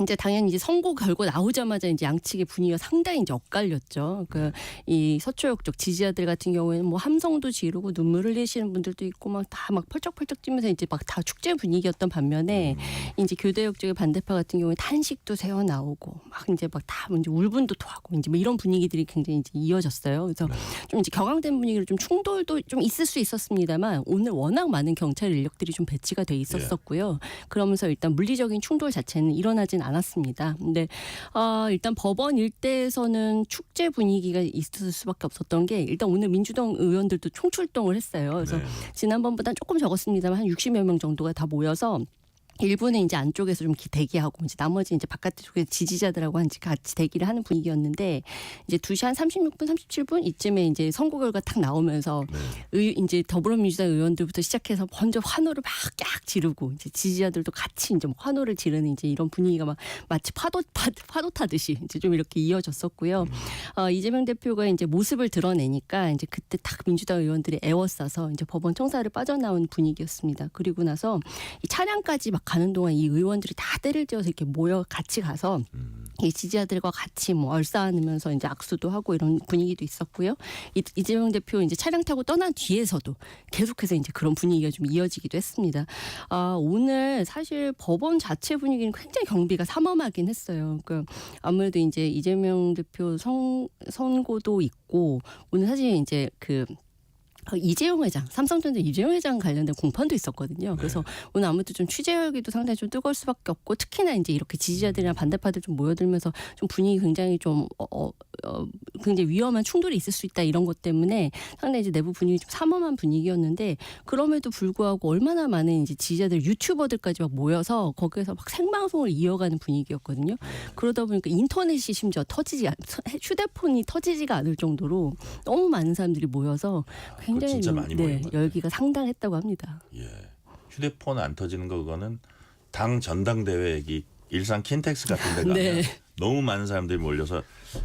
이제 당연히 이제 선고 결과 나오자마자 이제 양측의 분위기가 상당히 이제 엇갈렸죠. 그 이 서초역 쪽 지지자들 같은 경우에는 뭐 함성도 지르고 눈물 흘리시는 분들도 있고 막 다 막 펄쩍펄쩍 뛰면서 이제 막 다 축제 분위기였던 반면에 이제 교대역 쪽의 반대파 같은 경우에 탄식도 새어 나오고 막 이제 막 다 이제 울분도 토하고 이제 뭐 이런 분위기들이 굉장히 이제 이어졌어요. 그래서 좀 이제 격앙된 분위기로 좀 충돌도 좀 있을 수 있었습니다만 오늘 워낙 많은 경찰 인력들이 좀 배치가 돼 있었었고요. 그러면서 일단 물리적인 충돌 자체는 일어나진 않았습니다. 근데 일단 법원 일대에서는 축제 분위기가 있을 수밖에 없었던 게 일단 오늘 민주당 의원들도 총출동을 했어요. 그래서 지난번보다 조금 적었습니다만 한 60여 명 정도가 다 모여서 일부는 이제 안쪽에서 좀 대기하고 이제 나머지 이제 바깥쪽에 지지자들하고 같이 대기를 하는 분위기였는데 이제 2시 한 36분, 37분 이쯤에 이제 선고 결과 딱 나오면서 이제 더불어민주당 의원들부터 시작해서 먼저 환호를 막 깍 지르고 이제 지지자들도 같이 이제 뭐 환호를 지르는 이제 이런 분위기가 막 마치 파도 타듯이 이제 좀 이렇게 이어졌었고요. 이재명 대표가 이제 모습을 드러내니까 이제 그때 딱 민주당 의원들이 에워싸서 이제 법원 청사를 빠져나온 분위기였습니다. 그리고 나서 이 차량까지 막 가는 동안 이 의원들이 다 때를 지어서 이렇게 모여 같이 가서 이 지지자들과 같이 뭐 얼싸안으면서 이제 악수도 하고 이런 분위기도 있었고요. 이재명 대표 이제 차량 타고 떠난 뒤에서도 계속해서 이제 그런 분위기가 좀 이어지기도 했습니다. 오늘 사실 법원 자체 분위기는 굉장히 경비가 삼엄하긴 했어요. 그러니까 아무래도 이제 이재명 대표 선고도 있고 오늘 사실 이제 그 이재용 회장, 삼성전자 이재용 회장 관련된 공판도 있었거든요. 그래서 오늘 아무튼 좀 취재 열기도 상당히 좀 뜨거울 수밖에 없고, 특히나 이제 이렇게 지지자들이나 반대파들 좀 모여들면서 좀 분위기 굉장히 좀 굉장히 위험한 충돌이 있을 수 있다, 이런 것 때문에 상당히 이제 내부 분위기 좀 삼엄한 분위기였는데, 그럼에도 불구하고 얼마나 많은 이제 지지자들, 유튜버들까지 막 모여서 거기에서 막 생방송을 이어가는 분위기였거든요. 그러다 보니까 인터넷이 심지어 휴대폰이 터지지가 않을 정도로 너무 많은 사람들이 모여서 굉장히 진짜 많이 모인 것 같아요. 열기가 상당했다고 합니다. 예. 휴대폰 안 터지는 거 그거는 당 전당대회 얘기 일산 킨텍스 같은 데 가면 네. 너무 많은 사람들이 몰려서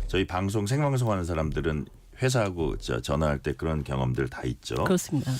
저희 방송 생방송 하는 사람들은 회사하고 전화할 때 그런 경험들 다 있죠. 그렇습니다.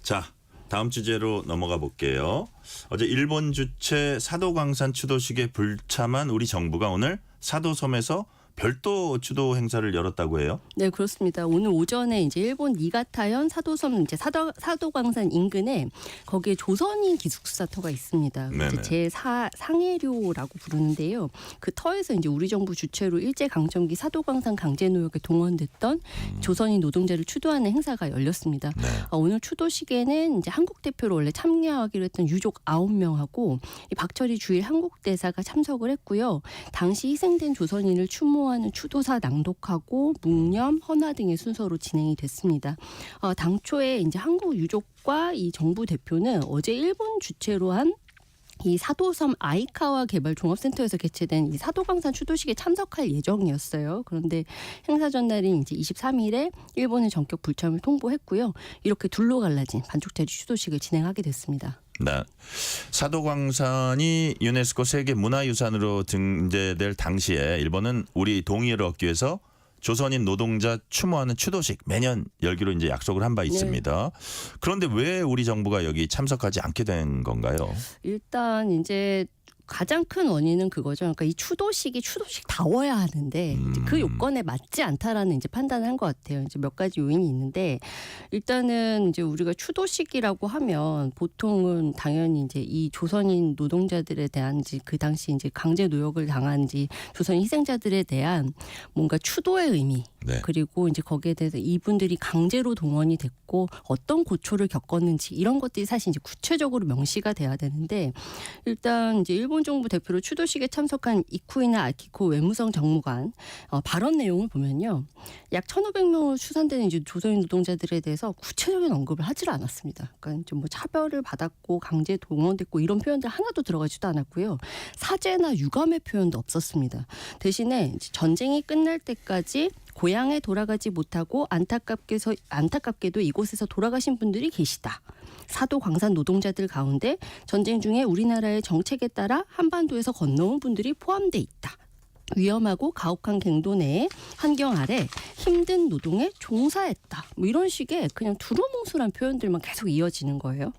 자, 다음 주제로 넘어가 볼게요. 어제 일본 주최 사도광산 추도식에 불참한 우리 정부가 오늘 사도섬에서 별도 추도 행사를 열었다고 해요. 네, 그렇습니다. 오늘 오전에 이제 일본 니가타현 사도섬 이제 사도광산 인근에 거기에 조선인 기숙사터가 있습니다. 이제 제4상해료라고 부르는데요. 그 터에서 이제 우리 정부 주최로 일제 강점기 사도광산 강제 노역에 동원됐던 조선인 노동자를 추도하는 행사가 열렸습니다. 오늘 추도식에는 이제 한국 대표로 원래 참여하기로 했던 유족 9명하고 이 박철희 주일 한국 대사가 참석을 했고요. 당시 희생된 조선인을 추모하는 추도사 낭독하고 묵념, 헌화 등의 순서로 진행이 됐습니다. 당초에 이제 한국 유족과 이 정부 대표는 어제 일본 주최로 한 이 사도섬 아이카와 개발 종합센터에서 개최된 이 사도광산 추도식에 참석할 예정이었어요. 그런데 행사 전날인 이제 23일에 일본의 전격 불참을 통보했고요. 이렇게 둘로 갈라진 반쪽짜리 추도식을 진행하게 됐습니다. 네. 사도광산이 유네스코 세계 문화유산으로 등재될 당시에 일본은 우리 동의를 얻기 위해서 조선인 노동자 추모하는 추도식 매년 열기로 이제 약속을 한 바 있습니다. 그런데 왜 우리 정부가 여기 참석하지 않게 된 건가요? 일단 이제 가장 큰 원인은 그거죠. 그러니까 이 추도식다워야 하는데 이제 그 요건에 맞지 않다라는 이제 판단을 한 것 같아요. 이제 몇 가지 요인이 있는데, 일단은 이제 우리가 추도식이라고 하면 보통은 당연히 이제 이 조선인 노동자들에 대한 그 당시 이제 강제 노역을 당한 조선인 희생자들에 대한 뭔가 추도의 의미, 그리고 이제 거기에 대해서 이분들이 강제로 동원이 됐고 어떤 고초를 겪었는지 이런 것들이 사실 이제 구체적으로 명시가 돼야 되는데, 일단 이제 일본 정부 대표로 추도식에 참석한 이쿠이나 아키코 외무성 정무관 발언 내용을 보면요, 약 1,500명으로 추산되는 이제 조선인 노동자들에 대해서 구체적인 언급을 하질 않았습니다. 그러니까 좀 뭐 차별을 받았고 강제 동원됐고 이런 표현들 하나도 들어가지도 않았고요. 사죄나 유감의 표현도 없었습니다. 대신에 전쟁이 끝날 때까지 고향에 돌아가지 못하고 안타깝게도 이곳에서 돌아가신 분들이 계시다. 사도광산 노동자들 가운데 전쟁 중에 우리나라의 정책에 따라 한반도에서 건너온 분들이 포함돼 있다. 위험하고 가혹한 갱도 내의 환경 아래 힘든 노동에 종사했다. 뭐 이런 식의 그냥 두루뭉술한 표현들만 계속 이어지는 거예요.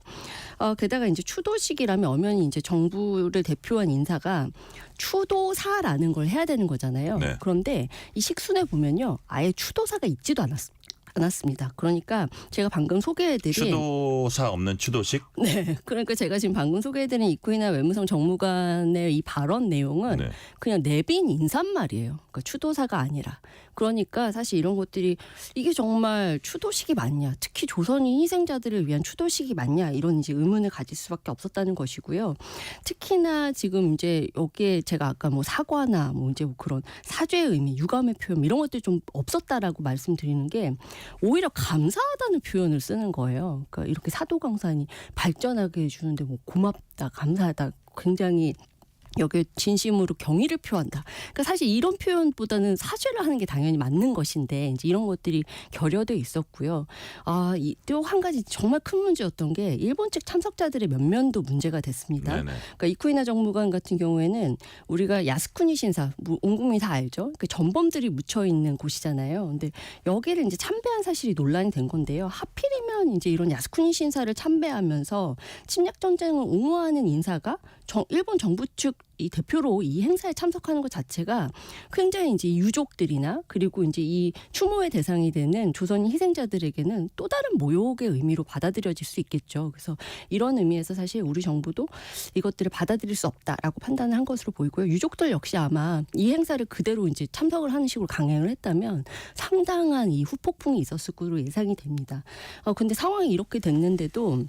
게다가 이제 추도식이라면 엄연히 이제 정부를 대표한 인사가 추도사라는 걸 해야 되는 거잖아요. 그런데 이 식순에 보면요, 아예 추도사가 있지도 않았습니다. 그러니까 제가 방금 소개해드린 추도사 없는 추도식? 네, 그러니까 제가 지금 방금 소개해드린 이쿠이나 외무성 정무관의 이 발언 내용은 그냥 내빈 인사말이에요. 그러니까 추도사가 아니라. 그러니까 사실 이런 것들이 이게 정말 추도식이 맞냐, 특히 조선인 희생자들을 위한 추도식이 맞냐, 이런 이제 의문을 가질 수밖에 없었다는 것이고요. 특히나 지금 이제 여기에 제가 아까 뭐 사과나 뭐 이제 뭐 그런 사죄의 의미, 유감의 표현 이런 것들이 좀 없었다라고 말씀드리는 게, 오히려 감사하다는 표현을 쓰는 거예요. 그러니까 이렇게 사도광산이 발전하게 해주는데 뭐 고맙다, 감사하다, 굉장히 여기에 진심으로 경의를 표한다. 그러니까 사실 이런 표현보다는 사죄를 하는 게 당연히 맞는 것인데 이제 이런 것들이 결여돼 있었고요. 또 한 가지 정말 큰 문제였던 게 일본 측 참석자들의 면면도 문제가 됐습니다. 그러니까 이쿠이나 정무관 같은 경우에는 우리가 야스쿠니 신사, 온 국민이 다 알죠. 그 전범들이 묻혀 있는 곳이잖아요. 근데 여기를 이제 참배한 사실이 논란이 된 건데요. 하필이면 이제 이런 야스쿠니 신사를 참배하면서 침략 전쟁을 옹호하는 인사가 일본 정부 측 이 대표로 이 행사에 참석하는 것 자체가 굉장히 이제 유족들이나 그리고 이제 이 추모의 대상이 되는 조선인 희생자들에게는 또 다른 모욕의 의미로 받아들여질 수 있겠죠. 그래서 이런 의미에서 사실 우리 정부도 이것들을 받아들일 수 없다라고 판단을 한 것으로 보이고요. 유족들 역시 아마 이 행사를 그대로 이제 참석을 하는 식으로 강행을 했다면 상당한 이 후폭풍이 있었을 것으로 예상이 됩니다. 근데 상황이 이렇게 됐는데도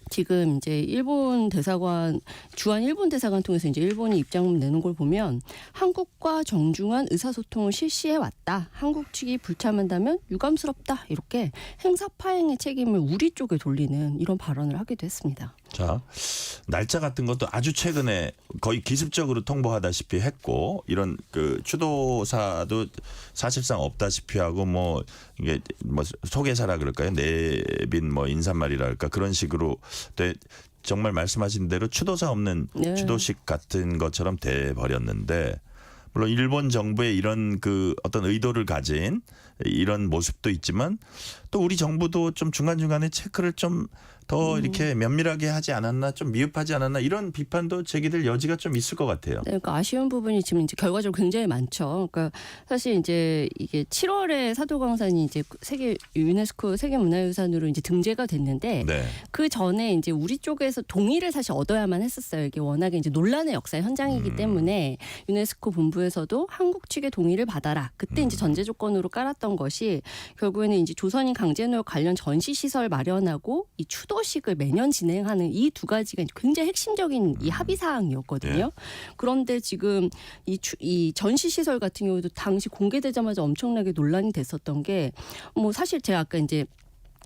지금 이제 일본 대사관 주한 일본 대사관 통해서 이제 일본이 입장문 내는 걸 보면 한국과 정중한 의사소통을 실시해 왔다. 한국 측이 불참한다면 유감스럽다. 이렇게 행사 파행의 책임을 우리 쪽에 돌리는 이런 발언을 하기도 했습니다. 자, 날짜 같은 것도 아주 최근에 거의 기습적으로 통보하다시피 했고 이런 그 추도사도 사실상 없다시피 하고 뭐 이게 뭐 소개사라 그럴까요? 내빈 뭐 인사말이라 할까 그런 식으로 정말 말씀하신 대로 추도사 없는 네. 추도식 같은 것처럼 돼 버렸는데 물론 일본 정부의 이런 그 어떤 의도를 가진 이런 모습도 있지만 또 우리 정부도 좀 중간중간에 체크를 좀 더 이렇게 면밀하게 하지 않았나 좀 미흡하지 않았나 이런 비판도 제기될 여지가 좀 있을 것 같아요. 네, 그러니까 아쉬운 부분이 지금 이제 결과적으로 굉장히 많죠. 그러니까 사실 이제 이게 7월에 사도광산이 이제 세계 유네스코 세계문화유산으로 이제 등재가 됐는데 네. 그 전에 이제 우리 쪽에서 동의를 사실 얻어야만 했었어요. 이게 워낙에 이제 논란의 역사의 현장이기 때문에 유네스코 본부에서도 한국 측의 동의를 받아라. 그때 이제 전제 조건으로 깔았던 것이 결국에는 이제 조선인 강제노역 관련 전시 시설 마련하고 이 추도식을 매년 진행하는 이 두 가지가 굉장히 핵심적인 이 합의 사항이었거든요. 그런데 지금 이 전시 시설 같은 경우도 당시 공개되자마자 엄청나게 논란이 됐었던 게 뭐 사실 제가 아까 이제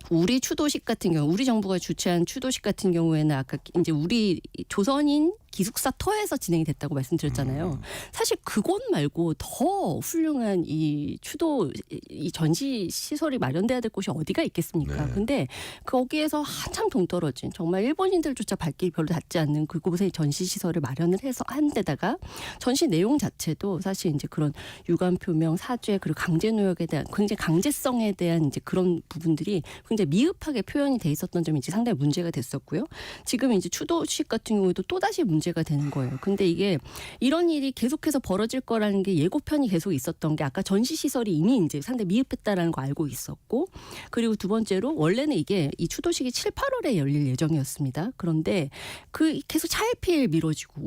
우리 추도식 같은 경우 우리 정부가 주최한 추도식 같은 경우에는 아까 이제 우리 조선인 기숙사 터에서 진행이 됐다고 말씀드렸잖아요. 사실 그곳 말고 더 훌륭한 이 추도 이 전시 시설이 마련돼야 될 곳이 어디가 있겠습니까? 네. 근데 거기에서 한참 동떨어진 정말 일본인들조차 발길이 별로 닿지 않는 그곳에 전시 시설을 마련을 해서 한 데다가 전시 내용 자체도 사실 이제 그런 유감 표명, 사죄 그리고 강제 노역에 대한 굉장히 강제성에 대한 이제 그런 부분들이 굉장히 미흡하게 표현이 돼 있었던 점이 이제 상당히 문제가 됐었고요. 지금 이제 추도식 같은 경우에도 또 다시 문제가 되는 거예요. 근데 이게 이런 일이 계속해서 벌어질 거라는 게 예고편이 계속 있었던 게 아까 전시 시설이 이미 이제 상당히 미흡했다라는 거 알고 있었고 그리고 두 번째로 원래는 이게 이 추도식이 7, 8월에 열릴 예정이었습니다. 그런데 그 계속 차일피일 미뤄지고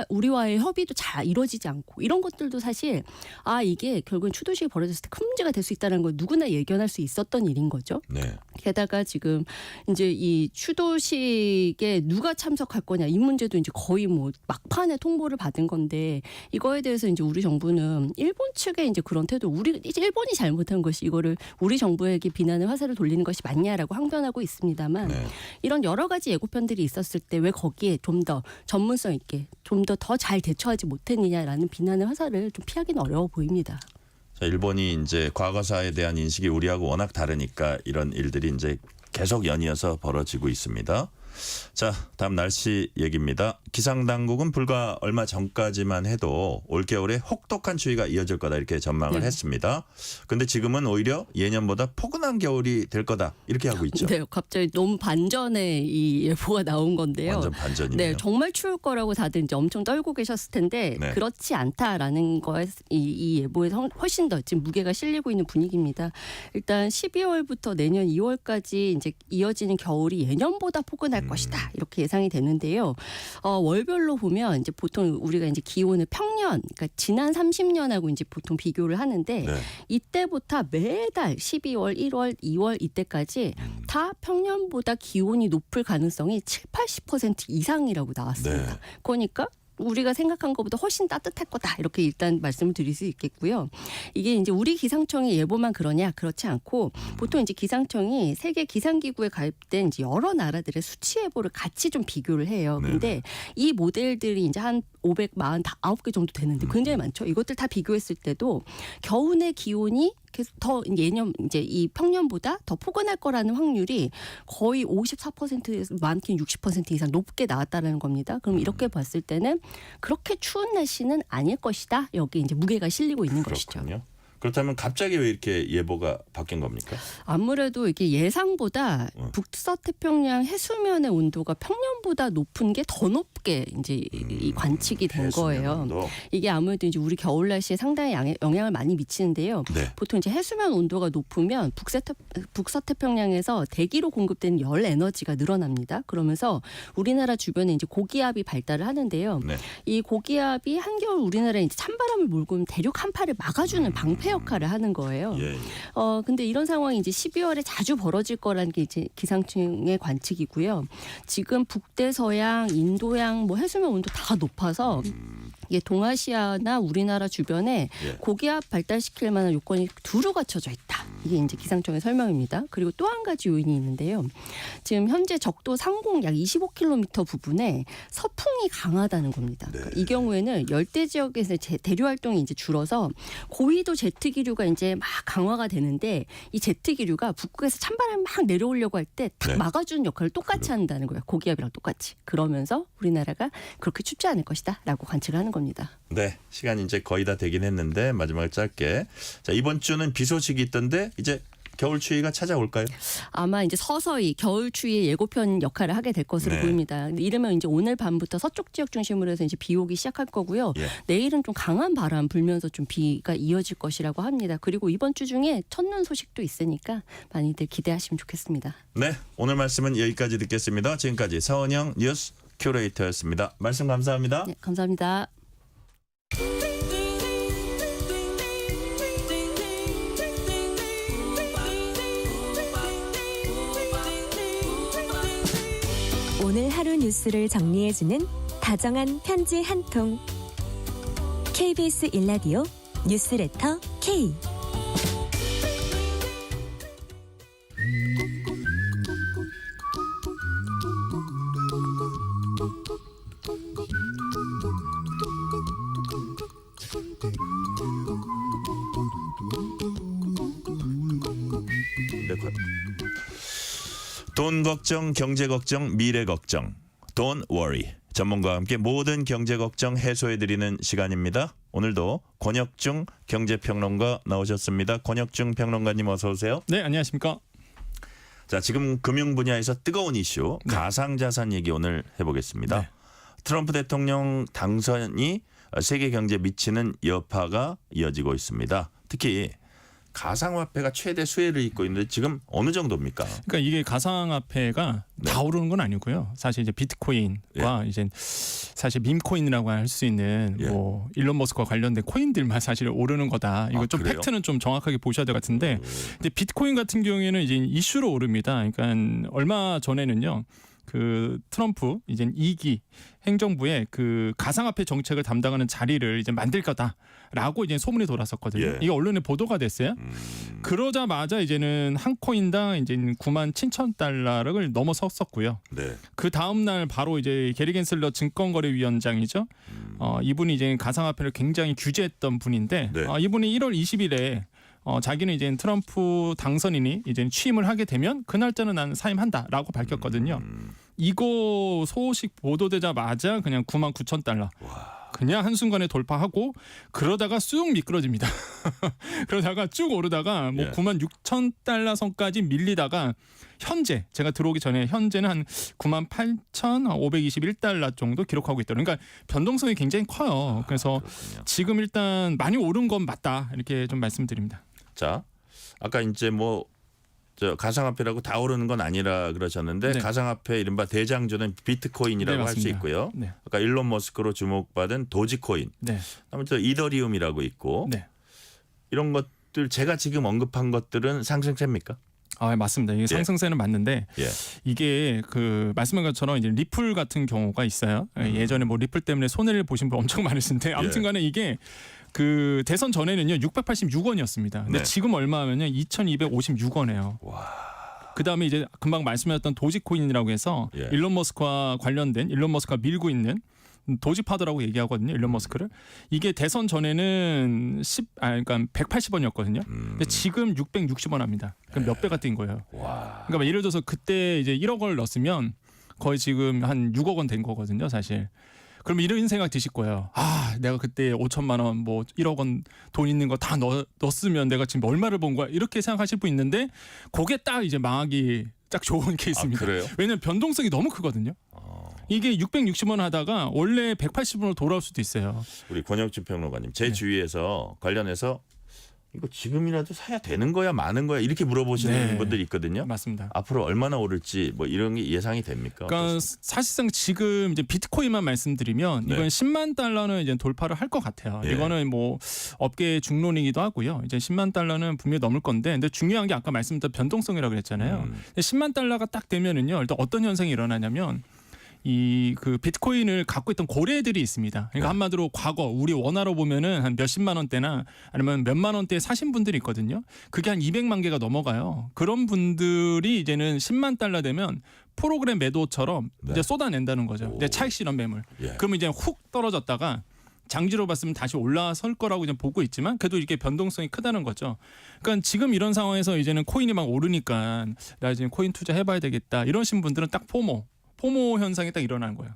우리와의 협의도 잘 이루어지지 않고 이런 것들도 사실 이게 결국은 추도식이 벌어졌을 때 큰 문제가 될 수 있다는 걸 누구나 예견할 수 있었던 일인 거죠. 네. 게다가 지금 이제 이 추도식에 누가 참석할 거냐 이 문제도 이제 거의 뭐 막판에 통보를 받은 건데 이거에 대해서 이제 우리 정부는 일본 측의 이제 그런 태도 이제 일본이 잘못한 것이 이거를 우리 정부에게 비난의 화살을 돌리는 것이 맞냐라고 항변하고 있습니다만 이런 여러 가지 예고편들이 있었을 때 왜 거기에 좀 더 전문성 있게 좀 더 잘 대처하지 못했느냐라는 비난의 화살을 좀 피하기는 어려워 보입니다. 자, 일본이 이제 과거사에 대한 인식이 우리하고 워낙 다르니까 이런 일들이 이제 계속 연이어서 벌어지고 있습니다. 자, 다음 날씨 얘기입니다. 기상당국은 불과 얼마 전까지만 해도 올겨울에 혹독한 추위가 이어질 거다 이렇게 전망을 했습니다. 근데 지금은 오히려 예년보다 포근한 겨울이 될 거다 이렇게 하고 있죠. 네, 갑자기 너무 반전의 이 예보가 나온 건데요. 완전 반전이네요. 네, 정말 추울 거라고 다들 이제 엄청 떨고 계셨을 텐데 그렇지 않다라는 거에 이 예보에 훨씬 더 지금 무게가 실리고 있는 분위기입니다. 일단 12월부터 내년 2월까지 이제 이어지는 겨울이 예년보다 포근할 것이다 이렇게 예상이 되는데요. 월별로 보면 이제 보통 우리가 이제 기온을 평년, 그러니까 지난 30년하고 이제 보통 비교를 하는데 이때부터 매달 12월, 1월, 2월 이때까지 다 평년보다 기온이 높을 가능성이 70-80% 이상이라고 나왔습니다. 그러니까 우리가 생각한 것보다 훨씬 따뜻할 거다 이렇게 일단 말씀을 드릴 수 있겠고요. 이게 이제 우리 기상청의 예보만 그러냐 그렇지 않고 보통 이제 기상청이 세계 기상기구에 가입된 이제 여러 나라들의 수치 예보를 같이 좀 비교를 해요. 근데 이 모델들이 이제 한 549개 정도 되는데 굉장히 많죠. 이것들 다 비교했을 때도 겨우내 기온이 계속 더 예년 이제 이 평년보다 더 포근할 거라는 확률이 거의 54%에서 많게는 60% 이상 높게 나왔다는 겁니다. 그럼 이렇게 봤을 때는 그렇게 추운 날씨는 아닐 것이다. 여기 이제 무게가 실리고 있는 그렇군요. 것이죠. 그렇다면 갑자기 왜 이렇게 예보가 바뀐 겁니까? 아무래도 이게 예상보다 북서태평양 해수면의 온도가 평년보다 높은 게 더 높게 높게 이제 이 관측이 된 해수면 거예요. 온도. 이게 아무래도 이제 우리 겨울 날씨에 상당히 영향을 많이 미치는데요. 네. 보통 이제 해수면 온도가 높으면 북서태평양에서 대기로 공급되는 열 에너지가 늘어납니다. 그러면서 우리나라 주변에 이제 고기압이 발달을 하는데요. 네. 이 고기압이 한겨울 우리나라에 이제 찬바람을 몰고 오면 대륙 한파를 막아주는 방패 역할을 하는 거예요. 예. 근데 이런 상황이 이제 12월에 자주 벌어질 거라는 게 이제 기상청의 관측이고요. 지금 북대서양, 인도양, 뭐 해수면 온도 다 높아서 이게 동아시아나 우리나라 주변에 예. 고기압 발달시킬 만한 요건이 두루 갖춰져 있다. 이게 이제 기상청의 설명입니다. 그리고 또 한 가지 요인이 있는데요. 지금 현재 적도 상공 약 25km 부분에 서풍이 강하다는 겁니다. 네. 그러니까 이 경우에는 열대 지역에서 대류 활동이 이제 줄어서 고위도 제트 기류가 이제 막 강화가 되는데 이 제트 기류가 북극에서 찬바람이 막 내려오려고 할 때 딱 네. 막아주는 역할을 똑같이 한다는 거예요. 고기압이랑 똑같이. 그러면서 우리나라가 그렇게 춥지 않을 것이다라고 관측을 하는 겁니다. 네, 시간이 이제 거의 다 되긴 했는데 마지막에 짧게. 자, 이번 주는 비 소식이 있던데 이제 겨울 추위가 찾아올까요? 아마 이제 서서히 겨울 추위의 예고편 역할을 하게 될 것으로 네. 보입니다. 이러면 이제 오늘 밤부터 서쪽 지역 중심으로 해서 이제 비 오기 시작할 거고요. 예. 내일은 좀 강한 바람 불면서 좀 비가 이어질 것이라고 합니다. 그리고 이번 주 중에 첫눈 소식도 있으니까 많이들 기대하시면 좋겠습니다. 네, 오늘 말씀은 여기까지 듣겠습니다. 지금까지 서은영 뉴스 큐레이터였습니다. 말씀 감사합니다. 네, 감사합니다. 오늘 하루 뉴스를 정리해주는 다정한 편지 한 통. KBS 일라디오 뉴스레터 K. 돈 걱정, 경제 걱정, 미래 걱정. Don't worry. 전문가와 함께 모든 경제 걱정 해소해드리는 시간입니다. 오늘도 권혁중 경제평론가 나오셨습니다. 권혁중 평론가님 어서 오세요. 네, 안녕하십니까. 자, 지금 금융 분야에서 뜨거운 이슈 네. 가상자산 얘기 오늘 해보겠습니다. 네. 트럼프 대통령 당선이 세계 경제에 미치는 여파가 이어지고 있습니다. 특히 가상화폐가 최대 수혜를 잇고 있는데 지금 어느 정도입니까? 그러니까 이게 가상화폐가 다 오르는 건 아니고요. 사실 이제 비트코인과 이제 사실 밈코인이라고 할 수 있는 뭐 일론 머스크와 관련된 코인들만 사실 오르는 거다. 이거 좀 그래요? 팩트는 좀 정확하게 보셔야 될 것 같은데, 근데 비트코인 같은 경우에는 이제 이슈로 오릅니다. 그러니까 얼마 전에는요. 그 트럼프 이제 2기 행정부의 그 가상화폐 정책을 담당하는 자리를 이제 만들 거다라고 이제 소문이 돌았었거든요. 예. 이게 언론에 보도가 됐어요. 그러자마자 이제는 한 코인당 이제 97,000달러를 넘어섰었고요. 네. 그 다음 날 바로 이제 게리 겐슬러 증권거래위원장이죠. 이분이 이제 가상화폐를 굉장히 규제했던 분인데 네. 이분이 1월 20일에 자기는 이제 트럼프 당선인이 이제 취임을 하게 되면 그날짜는 난 사임한다라고 밝혔거든요. 이거 소식 보도되자마자 그냥 99,000달러. 그냥 한순간에 돌파하고 그러다가 쑥 미끄러집니다. 그러다가 쭉 오르다가 뭐 96,000달러 선까지 밀리다가 현재 제가 들어오기 전에 현재는 한 98,521달러 정도 기록하고 있더라고요. 그러니까 변동성이 굉장히 커요. 그래서 지금 일단 많이 오른 건 맞다 이렇게 좀 말씀드립니다. 자, 아까 이제 뭐 저 가상화폐라고 다 오르는 건 아니라 그러셨는데 네. 가상화폐 이른바 대장주는 비트코인이라고 네, 할 수 맞습니다. 있고요. 네. 아까 일론 머스크로 주목받은 도지코인, 네. 그다음에 또 이더리움이라고 있고 네. 이런 것들 제가 지금 언급한 것들은 상승세입니까? 맞습니다. 이게 상승세는 맞는데 예. 이게 그 말씀한 것처럼 이제 리플 같은 경우가 있어요. 예전에 뭐 리플 때문에 손해를 보신 분 엄청 많으신데 아무튼간에 이게 그 대선 전에는요 686원이었습니다. 근데 네. 지금 얼마면요 2,256원이에요. 그 다음에 이제 금방 말씀하셨던 도지코인이라고 해서 일론 머스크와 관련된 일론 머스크가 밀고 있는 도지파더라고 얘기하거든요. 일론 머스크를. 이게 대선 전에는 그러니까 180원이었거든요. 근데 지금 660원 합니다. 그럼 몇 배가 뛴 거예요. 그러니까 예를 들어서 그때 이제 1억 원을 넣었으면 거의 지금 한 6억 원 된 거거든요, 사실. 그러면 이런 생각 드실 거예요. 내가 그때 5천만 원, 뭐 1억 원 돈 있는 거 다 넣었으면 내가 지금 얼마를 번 거야? 이렇게 생각하실 분 있는데 그게 딱 이제 망하기 딱 좋은 케이스입니다. 그래요? 왜냐하면 변동성이 너무 크거든요. 이게 660원 하다가 원래 180원으로 돌아올 수도 있어요. 우리 권영진 평론가님, 제 네. 주위에서 관련해서 이거 지금이라도 사야 되는 거야 마는 거야 이렇게 물어보시는 네. 분들이 있거든요. 맞습니다. 앞으로 얼마나 오를지 뭐 이런 게 예상이 됩니까? 그러니까 어떻습니까? 사실상 지금 이제 비트코인만 말씀드리면 네. 이건 10만 달러는 이제 돌파를 할 것 같아요. 예. 이거는 뭐 업계 중론이기도 하고요. 이제 10만 달러는 분명히 넘을 건데, 근데 중요한 게 아까 말씀드린 변동성이라고 그랬잖아요. 근데 10만 달러가 딱 되면은요, 일단 어떤 현상이 일어나냐면 이 그 비트코인을 갖고 있던 고래들이 있습니다. 그러니까 네. 한마디로 과거 우리 원화로 보면은 한 몇십만 원대나 아니면 몇만 원대 사신 분들이 있거든요. 그게 한 200만 개가 넘어가요. 그런 분들이 이제는 10만 달러 되면 프로그램 매도처럼 네. 이제 쏟아낸다는 거죠. 오. 이제 차익 실현 매물. 예. 그러면 이제 훅 떨어졌다가 장기로 봤으면 다시 올라설 거라고 이제 보고 있지만 그래도 이게 변동성이 크다는 거죠. 그러니까 지금 이런 상황에서 이제는 코인이 막 오르니까 나 지금 코인 투자해봐야 되겠다 이러신 분들은 딱 포모 현상이 딱 일어나는 거예요.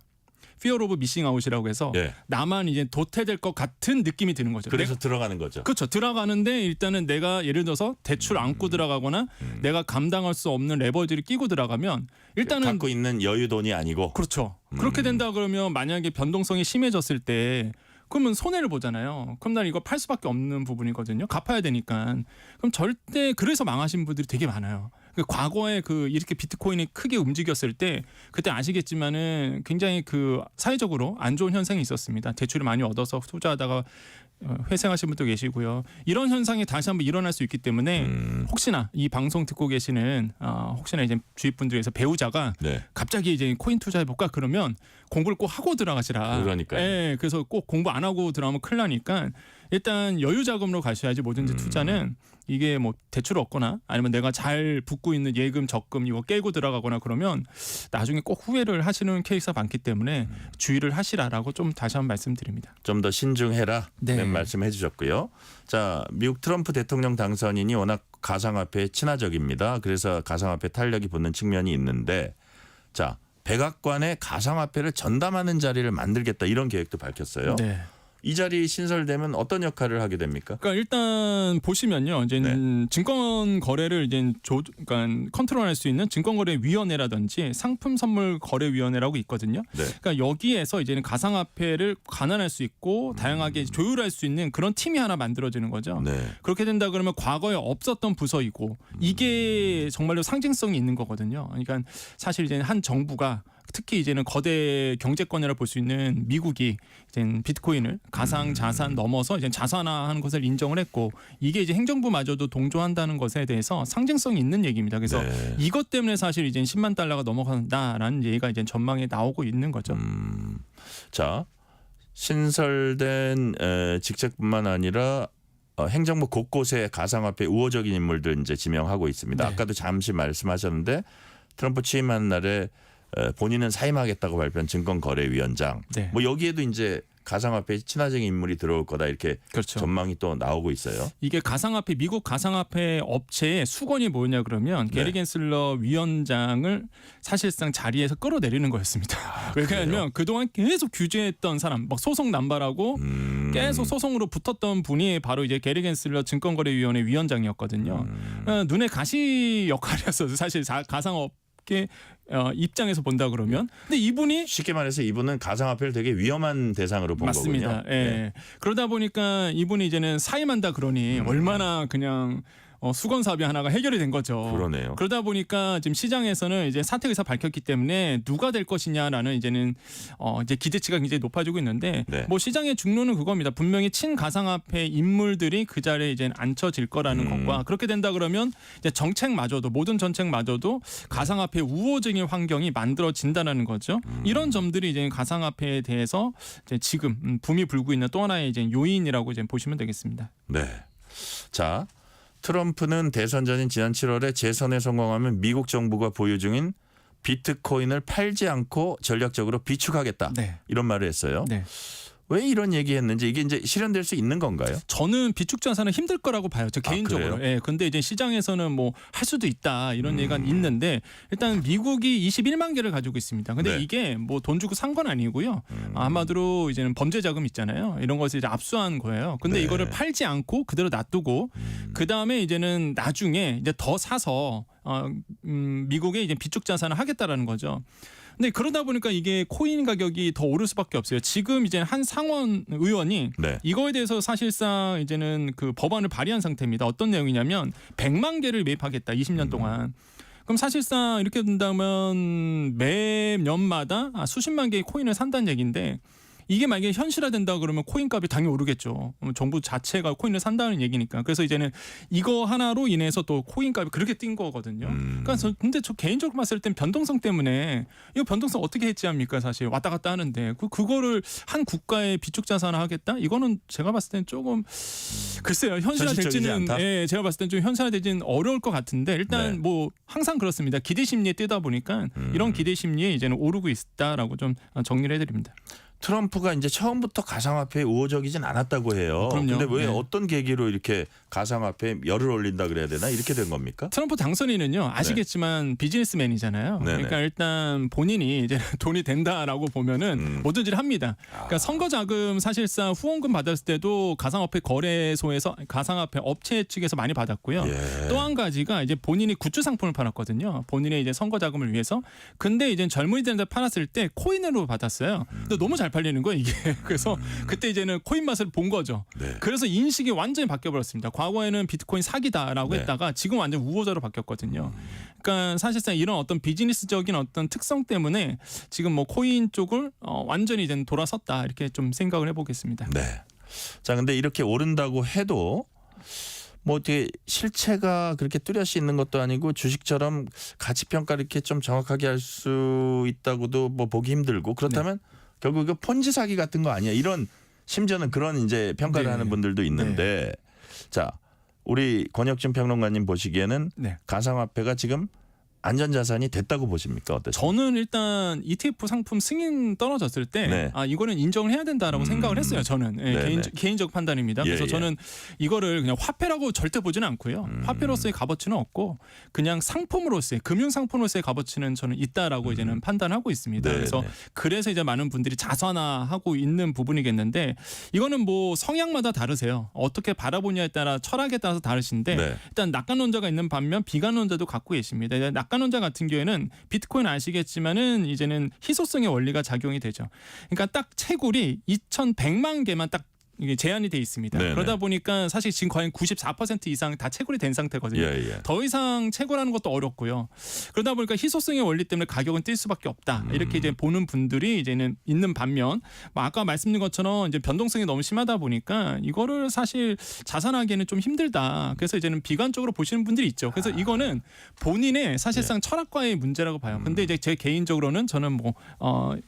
Fear of Missing Out이라고 해서 예. 나만 이제 도태될 것 같은 느낌이 드는 거죠. 그래서 들어가는 거죠. 그렇죠. 들어가는데 일단은 내가 예를 들어서 대출 안고 들어가거나 내가 감당할 수 없는 레버리지를 끼고 들어가면 일단은 갖고 있는 여유 돈이 아니고. 그렇죠. 그렇게 된다 그러면 만약에 변동성이 심해졌을 때 그러면 손해를 보잖아요. 그럼 난 이거 팔 수밖에 없는 부분이거든요. 갚아야 되니까. 그럼 절대 그래서 망하신 분들이 되게 많아요. 그 과거에 그 이렇게 비트코인이 크게 움직였을 때 그때 아시겠지만은 굉장히 그 사회적으로 안 좋은 현상이 있었습니다. 대출을 많이 얻어서 투자하다가 회생하신 분도 계시고요. 이런 현상이 다시 한번 일어날 수 있기 때문에 혹시나 이 방송 듣고 계시는 혹시나 이제 주위 분들에서 배우자가 네. 갑자기 이제 코인 투자해 볼까 그러면 공부를 꼭 하고 들어가시라. 그러니까요. 예, 그래서 꼭 공부 안 하고 들어가면 큰일 나니까 일단 여유 자금으로 가셔야지 뭐든지 투자는 이게 뭐 대출 얻거나 아니면 내가 잘 붓고 있는 예금 적금 이거 깨고 들어가거나 그러면 나중에 꼭 후회를 하시는 케이스가 많기 때문에 주의를 하시라라고 좀 다시 한번 말씀드립니다. 좀 더 신중해라. 네. 말씀해 주셨고요. 자, 미국 트럼프 대통령 당선인이 워낙 가상화폐에 친화적입니다. 그래서 가상화폐 탄력이 붙는 측면이 있는데, 자, 백악관에 가상화폐를 전담하는 자리를 만들겠다 이런 계획도 밝혔어요. 네. 이 자리 신설되면 어떤 역할을 하게 됩니까? 그러니까 일단 보시면요, 이제 증권 거래를 이제 그러니까 컨트롤할 수 있는 증권거래위원회라든지 상품선물거래위원회라고 있거든요. 네. 그러니까 여기에서 이제는 가상화폐를 관할할 수 있고 다양하게 조율할 수 있는 그런 팀이 하나 만들어지는 거죠. 네. 그렇게 된다 그러면 과거에 없었던 부서이고 이게 정말로 상징성이 있는 거거든요. 그러니까 사실 이제 한 정부가 특히 이제는 거대 경제권이라 볼 수 있는 미국이 이제 비트코인을 가상 자산 넘어서 이제 자산화하는 것을 인정을 했고 이게 이제 행정부마저도 동조한다는 것에 대해서 상징성이 있는 얘기입니다. 그래서 네. 이것 때문에 사실 이제 10만 달러가 넘어간다라는 얘기가 이제 전망에 나오고 있는 거죠. 자, 신설된 직책뿐만 아니라 행정부 곳곳에 가상화폐 우호적인 인물들 이제 지명하고 있습니다. 네. 아까도 잠시 말씀하셨는데 트럼프 취임한 날에 본인은 사임하겠다고 발표한 증권거래위원장. 네. 뭐 여기에도 이제 가상화폐 친화적인 인물이 들어올 거다 이렇게 그렇죠. 전망이 또 나오고 있어요. 이게 가상화폐 미국 가상화폐 업체의 수건이 뭐냐 그러면 게리 겐슬러 위원장을 사실상 자리에서 끌어내리는 거였습니다. 왜냐하면 그동안 계속 규제했던 사람, 막 소송 남발하고 계속 소송으로 붙었던 분이 바로 이제 게리 겐슬러 증권거래위원회 위원장이었거든요. 눈에 가시 역할이었어요. 사실 가상업 입장에서 본다 그러면 근데 이분이 쉽게 말해서 이분은 가상화폐를 되게 위험한 대상으로 본 맞습니다. 거군요. 예. 네. 그러다 보니까 이분이 이제는 사임한다 그러니 얼마나 그냥 수건 사업이 하나가 해결이 된 거죠. 그러네요. 그러다 보니까 지금 시장에서는 이제 사퇴 의사 밝혔기 때문에 누가 될 것이냐라는 이제는 이제 기대치가 굉장히 높아지고 있는데 네. 뭐 시장의 중론은 그겁니다. 분명히 친가상화폐 인물들이 그 자리에 이제 앉혀질 거라는 것과 그렇게 된다 그러면 이제 정책마저도 모든 정책마저도 가상화폐 우호적인 환경이 만들어진다는 거죠. 이런 점들이 이제 가상화폐에 대해서 이제 지금 붐이 불고 있는 또 하나의 이제 요인이라고 이제 보시면 되겠습니다. 네. 자, 트럼프는 대선 전인 지난 7월에 재선에 성공하면 미국 정부가 보유 중인 비트코인을 팔지 않고 전략적으로 비축하겠다. 네. 이런 말을 했어요. 네. 왜 이런 얘기했는지 이게 이제 실현될 수 있는 건가요? 저는 비축 자산은 힘들 거라고 봐요. 저 개인적으로. 그래요? 예. 근데 이제 시장에서는 뭐 할 수도 있다 이런 얘기가 있는데 일단 미국이 21만 개를 가지고 있습니다. 근데 네. 이게 뭐 돈 주고 산 건 아니고요. 아마도 이제는 범죄 자금 있잖아요. 이런 것을 이제 압수한 거예요. 근데 네. 이거를 팔지 않고 그대로 놔두고 그 다음에 이제는 나중에 이제 더 사서 미국에 이제 비축 자산을 하겠다라는 거죠. 근데 그러다 보니까 이게 코인 가격이 더 오를 수밖에 없어요. 지금 이제 한 상원 의원이 네. 이거에 대해서 사실상 이제는 그 법안을 발의한 상태입니다. 어떤 내용이냐면 100만 개를 매입하겠다 20년 동안. 그럼 사실상 이렇게 된다면 매년마다 수십만 개의 코인을 산다는 얘기인데 이게 만약에 현실화된다 그러면 코인 값이 당연히 오르겠죠. 정부 자체가 코인을 산다는 얘기니까. 그래서 이제는 이거 하나로 인해서 또 코인 값이 그렇게 뛴 거거든요. 그러니까 근데 저 개인적으로 봤을 땐 변동성 때문에 이거 변동성 어떻게 해지합니까? 사실 왔다 갔다 하는데 그거를 한 국가의 비축 자산화 하겠다? 이거는 제가 봤을 땐 조금 글쎄요. 현실화될지는 예, 제가 봤을 땐 좀 현실화되지는 어려울 것 같은데 일단 네. 뭐 항상 그렇습니다. 기대 심리에 뛰다 보니까 이런 기대 심리에 이제는 오르고 있다라고 좀 정리를 해드립니다. 트럼프가 이제 처음부터 가상화폐에 우호적이진 않았다고 해요. 그럼요. 근데 왜 네. 어떤 계기로 이렇게 가상화폐에 열을 올린다 그래야 되나 이렇게 된 겁니까? 트럼프 당선인은요 아시겠지만 비즈니스맨이잖아요. 네네. 그러니까 일단 본인이 이제 돈이 된다라고 보면은 뭐든지 합니다. 그러니까 선거 자금 사실상 후원금 받았을 때도 가상화폐 거래소에서 가상화폐 업체 측에서 많이 받았고요. 예. 또 한 가지가 이제 본인이 굿즈 상품을 팔았거든요. 본인의 이제 선거 자금을 위해서. 근데 이제 젊은이들한테 팔았을 때 코인으로 받았어요. 근데 너무 잘 팔리는 거예요 이게. 그래서 그때 이제는 코인 맛을 본 거죠. 네. 그래서 인식이 완전히 바뀌어 버렸습니다. 과거에는 비트코인 사기다라고 네. 했다가 지금 완전 우호자로 바뀌었거든요. 그러니까 사실상 이런 어떤 비즈니스적인 어떤 특성 때문에 지금 뭐 코인 쪽을 완전히 이제 돌아섰다 이렇게 좀 생각을 해보겠습니다. 네. 자, 근데 이렇게 오른다고 해도 뭐 어떻게 실체가 그렇게 뚜렷이 있는 것도 아니고 주식처럼 가치 평가를 이렇게 좀 정확하게 할 수 있다고도 뭐 보기 힘들고 그렇다면 결국 이거 폰지 사기 같은 거 아니야? 이런 심지어는 그런 이제 평가를 네. 하는 분들도 있는데 자, 우리 권혁준 평론가님 보시기에는 네. 가상화폐가 지금 안전자산이 됐다고 보십니까? 어떠세요? 저는 일단 ETF 상품 승인 떨어졌을 때 네. 이거는 인정을 해야 된다라고 생각을 했어요. 저는 네, 개인적 판단입니다. 그래서 예. 저는 이거를 그냥 화폐라고 절대 보지는 않고요. 화폐로서의 값어치는 없고 그냥 상품으로서의 금융 상품으로서의 값어치는 저는 있다라고 이제는 판단하고 있습니다. 네, 그래서 네. 그래서 이제 많은 분들이 자산화하고 있는 부분이겠는데 이거는 뭐 성향마다 다르세요. 어떻게 바라보냐에 따라 철학에 따라서 다르신데 네. 일단 낙관론자가 있는 반면 비관론자도 갖고 계십니다. 낙관론자 같은 경우에는 비트코인 아시겠지만은 이제는 희소성의 원리가 작용이 되죠. 그러니까 딱 채굴이 2,100만 개만 딱 이게 제한이 돼 있습니다. 네네. 그러다 보니까 사실 지금 거의 94% 이상 다 채굴이 된 상태거든요. 예. 더 이상 채굴하는 것도 어렵고요. 그러다 보니까 희소성의 원리 때문에 가격은 뛸 수밖에 없다. 이렇게 이제 보는 분들이 이제는 있는 반면 뭐 아까 말씀드린 것처럼 이제 변동성이 너무 심하다 보니까 이거를 사실 자산하기에는 좀 힘들다. 그래서 이제는 비관적으로 보시는 분들이 있죠. 그래서 이거는 본인의 사실상 철학과의 문제라고 봐요. 근데 이제 제 개인적으로는 저는 뭐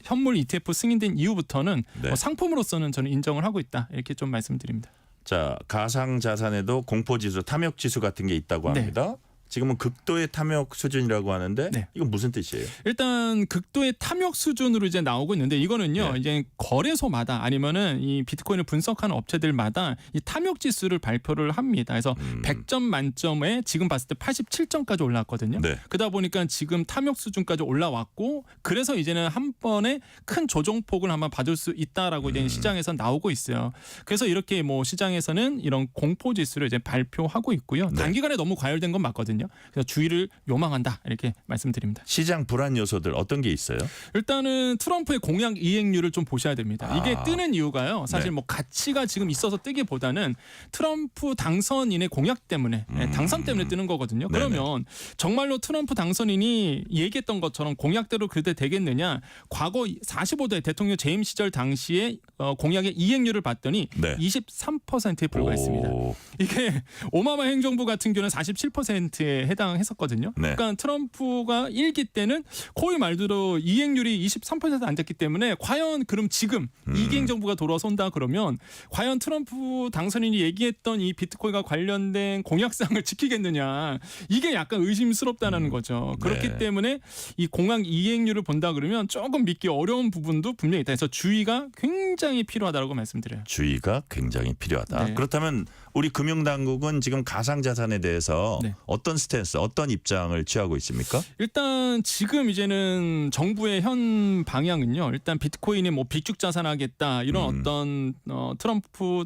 현물 ETF 승인된 이후부터는 네. 상품으로서는 저는 인정을 하고 있다. 이렇게 좀 말씀드립니다. 자, 가상 자산에도 공포 지수, 탐욕 지수 같은 게 있다고 네. 합니다. 지금은 극도의 탐욕 수준이라고 하는데 네. 이건 무슨 뜻이에요? 일단 극도의 탐욕 수준으로 이제 나오고 있는데 이거는요 네. 이제 거래소마다 아니면은 이 비트코인을 분석하는 업체들마다 이 탐욕 지수를 발표를 합니다. 그래서 100점 만점에 지금 봤을 때 87점까지 올라왔거든요. 네. 그러다 보니까 지금 탐욕 수준까지 올라왔고 그래서 이제는 한 번에 큰 조정폭을 한번 받을 수 있다라고 이제 시장에서 나오고 있어요. 그래서 이렇게 뭐 시장에서는 이런 공포 지수를 이제 발표하고 있고요. 네. 단기간에 너무 과열된 건 맞거든요. 그래서 주의를 요망한다 이렇게 말씀드립니다. 시장 불안 요소들 어떤 게 있어요? 일단은 트럼프의 공약 이행률을 좀 보셔야 됩니다. 이게 뜨는 이유가요. 사실 네. 뭐 가치가 지금 있어서 뜨기보다는 트럼프 당선인의 공약 때문에 당선 때문에 뜨는 거거든요. 그러면 정말로 트럼프 당선인이 얘기했던 것처럼 공약대로 그대 되겠느냐? 과거 45대 대통령 재임 시절 당시에 공약의 이행률을 봤더니 네. 23%에 불과했습니다. 오. 이게 오바마 행정부 같은 경우는 47%에 해당했었거든요. 네. 그러니까 트럼프가 1기 때는 거의 말대로 이행률이 23% 앉았기 때문에 과연 그럼 지금 2기 행정부가 돌아선다 그러면 과연 트럼프 당선인이 얘기했던 이 비트코인과 관련된 공약상을 지키겠느냐 이게 약간 의심스럽다는 거죠. 그렇기 네. 때문에 이 공약 이행률을 본다 그러면 조금 믿기 어려운 부분도 분명히 있다. 그래서 주의가 굉장히 필요하다고 말씀드려요. 주의가 굉장히 필요하다. 네. 그렇다면 우리 금융당국은 지금 가상자산에 대해서 네. 어떤 스탠스, 어떤 입장을 취하고 있습니까? 일단 지금 이제는 정부의 현 방향은요. 일단 비트코인이 뭐 비축 자산하겠다 이런 어떤 트럼프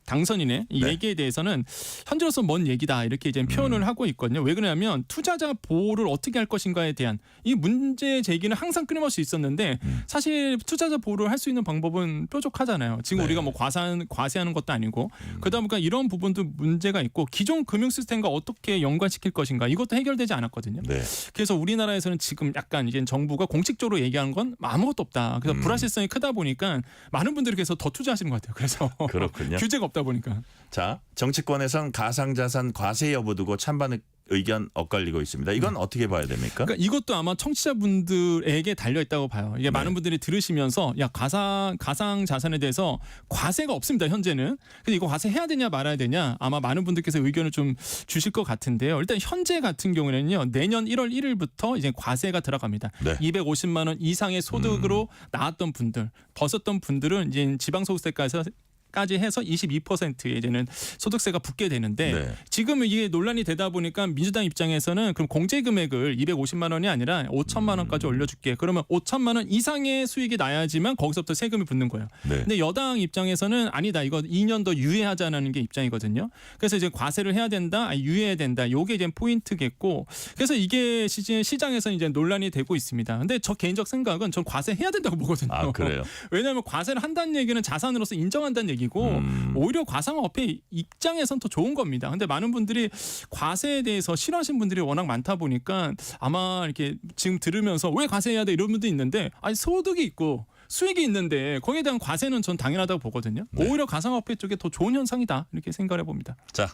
당선인의 이 네. 얘기에 대해서는 현재로서 먼 얘기다 이렇게 이제 표현을 하고 있거든요. 왜 그러냐면 투자자 보호를 어떻게 할 것인가에 대한 이 문제 제기는 항상 끊임없이 있었는데 사실 투자자 보호를 할 수 있는 방법은 뾰족하잖아요. 지금 네. 우리가 뭐 과세하는 것도 아니고 그러다 보니까 이런 부분도 문제가 있고 기존 금융 시스템과 어떻게 연관시킬 것인가 이것도 해결되지 않았거든요. 네. 그래서 우리나라에서는 지금 약간 이제 정부가 공식적으로 얘기하는 건 아무것도 없다. 그래서 불확실성이 크다 보니까 많은 분들이 그래서 더 투자하시는 것 같아요. 그래서 그렇군요. 규제가 없다 보니까. 자, 정치권에선 가상자산 과세 여부 두고 찬반 의견 엇갈리고 있습니다. 이건 어떻게 봐야 됩니까? 그러니까 이것도 아마 청취자분들에게 달려 있다고 봐요. 이게 많은 분들이 들으시면서 야 가상 자산에 대해서 과세가 없습니다. 현재는. 근데 이거 과세해야 되냐 말아야 되냐 아마 많은 분들께서 의견을 좀 주실 것 같은데요. 일단 현재 같은 경우에는요. 내년 1월 1일부터 이제 과세가 들어갑니다. 네. 250만 원 이상의 소득으로 나왔던 분들, 벗었던 분들은 이제 지방소득세까지 해서 22%의 이제는 소득세가 붙게 되는데 네. 지금 이게 논란이 되다 보니까 민주당 입장에서는 그럼 공제 금액을 250만 원이 아니라 5천만 원까지 올려줄게. 그러면 5천만 원 이상의 수익이 나야지만 거기서부터 세금이 붙는 거예요. 네. 근데 여당 입장에서는 아니다. 이거 2년 더 유예하자는 게 입장이거든요. 그래서 이제 과세를 해야 된다, 유예해야 된다. 요게 이제 포인트겠고. 그래서 이게 시장에서 이제 논란이 되고 있습니다. 근데 저 개인적 생각은 전 과세해야 된다고 보거든요. 아, 그래요? 왜냐하면 과세를 한다는 얘기는 자산으로서 인정한다는 얘기고 오히려 과상업회 입장에선 더 좋은 겁니다. 근데 많은 분들이 과세에 대해서 싫어하시는 분들이 워낙 많다 보니까 아마 이렇게 지금 들으면서 왜 과세해야 돼 이런 분도 있는데 아니 소득이 있고 수익이 있는데 거기에 대한 과세는 전 당연하다고 보거든요. 네. 오히려 가상화폐 쪽에 더 좋은 현상이다 이렇게 생각을 해봅니다. 자,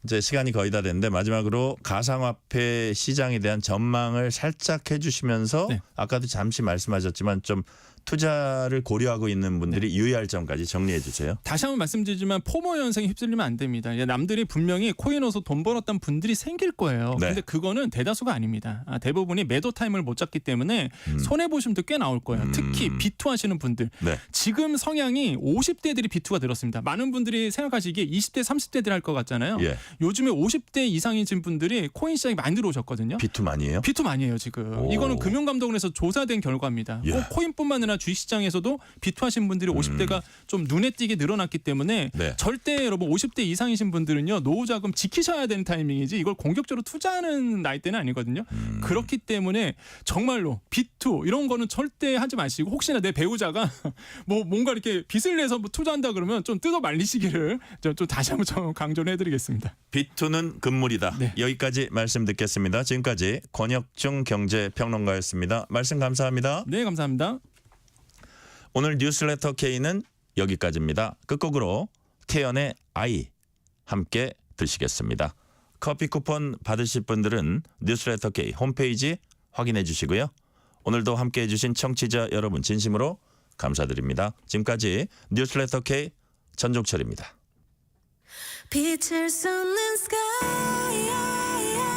이제 시간이 거의 다 됐는데 마지막으로 가상화폐 시장에 대한 전망을 살짝 해주시면서 네. 아까도 잠시 말씀하셨지만 좀 투자를 고려하고 있는 분들이 유의할 점까지 정리해 주세요. 다시 한번 말씀드리지만 포모 현상에 휩쓸리면 안 됩니다. 남들이 분명히 코인 넣어서 돈 벌었던 분들이 생길 거예요. 네. 근데 그거는 대다수가 아닙니다. 대부분이 매도 타임을 못 잡기 때문에 손해 보신 분들 꽤 나올 거예요. 특히 비투 하시는 분들. 네. 지금 성향이 50대들이 비투가 늘었습니다. 많은 분들이 생각하시기에 20대, 30대들 할 것 같잖아요. 예. 요즘에 50대 이상이신 분들이 코인 시장에 많이 들어오셨거든요. 비투 많이 해요? 비투 많이 해요 지금. 오. 이거는 금융감독원에서 조사된 결과입니다. 예. 꼭 코인뿐만 아니라 주식시장에서도 비투 하신 분들이 50대가 좀 눈에 띄게 늘어났기 때문에 네. 절대 여러분 50대 이상이신 분들은요 노후자금 지키셔야 되는 타이밍이지 이걸 공격적으로 투자하는 나이대는 아니거든요. 그렇기 때문에 정말로 비투 이런 거는 절대 하지 마시고 혹시나 내 배우자가 뭐 뭔가 이렇게 빚을 내서 뭐 투자한다 그러면 좀 뜯어 말리시기를 좀 다시 한번 좀 강조를 해드리겠습니다. 비투는 금물이다. 네. 여기까지 말씀 듣겠습니다. 지금까지 권혁중 경제평론가였습니다. 말씀 감사합니다. 네, 감사합니다. 오늘 뉴스레터 K는 여기까지입니다. 끝곡으로 태연의 아이 함께 드시겠습니다. 커피 쿠폰 받으실 분들은 뉴스레터 K 홈페이지 확인해 주시고요. 오늘도 함께해 주신 청취자 여러분 진심으로 감사드립니다. 지금까지 뉴스레터 K 전종철입니다. 빛을 쏟는 sky